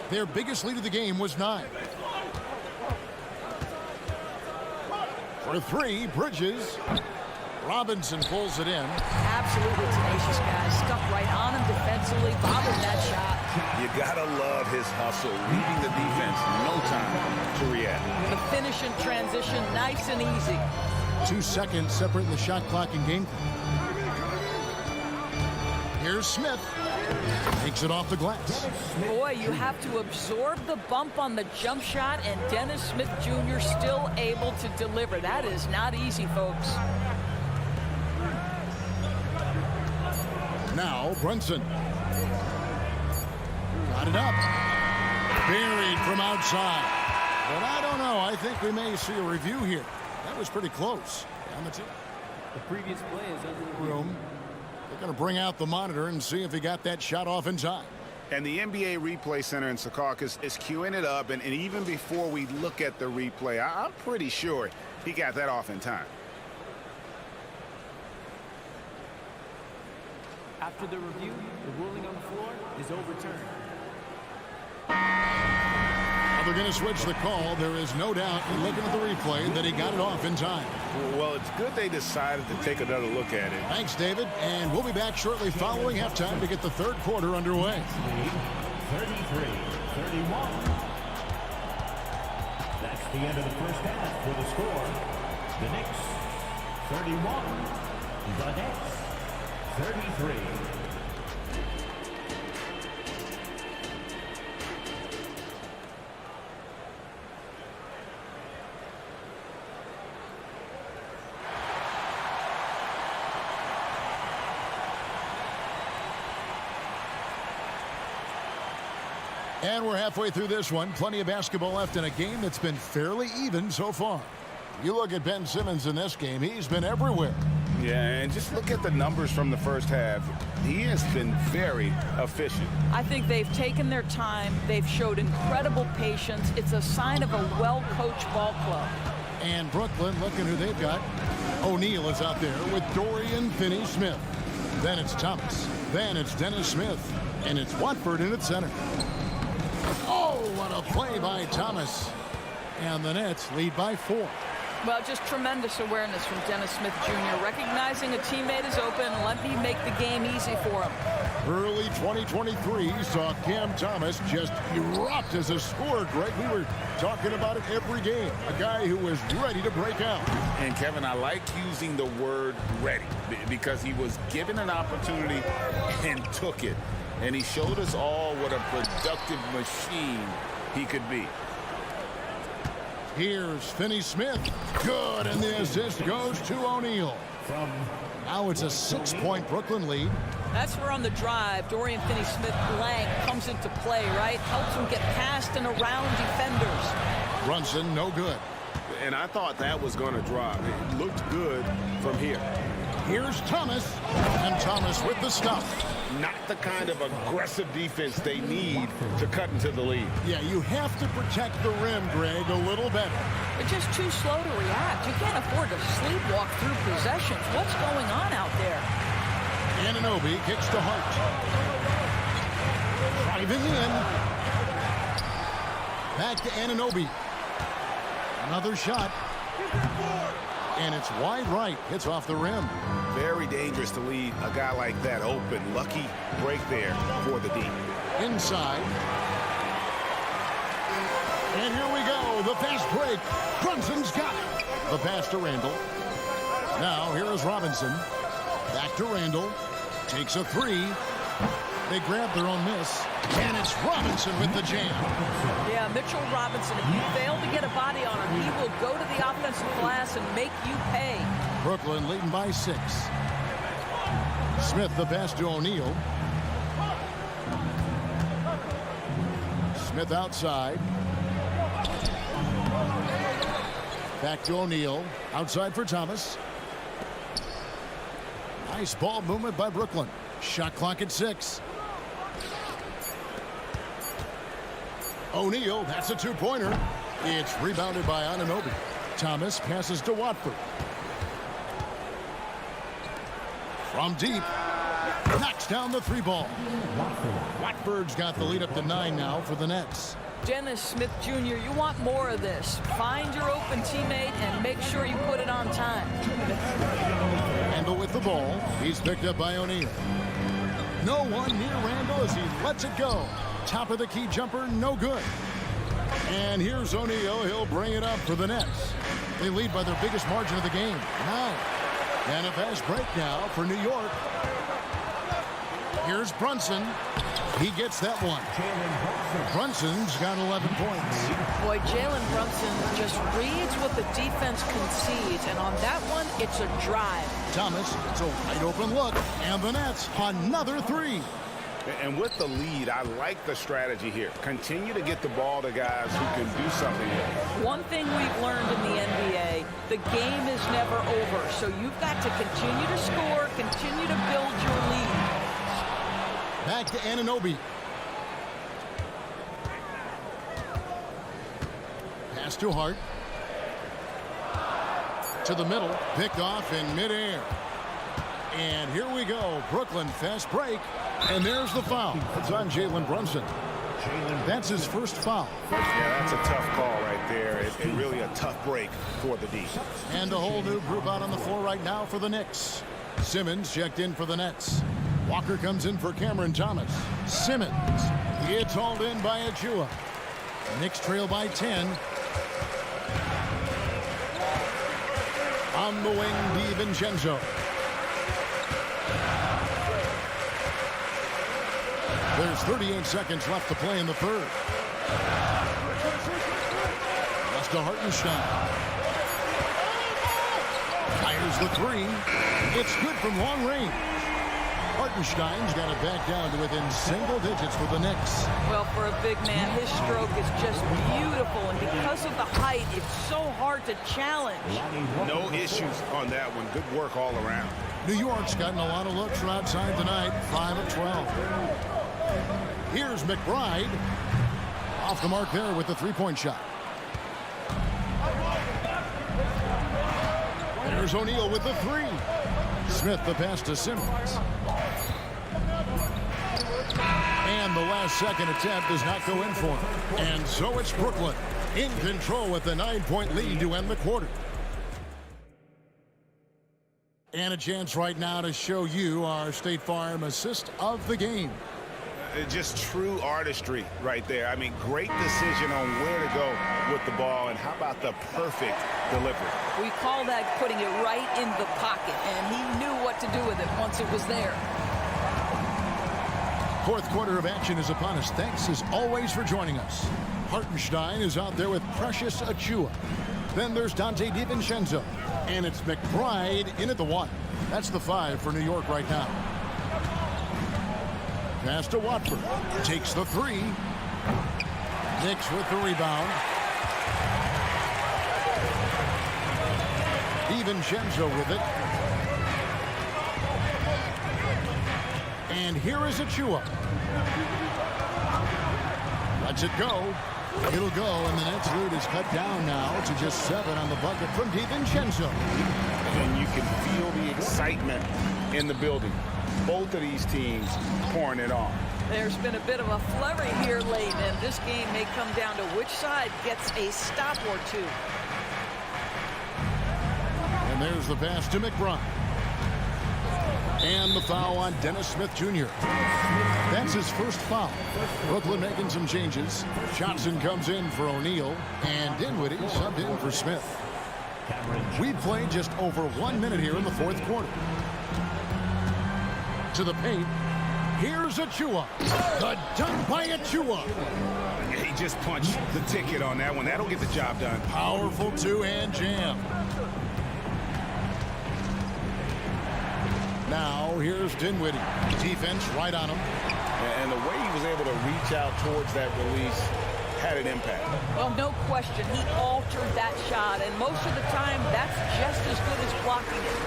Their biggest lead of the game was 9. For 3, Bridges. Robinson pulls it in. Absolutely tenacious, guys. Stuck right on him defensively, bobbing that shot. You gotta love his hustle, leading the defense, no time to react. The finish in transition, nice and easy. 2 seconds separating the shot clock and game. Here's Smith. Takes it off the glass. Boy, you have to absorb the bump on the jump shot, and Dennis Smith Jr. still able to deliver. That is not easy, folks. Now Brunson. Got it up. Buried from outside. But I don't know. I think we may see a review here. That was pretty close. Down the tip. The previous play is under room. They're going to bring out the monitor and see if he got that shot off in time. And the NBA Replay Center in Secaucus is queuing it up. And even before we look at the replay, I'm pretty sure he got that off in time. After the review, the ruling on the floor is overturned. They're going to switch the call. There is no doubt, looking at the replay, that he got it off in time. Well, it's good they decided to take another look at it. Thanks, David. And we'll be back shortly following halftime to get the third quarter underway. 33-31. That's the end of the first half for the score. The Knicks 31. The Nets 33. And we're halfway through this one. Plenty of basketball left in a game that's been fairly even so far. You look at Ben Simmons in this game, he's been everywhere. Yeah, and just look at the numbers from the first half. He has been very efficient. I think they've taken their time. They've showed incredible patience. It's a sign of a well-coached ball club. And Brooklyn, looking who they've got. O'Neal is out there with Dorian Finney-Smith. Then it's Thomas. Then it's Dennis Smith. And it's Watford in at center. Oh, what a play by Thomas. And the Nets lead by 4. Well, just tremendous awareness from Dennis Smith Jr. Recognizing a teammate is open, let me make the game easy for him. Early 2023 saw Cam Thomas just erupt as a scorer, Greg. We were talking about it every game. A guy who was ready to break out. And, Kevin, I like using the word ready because he was given an opportunity and took it. And he showed us all what a productive machine he could be. Here's Finney-Smith. Good, and the assist goes to O'Neal. Now it's a 6-point Brooklyn lead. That's where on the drive, Dorian Finney-Smith blank comes into play, right? Helps him get past and around defenders. Brunson, no good. And I thought that was going to drop. It looked good from here. Here's Thomas, and Thomas with the stop. Not the kind of aggressive defense they need to cut into the lead. Yeah, you have to protect the rim, Greg, a little better. They're just too slow to react. You can't afford to sleepwalk through possessions. What's going on out there? Anunoby kicks to Hart. Driving in. Back to Anunoby. Another shot. And it's wide right. It's off the rim. Very dangerous to leave a guy like that open. Lucky break there for the D. Inside. And here we go. The fast break. Brunson's got it. The pass to Randall. Now here is Robinson. Back to Randall. Takes a 3. They grab their own miss. And it's Robinson with the jam. Yeah, Mitchell Robinson, if you fail to get a body on him, he will go to the offensive glass and make you pay. Brooklyn leading by 6. Smith the pass to O'Neal. Smith outside. Back to O'Neal. Outside for Thomas. Nice ball movement by Brooklyn. Shot clock at 6. O'Neal, that's a 2-pointer. It's rebounded by Anunoby. Thomas passes to Watford. From deep, knocks down the 3-ball. Watford's got the lead up to 9 now for the Nets. Dennis Smith Jr., you want more of this. Find your open teammate and make sure you put it on time. Randall with the ball. He's picked up by O'Neal. No one near Randall as he lets it go. Top of the key jumper, no good. And here's O'Neal. He'll bring it up for the Nets. They lead by their biggest margin of the game, 9. And a fast break now for New York. Here's Brunson. He gets that one. Brunson's got 11 points. Boy, Jalen Brunson just reads what the defense concedes, and on that one, it's a drive. Thomas, it's a wide open look, and the Nets, another 3. And with the lead, I like the strategy here. Continue to get the ball to guys who can do something with it. One thing we've learned in the NBA, the game is never over, so you've got to continue to score, continue to build your lead. Back to Anunoby. Pass to Hart. To the middle. Picked off in midair. And here we go. Brooklyn fast break. And there's the foul. It's on Jalen Brunson. That's his first foul. Yeah, that's a tough call right there. It's really a tough break for the D. And a whole new group out on the floor right now for the Knicks. Simmons checked in for the Nets. Walker comes in for Cameron Thomas. Simmons. It's hauled in by Achua. Knicks trail by 10. On the wing, DiVincenzo. There's 38 seconds left to play in the third. That's to Hartenstein. Fires the three. It's good from long range. Hartenstein's got it back down to within single digits for the Knicks. Well, for a big man, his stroke is just beautiful, and because of the height, it's so hard to challenge. No issues on that one. Good work all around. New York's gotten a lot of looks from outside tonight. 5 of 12. Here's McBride. Off the mark there with the three-point shot. There's O'Neal with the three. Smith the pass to Simmons. And the last second attempt does not go in for him. And so it's Brooklyn in control with the 9-point lead to end the quarter. And a chance right now to show you our State Farm assist of the game. Just true artistry right there. I mean, great decision on where to go with the ball, and how about the perfect delivery? We call that putting it right in the pocket, and he knew what to do with it once it was there. Fourth quarter of action is upon us. Thanks as always for joining us. Hartenstein is out there with Precious Achua. Then there's Dante DiVincenzo. And it's McBride in at the one. That's the 5 for New York right now. Pass to Watford. Takes the 3. Knicks with the rebound. DiVincenzo with it. And here is Achua. Lets it go. It'll go, and the Nets lead is cut down now to just 7 on the bucket from DiVincenzo. And you can feel the excitement in the building. Both of these teams pouring it on. There's been a bit of a flurry here late, and this game may come down to which side gets a stop or two. And there's the pass to McBride. And the foul on Dennis Smith Jr. That's his first foul. Brooklyn making some changes. Johnson comes in for O'Neal, and Dinwiddie subbed in for Smith. We've played just over 1 minute here in the fourth quarter. To the paint. Here's Achua. The dunk by Achua. He just punched the ticket on that one. That'll get the job done. Powerful two-hand jam. Now, here's Dinwiddie. Defense right on him. And the way he was able to reach out towards that release had an impact. Well, no question. He altered that shot, and most of the time, that's just as good as blocking it.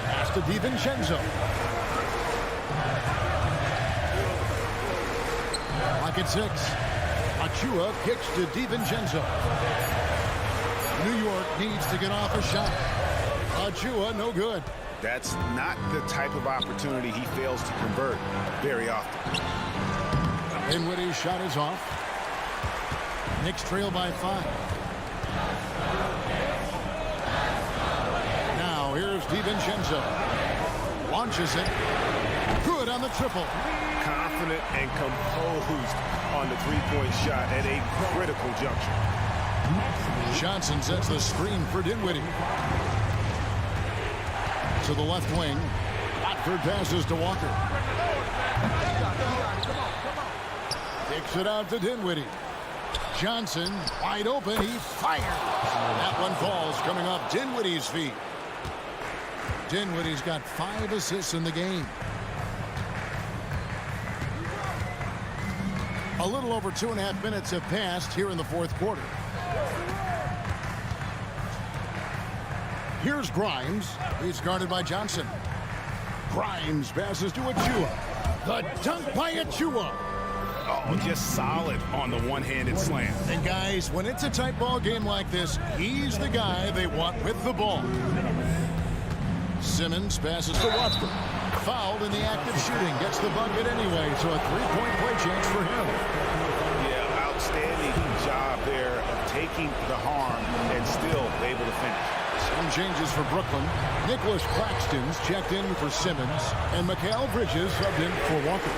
Pass to DiVincenzo. Pocket 6. Achua kicks to DiVincenzo. New York needs to get off a shot. Achua, no good. That's not the type of opportunity he fails to convert very often. Dinwiddie's shot is off. Knicks trail by 5. Now here's DiVincenzo. Launches it. Good on the triple. Confident and composed on the three-point shot at a critical juncture. Johnson sets the screen for Dinwiddie. To the left wing. Watford passes to Walker. Kicks it out to Dinwiddie. Johnson wide open. He fires. That one falls coming off Dinwiddie's feet. Dinwiddie's got 5 assists in the game. A little over 2.5 minutes have passed here in the fourth quarter. Here's Grimes. He's guarded by Johnson. Grimes passes to Achua. The dunk by Achua. Oh, just solid on the one-handed slam. And guys, when it's a tight ball game like this, he's the guy they want with the ball. Simmons passes to Watford. Fouled in the act of shooting. Gets the bucket anyway, so a three-point play chance for him. Yeah, outstanding job there of taking the harm and still able to finish. Some changes for Brooklyn. Nicholas Claxton's checked in for Simmons, and Mikal Bridges subbed in for Walker.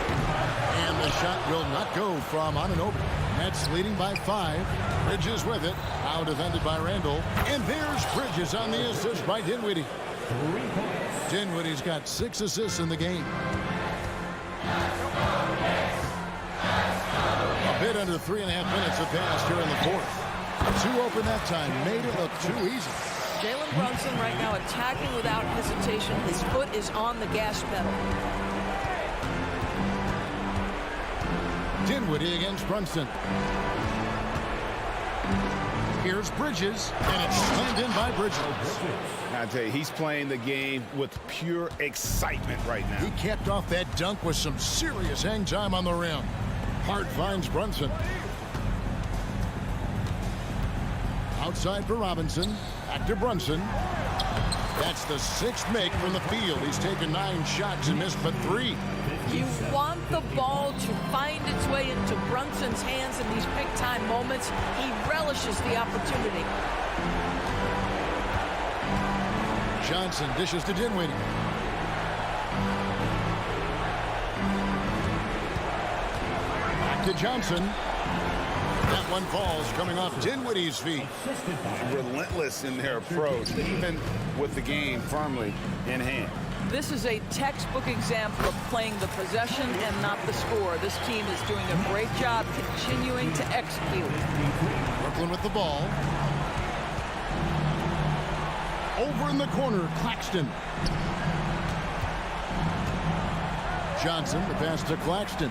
And the shot will not go from Anunoby. Nets leading by 5. Bridges with it. Now defended by Randall. And there's Bridges on the assist by Dinwiddie. Dinwiddie's got 6 assists in the game. A bit under 3.5 minutes have passed here in the fourth. 2 open that time. Made it look too easy. Jalen Brunson right now attacking without hesitation. His foot is on the gas pedal. Dinwiddie against Brunson. Here's Bridges, and it's slammed in by Bridges. I tell you, he's playing the game with pure excitement right now. He capped off that dunk with some serious hang time on the rim. Hart finds Brunson. Outside for Robinson. Back to Brunson. That's the 6th make from the field. He's taken 9 shots and missed but 3. You want the ball to find its way into Brunson's hands in these big-time moments. He relishes the opportunity. Johnson dishes to Dinwiddie. Back to Johnson. That one falls coming off Dinwiddie's feet. Relentless in their approach, even with the game firmly in hand. This is a textbook example of playing the possession and not the score. This team is doing a great job continuing to execute. Brooklyn with the ball. Over in the corner, Claxton. Johnson, the pass to Claxton.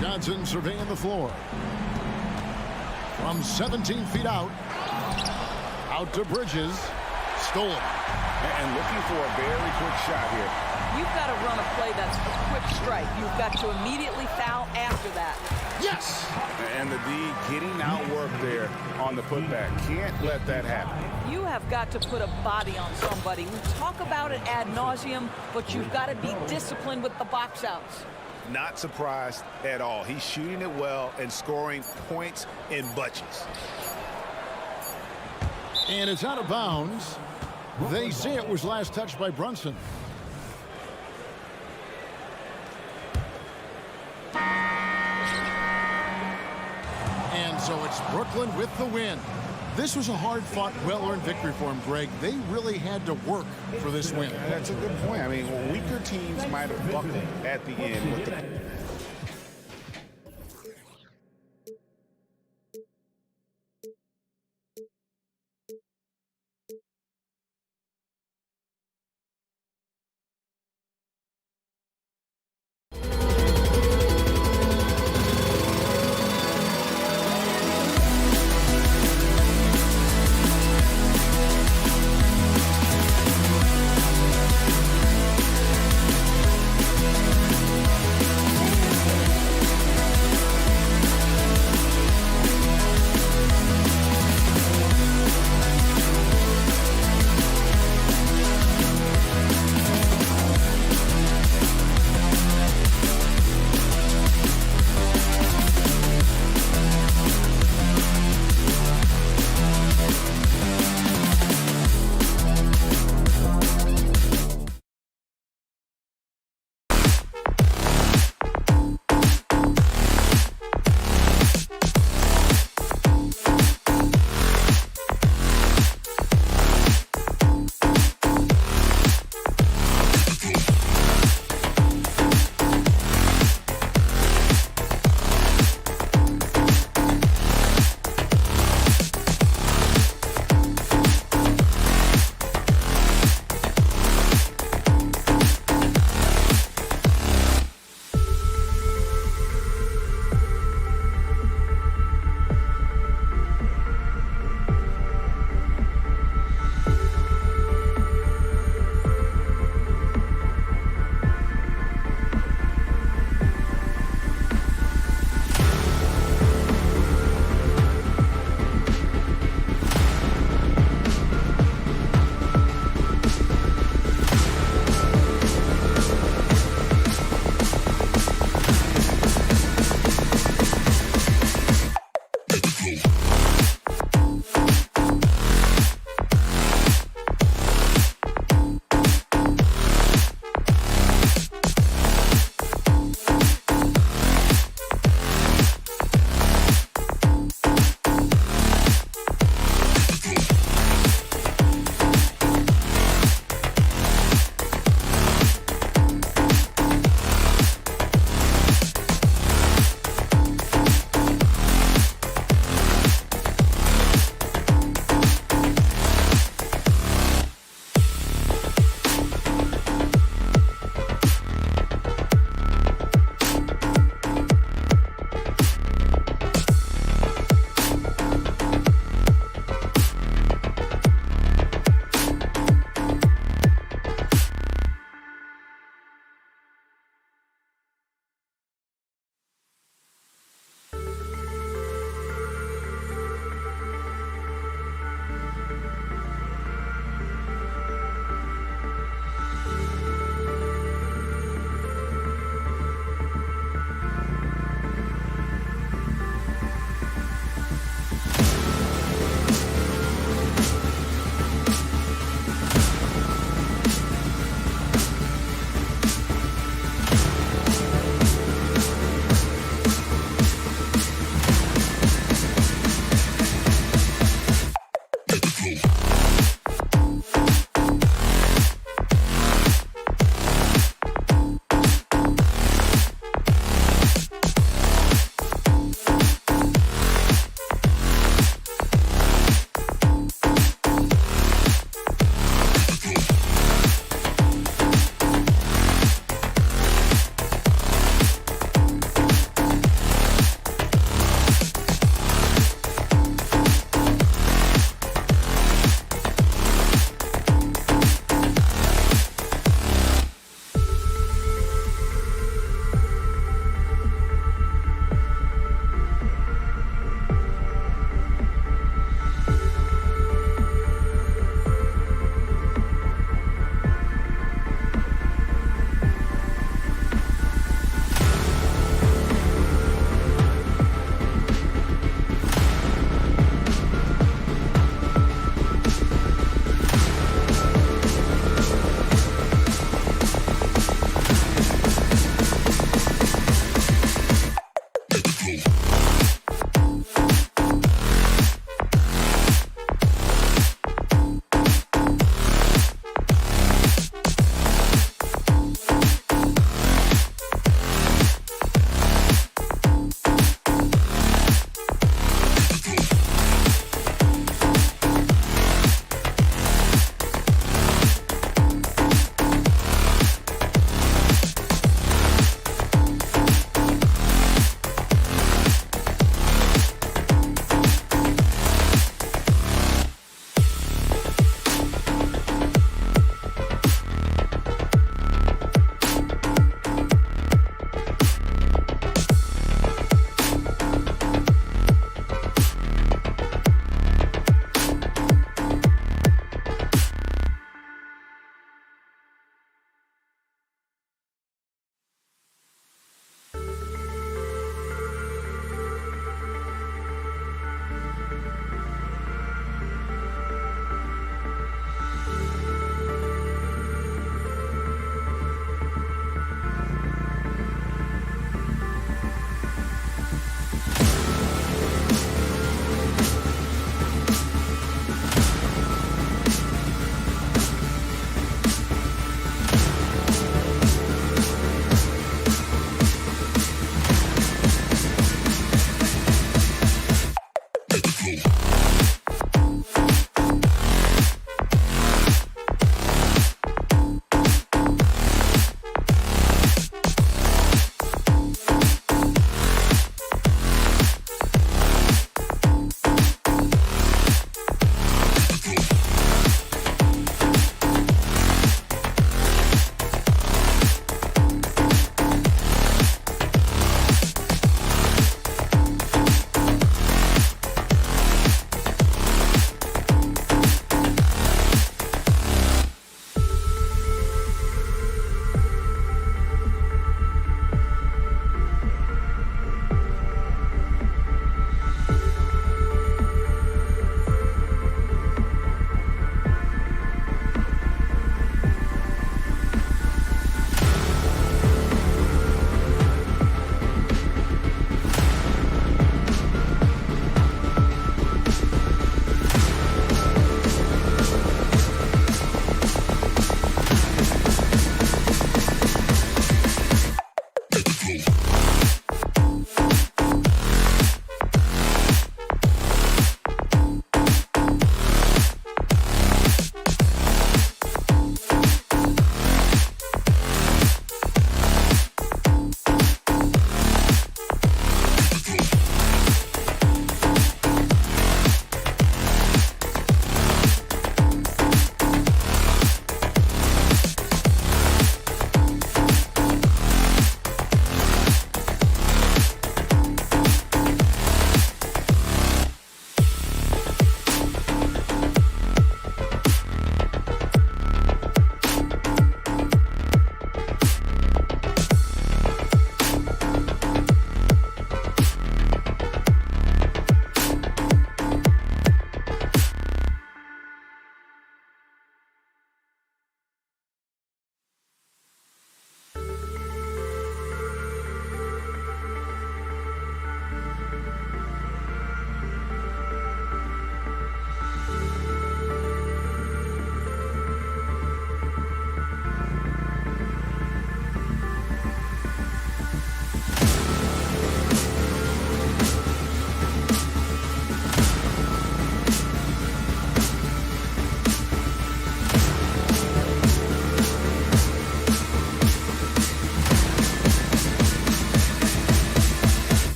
Johnson surveying the floor. From 17 feet out. Out to Bridges. Stolen. And looking for a very quick shot here. You've got to run a play that's a quick strike. You've got to immediately foul after that. Yes! And the D getting outworked there on the putback. Can't let that happen. You have got to put a body on somebody. We talk about it ad nauseum, but you've got to be disciplined with the box outs. Not surprised at all. He's shooting it well and scoring points in bunches. And it's out of bounds. They say it was last touched by Brunson. And so it's Brooklyn with the win. This was a hard-fought, well-earned victory for him, Greg. They really had to work for this win. That's a good point. I mean, weaker teams might have buckled at the end with the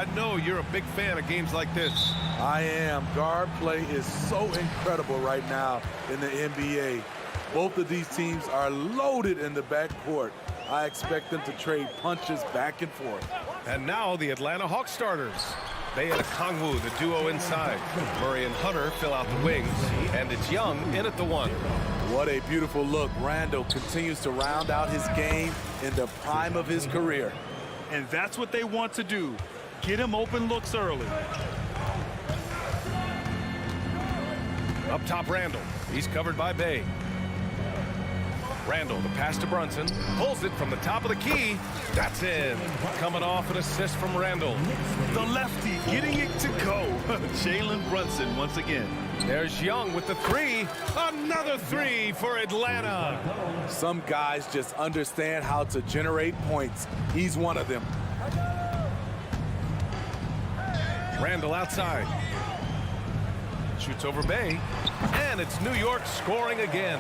I know you're a big fan of games like this. I am. Guard play is so incredible right now in the NBA. Both of these teams are loaded in the backcourt. I expect them to trade punches back and forth. And now the Atlanta Hawks starters. Bay and Okongwu, the duo inside. Murray and Hunter fill out the wings. And it's Young in at the 1. What a beautiful look. Randall continues to round out his game in the prime of his career. And that's what they want to do. Get him open looks early. Up top, Randall. He's covered by Bay. Randall, the pass to Brunson. Pulls it from the top of the key. That's in. Coming off an assist from Randall. The lefty getting it to go. Jalen Brunson once again. There's Young with the 3. Another 3 for Atlanta. Some guys just understand how to generate points. He's one of them. Randall outside. Shoots over Bay. And it's New York scoring again.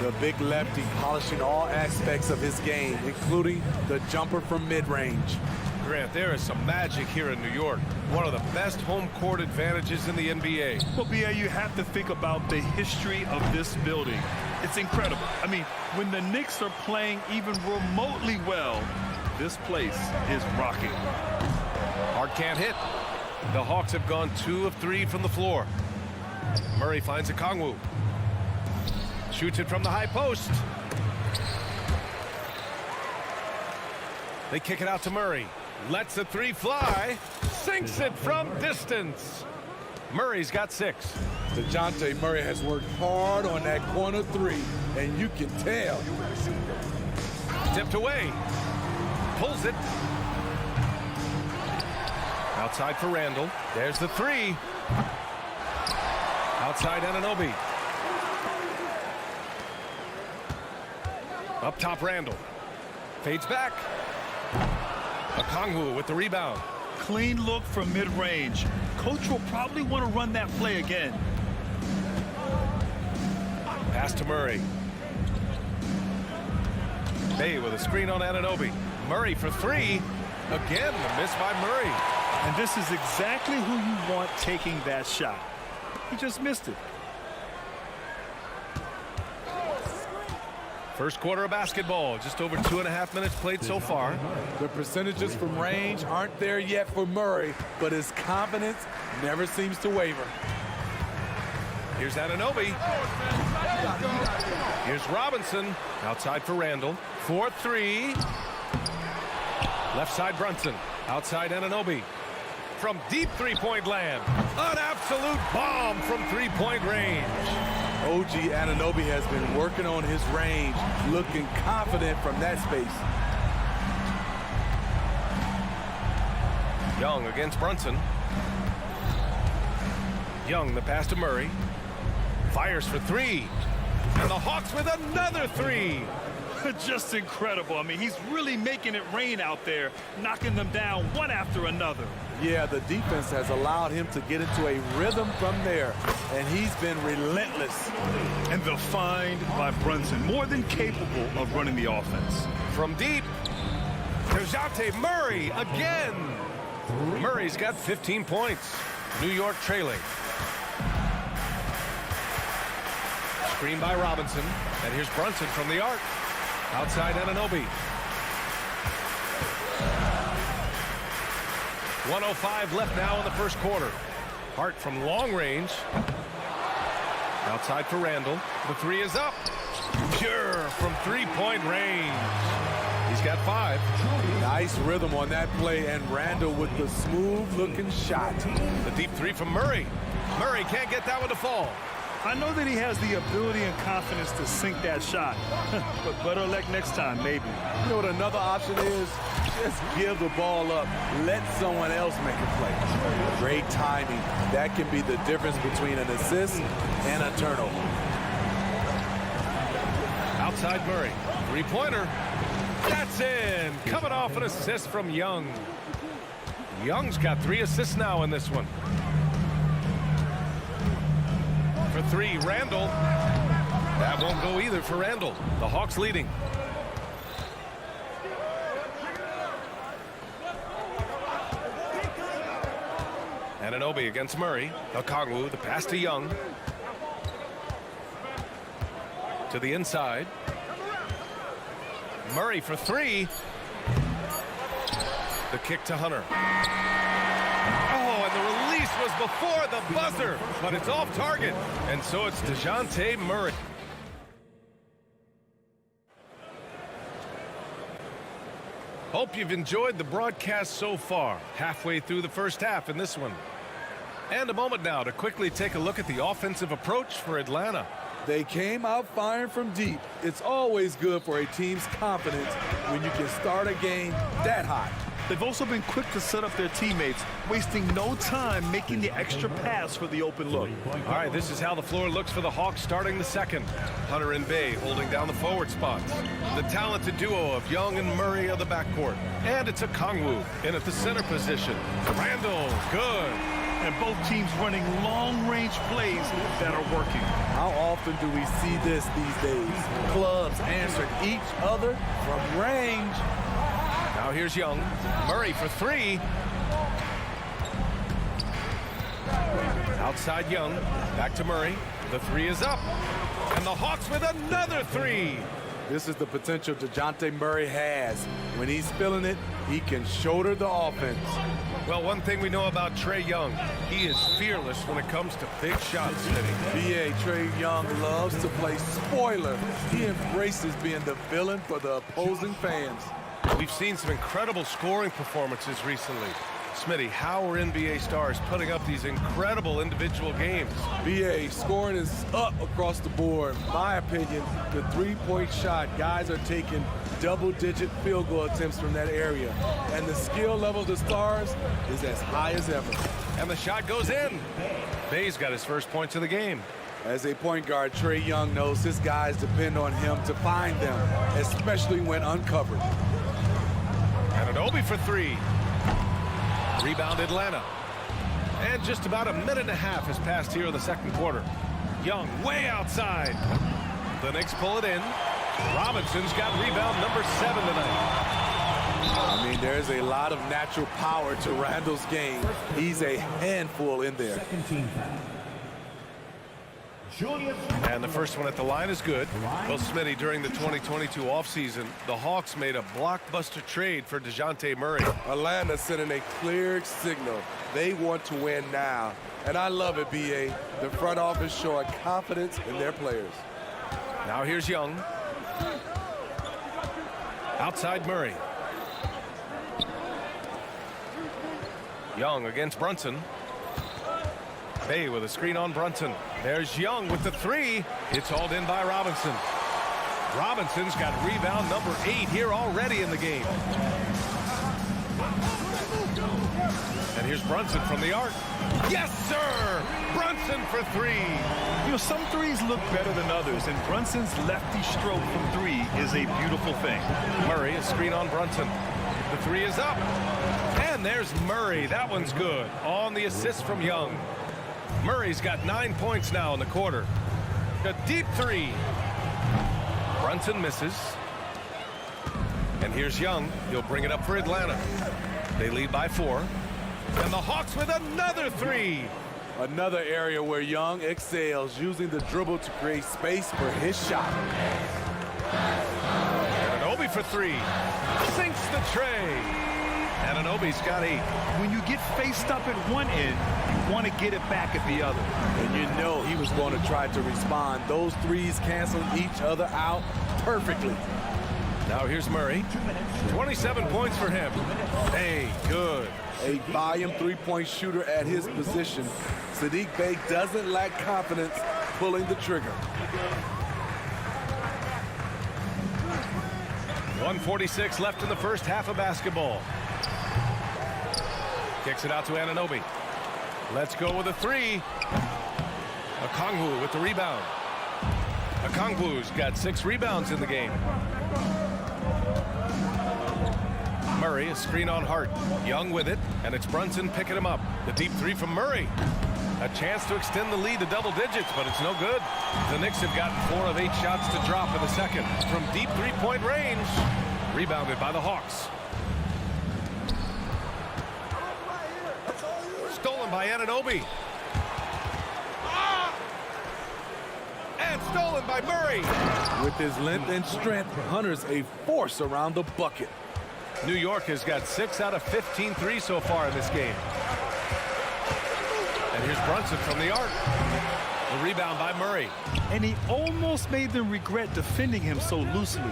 The big lefty polishing all aspects of his game, including the jumper from mid-range. Grant, there is some magic here in New York. One of the best home court advantages in the NBA. Well, B.A., you have to think about the history of this building. It's incredible. I mean, when the Knicks are playing even remotely well, this place is rocking. Hart can't hit. The Hawks have gone 2 of 3 from the floor. Murray finds Okongwu. Shoots it from the high post. They kick it out to Murray. Lets the 3 fly. Sinks it from distance. Murray's got 6. DeJounte Murray has worked hard on that corner 3, and you can tell. Tipped away. Pulls it. Outside for Randall. There's the 3. Outside Anunoby. Up top Randall. Fades back. Okongwu with the rebound. Clean look from mid-range. Coach will probably want to run that play again. Pass to Murray. Bay with a screen on Anunoby. Murray for 3. Again, the miss by Murray. And this is exactly who you want taking that shot. He just missed it. First quarter of basketball, just over 2.5 minutes played so far. The percentages from range aren't there yet for Murray, but his confidence never seems to waver. Here's Anunoby. Here's Robinson. Outside for Randall. 4-3. Left side Brunson. Outside Anunoby. From deep three-point land. An absolute bomb from three-point range. OG Anunoby has been working on his range, looking confident from that space. Young against Brunson. Young, the pass to Murray. Fires for 3. And the Hawks with another 3. Just incredible. I mean, he's really making it rain out there, knocking them down one after another. Yeah, the defense has allowed him to get into a rhythm from there, and he's been relentless. And the find by Brunson, more than capable of running the offense. From deep, DeJounte Murray again. Murray's got 15 points. New York trailing. Screen by Robinson, and here's Brunson from the arc. Outside Anunoby. 1:05 left now in the first quarter. Hart from long range. Outside for Randall. The 3 is up. Pure from three-point range. He's got 5. Nice rhythm on that play, and Randall with the smooth-looking shot. The deep 3 from Murray. Murray can't get that one to fall. I know that he has the ability and confidence to sink that shot, but better luck next time, maybe. You know what another option is? Just give the ball up. Let someone else make a play. Great timing. That can be the difference between an assist and a turnover. Outside Murray. Three-pointer. That's in. Coming off an assist from Young. Young's got 3 assists now in this one. For 3, Randall. That won't go either for Randall. The Hawks leading. Anunoby against Murray. Okongwu, the pass to Young. To the inside. Murray for three. The kick to Hunter. Oh, and the release was before the buzzer, but it's off target. And so it's DeJounte Murray. Hope you've enjoyed the broadcast so far. Halfway through the first half in this one. And a moment now to quickly take a look at the offensive approach for Atlanta. They came out firing from deep. It's always good for a team's confidence when you can start a game that hot. They've also been quick to set up their teammates, wasting no time making the extra pass for the open look. All right, this is how the floor looks for the Hawks starting the second. Hunter and Bay holding down the forward spots. The talented duo of Young and Murray of the backcourt. And it's Okongwu in at the center position. Randall, good. And both teams running long-range plays that are working. How often do we see this these days? Clubs answering each other from range. Now here's Young. Murray for three. Outside Young. Back to Murray. The three is up. And the Hawks with another three. This is the potential DeJounte Murray has. When he's feeling it, he can shoulder the offense. Well, one thing we know about Trae Young, he is fearless when it comes to big shots. B.A. Trae Young loves to play spoiler. He embraces being the villain for the opposing fans. We've seen some incredible scoring performances recently. Smitty, how are NBA stars putting up these incredible individual games? B.A. scoring is up across the board. My opinion, the three-point shot, guys are taking double-digit field goal attempts from that area. And the skill level of the stars is as high as ever. And the shot goes in. Bay's got his first points of the game. As a point guard, Trae Young knows his guys depend on him to find them, especially when uncovered. Anunoby for three. Rebound Atlanta. And just about a minute and a half has passed here in the second quarter. Young way outside. The Knicks pull it in. Robinson's got rebound number 7 tonight. I mean, there's a lot of natural power to Randall's game. He's a handful in there. And the first one at the line is good. Well, Smitty, during the 2022 offseason, the Hawks made a blockbuster trade for DeJounte Murray. Atlanta sending a clear signal. They want to win now. And I love it, B.A. The front office showing confidence in their players. Now here's Young. Outside Murray. Young against Brunson. Bay with a screen on Brunson. There's Young with the three. It's hauled in by Robinson. Robinson's got rebound number 8 here already in the game. And here's Brunson from the arc. Yes, sir! Brunson for three. You know, some threes look better than others, and Brunson's lefty stroke from three is a beautiful thing. Murray, a screen on Brunson. The three is up. And there's Murray. That one's good. On the assist from Young. Murray's got 9 points now in the quarter. A deep three. Brunson misses. And here's Young. He'll bring it up for Atlanta. They lead by 4. And the Hawks with another three. Another area where Young excels, using the dribble to create space for his shot. Anunoby for three. Sinks the tray. Anunoby's got 8. When you get faced up at one end, you want to get it back at the other. And you know he was going to try to respond. Those threes cancel each other out perfectly. Now here's Murray. 27 points for him. Hey, good. A volume three-point shooter at his position. Saddiq Bey doesn't lack confidence pulling the trigger. 1:46 left in the first half of basketball. Kicks it out to Anunoby. Let's go with a three. Okongwu with the rebound. Okongwu's got 6 rebounds in the game. Murray, a screen on Hart. Young with it, and it's Brunson picking him up. The deep three from Murray. A chance to extend the lead to double digits, but it's no good. The Knicks have gotten 4 of 8 shots to drop in the second from deep three-point range. Rebounded by the Hawks. Stolen by Anunoby. And stolen by Murray. With his length and strength, Hunter's a force around the bucket. New York has got 6 out of 15 threes so far in this game. And here's Brunson from the arc. The rebound by Murray. And he almost made them regret defending him so loosely.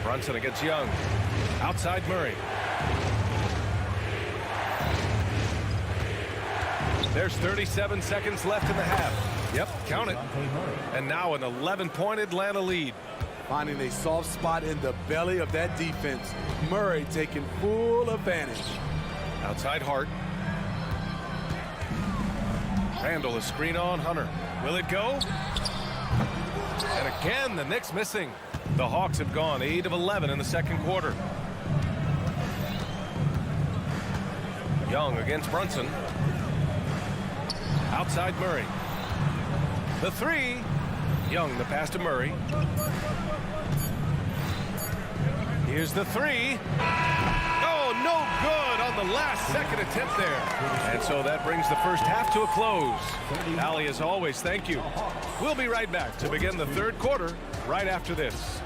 Brunson against Young. Outside Murray. There's 37 seconds left in the half. Yep, count it. And now an 11-point Atlanta lead. Finding a soft spot in the belly of that defense. Murray taking full advantage. Outside Hart. Randall is screen on Hunter. Will it go? And again, the Knicks missing. The Hawks have gone 8 of 11 in the second quarter. Young against Brunson. Outside Murray. The three. Young, the pass to Murray. Here's the three. Oh, no good on the last second attempt there. And so that brings the first half to a close. Allie, as always, thank you. We'll be right back to begin the third quarter right after this.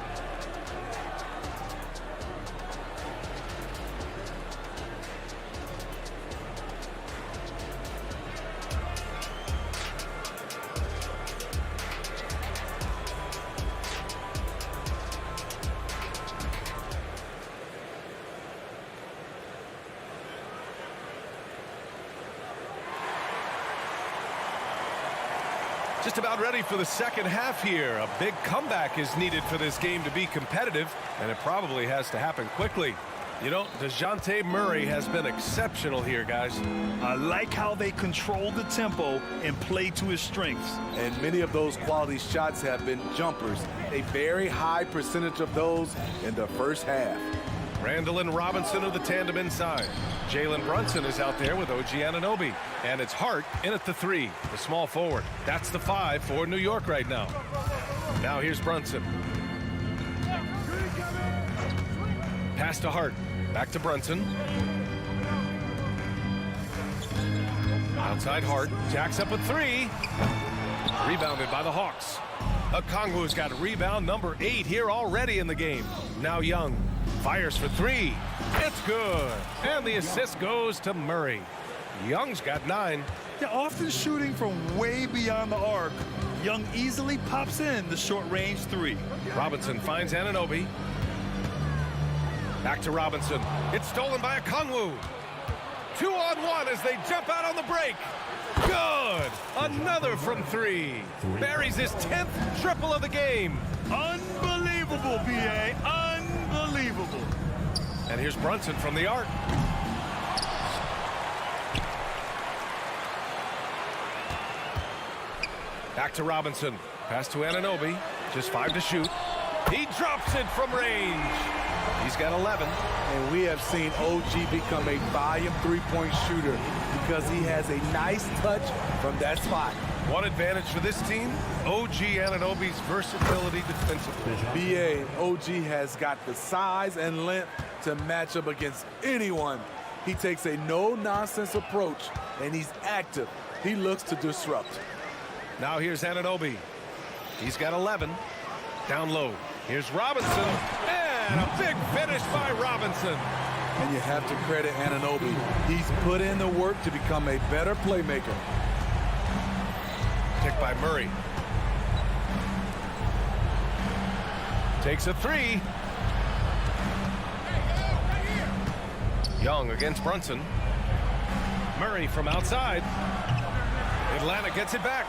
Just about ready for the second half here. A big comeback is needed for this game to be competitive, and it probably has to happen quickly. You know, DeJounte Murray has been exceptional here, guys. I like how they control the tempo and play to his strengths. And many of those quality shots have been jumpers. A very high percentage of those in the first half. Randall and Robinson are the tandem inside. Jalen Brunson is out there with OG Anunoby. And it's Hart in at the three, the small forward. That's the 5 for New York right now. Now here's Brunson. Pass to Hart. Back to Brunson. Outside Hart. Jacks up a 3. Rebounded by the Hawks. Okongwu's got rebound number 8 here already in the game. Now Young. Fires for 3. It's good. And the assist goes to Murray. Young's got 9. They're often shooting from way beyond the arc. Young easily pops in the short-range 3. Robinson finds Anunoby. Back to Robinson. It's stolen by Okongwu. 2-on-1 as they jump out on the break. Good. Another from 3. Buries his 10th triple of the game. Unbelievable, B.A. Unbelievable. And here's Brunson from the arc. Back to Robinson. Pass to Anunoby. Just 5 to shoot. He drops it from range. He's got 11. And we have seen OG become a volume three-point shooter because he has a nice touch from that spot. One advantage for this team, OG Anunoby's versatility defensively. BA, OG has got the size and length to match up against anyone. He takes a no-nonsense approach, and he's active. He looks to disrupt. Now here's Anunoby. He's got 11. Down low. Here's Robinson. And a big finish by Robinson. And you have to credit Anunoby. He's put in the work to become a better playmaker. Picked by Murray. Takes a 3. Young against Brunson. Murray from outside. Atlanta gets it back.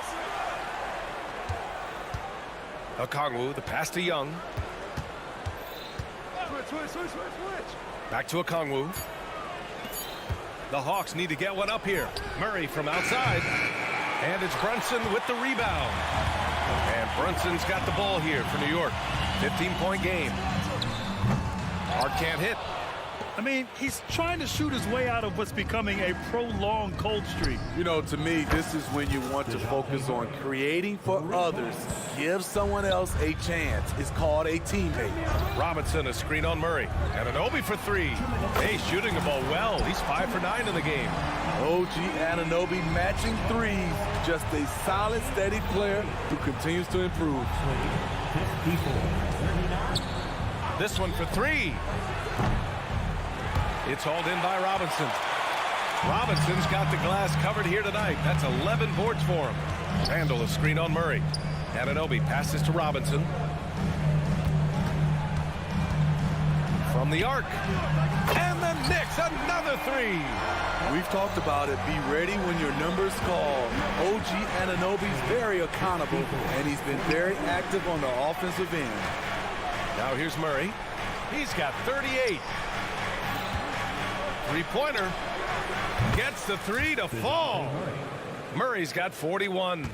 Okongwu, the pass to Young. Back to Okongwu. The Hawks need to get one up here. Murray from outside. And it's Brunson with the rebound. And Brunson's got the ball here for New York. 15-point game. Hart can't hit. I mean, he's trying to shoot his way out of what's becoming a prolonged cold streak. You know, to me, this is when you want to focus on creating for others. Give someone else a chance. It's called a teammate. Robinson, a screen on Murray. Anunoby for three. Hey, shooting the ball well. He's 5 for 9 in the game. OG Anunoby matching threes. Just a solid, steady player who continues to improve. This one for three. It's hauled in by Robinson. Robinson's got the glass covered here tonight. That's 11 boards for him. Randall, a screen on Murray. Anunoby passes to Robinson. From the arc. And the Knicks, another three. We've talked about it. Be ready when your number's called. OG Anunoby's very accountable, and he's been very active on the offensive end. Now here's Murray. He's got 38. Three-pointer. Gets the three to fall. Murray's got 41.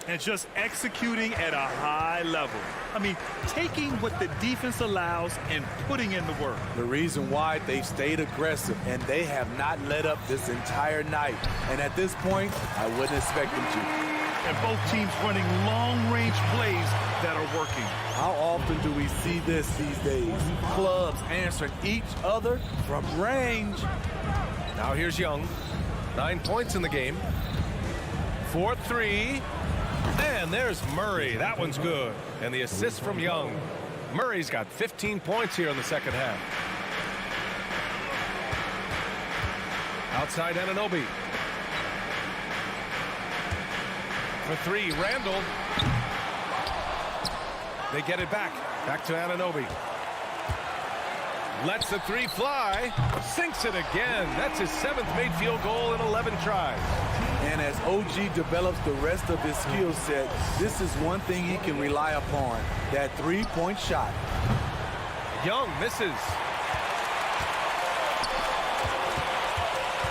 And just executing at a high level. I mean, taking what the defense allows and putting in the work. The reason why they've stayed aggressive, and they have not let up this entire night. And at this point, I wouldn't expect them to. And both teams running long-range plays that are working. How often do we see this these days? Clubs answering each other from range. Now here's Young. 9 points in the game. 4-3. And there's Murray. That one's good. And the assist from Young. Murray's got 15 points here in the second half. Outside Anunoby. For three, Randall. They get it back. Back to Anunoby. Lets the three fly. Sinks it again. That's his 7th made field goal in 11 tries. And as OG develops the rest of his skill set, this is one thing he can rely upon, that three-point shot. Young misses.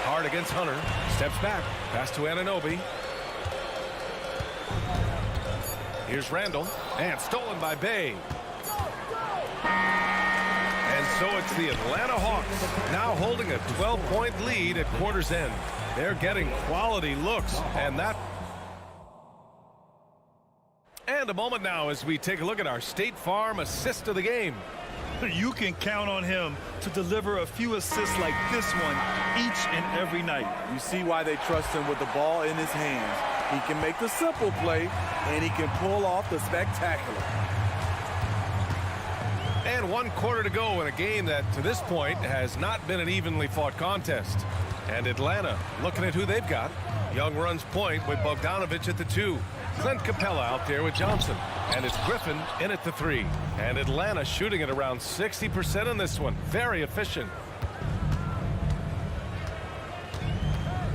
Hard against Hunter. Steps back. Pass to Anunoby. Here's Randall. And stolen by Bay. And so it's the Atlanta Hawks now holding a 12-point lead at quarter's end. They're getting quality looks, and a moment now as we take a look at our State Farm assist of the game. You can count on him to deliver a few assists like this one each and every night. You see why they trust him with the ball in his hands. He can make the simple play, and he can pull off the spectacular. And 1 quarter to go in a game that, to this point, has not been an evenly fought contest. And Atlanta looking at who they've got. Young runs point with Bogdanovich at the 2. Clint Capella out there with Johnson. And it's Griffin in at the 3. And Atlanta shooting at around 60% on this one. Very efficient.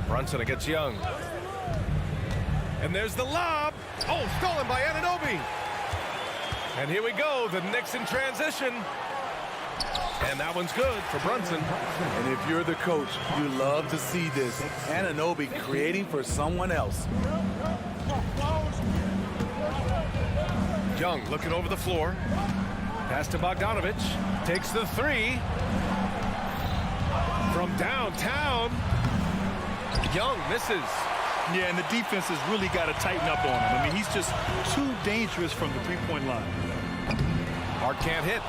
Brunson against Young. And there's the lob. Oh, stolen by Anunoby. And here we go, the Knicks in transition. And that one's good for Brunson. And if you're the coach, you love to see this. Anunoby creating for someone else. Young looking over the floor. Pass to Bogdanovich. Takes the 3. From downtown. Young misses. Yeah, and the defense has really got to tighten up on him. I mean, he's just too dangerous from the three-point line. Hart can't hit.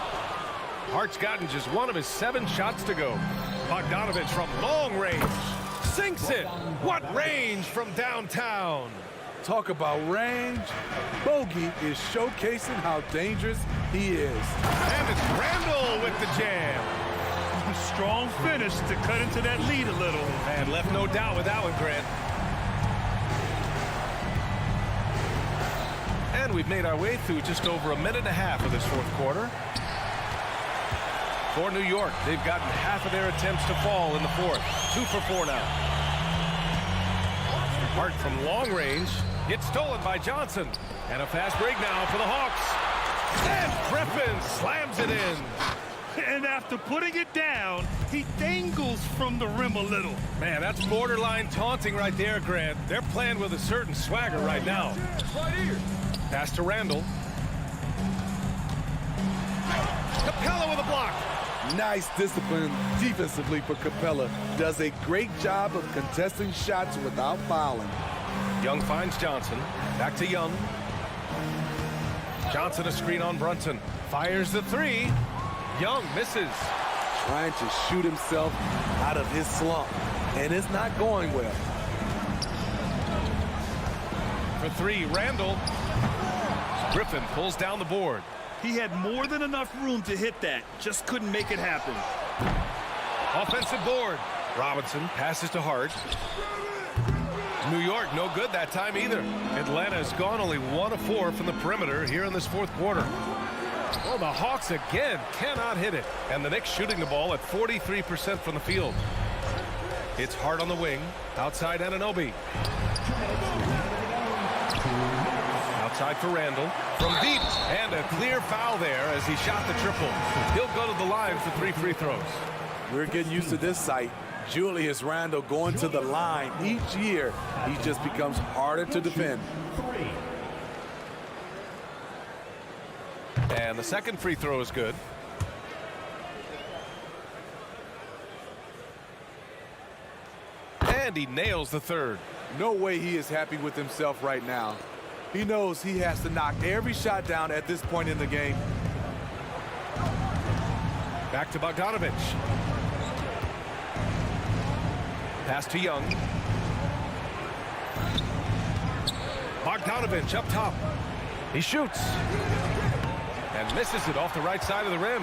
Hart's gotten just 1 of his 7 shots to go. Bogdanovich from long range. Sinks it. What range from downtown. Talk about range. Bogey is showcasing how dangerous he is. And it's Randall with the jam. Strong finish to cut into that lead a little. And left no doubt with that one, Grant. And we've made our way through just over a minute and a half of this 4th quarter. For New York, they've gotten half of their attempts to fall in the 4th. 2 for 4 now. Hart from long range gets stolen by Johnson. And a fast break now for the Hawks. And Griffin slams it in. And after putting it down, he dangles from the rim a little. Man, that's borderline taunting right there, Grant. They're playing with a certain swagger right now. Pass to Randall. Capella with a block. Nice discipline defensively for Capella. Does a great job of contesting shots without fouling. Young finds Johnson. Back to Young. Johnson a screen on Brunson. Fires the three. Young misses. Trying to shoot himself out of his slump, and it's not going well. For three, Randall. Griffin pulls down the board. He had more than enough room to hit that. Just couldn't make it happen. Offensive board. Robinson passes to Hart. New York no good that time either. Atlanta has gone only 1 of 4 from the perimeter here in this fourth quarter. Oh, the Hawks again cannot hit it. And the Knicks shooting the ball at 43% from the field. It's Hart on the wing. Outside Anunoby. Outside for Randall. From deep. And a clear foul there as he shot the triple. He'll go to the line for 3 free throws. We're getting used to this sight. Julius Randle going to the line. Each year, he just becomes harder to defend. And the second free throw is good. And he nails the third. No way he is happy with himself right now. He knows he has to knock every shot down at this point in the game. Back to Bogdanovich. Pass to Young. Bogdanovich up top. He shoots. And misses it off the right side of the rim.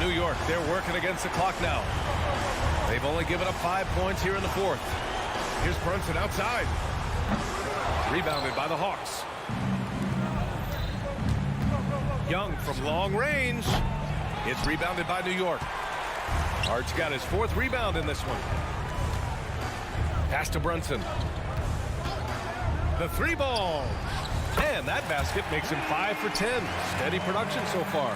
New York, they're working against the clock now. They've only given up 5 points here in the fourth. Here's Brunson outside. Rebounded by the Hawks. Young from long range. It's rebounded by New York. Hart's got his 4th rebound in this one. Pass to Brunson. The 3 ball. And that basket makes him 5 for 10. Steady production so far.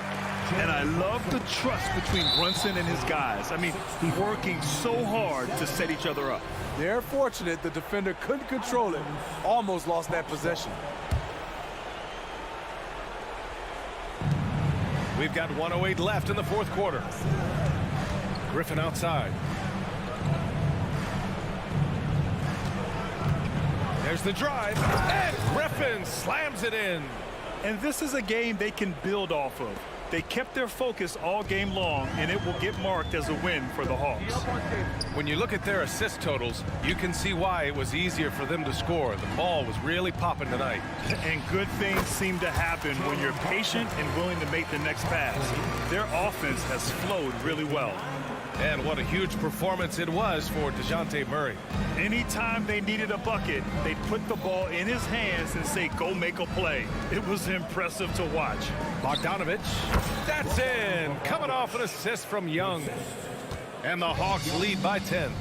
And I love the trust between Brunson and his guys. I mean, working so hard to set each other up. They're fortunate the defender couldn't control it. Almost lost that possession. We've got 1:08 left in the fourth quarter. Griffin outside. There's the drive, and Griffin slams it in. And this is a game they can build off of. They kept their focus all game long, and it will get marked as a win for the Hawks. When you look at their assist totals, you can see why it was easier for them to score. The ball was really popping tonight. And good things seem to happen when you're patient and willing to make the next pass. Their offense has flowed really well. And what a huge performance it was for DeJounte Murray. Anytime they needed a bucket, they'd put the ball in his hands and say, go make a play. It was impressive to watch. Bogdanovich, that's in. Coming off an assist from Young. And the Hawks lead by 10.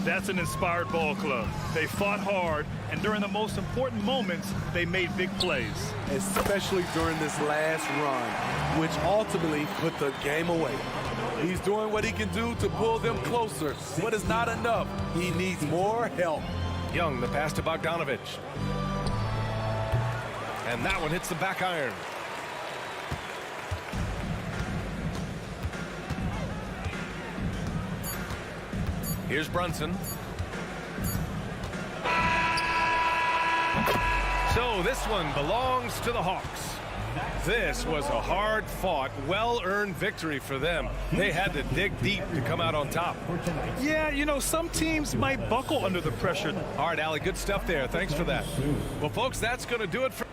That's an inspired ball club. They fought hard, and during the most important moments, they made big plays. Especially during this last run, which ultimately put the game away. He's doing what he can do to pull them closer, but it's not enough. He needs more help. Young, the pass to Bogdanovich. And that one hits the back iron. Here's Brunson. So this one belongs to the Hawks. This was a hard-fought, well-earned victory for them. They had to dig deep to come out on top. Yeah, you know, some teams might buckle under the pressure. All right, Allie, good stuff there. Thanks for that. Well, folks, that's going to do it for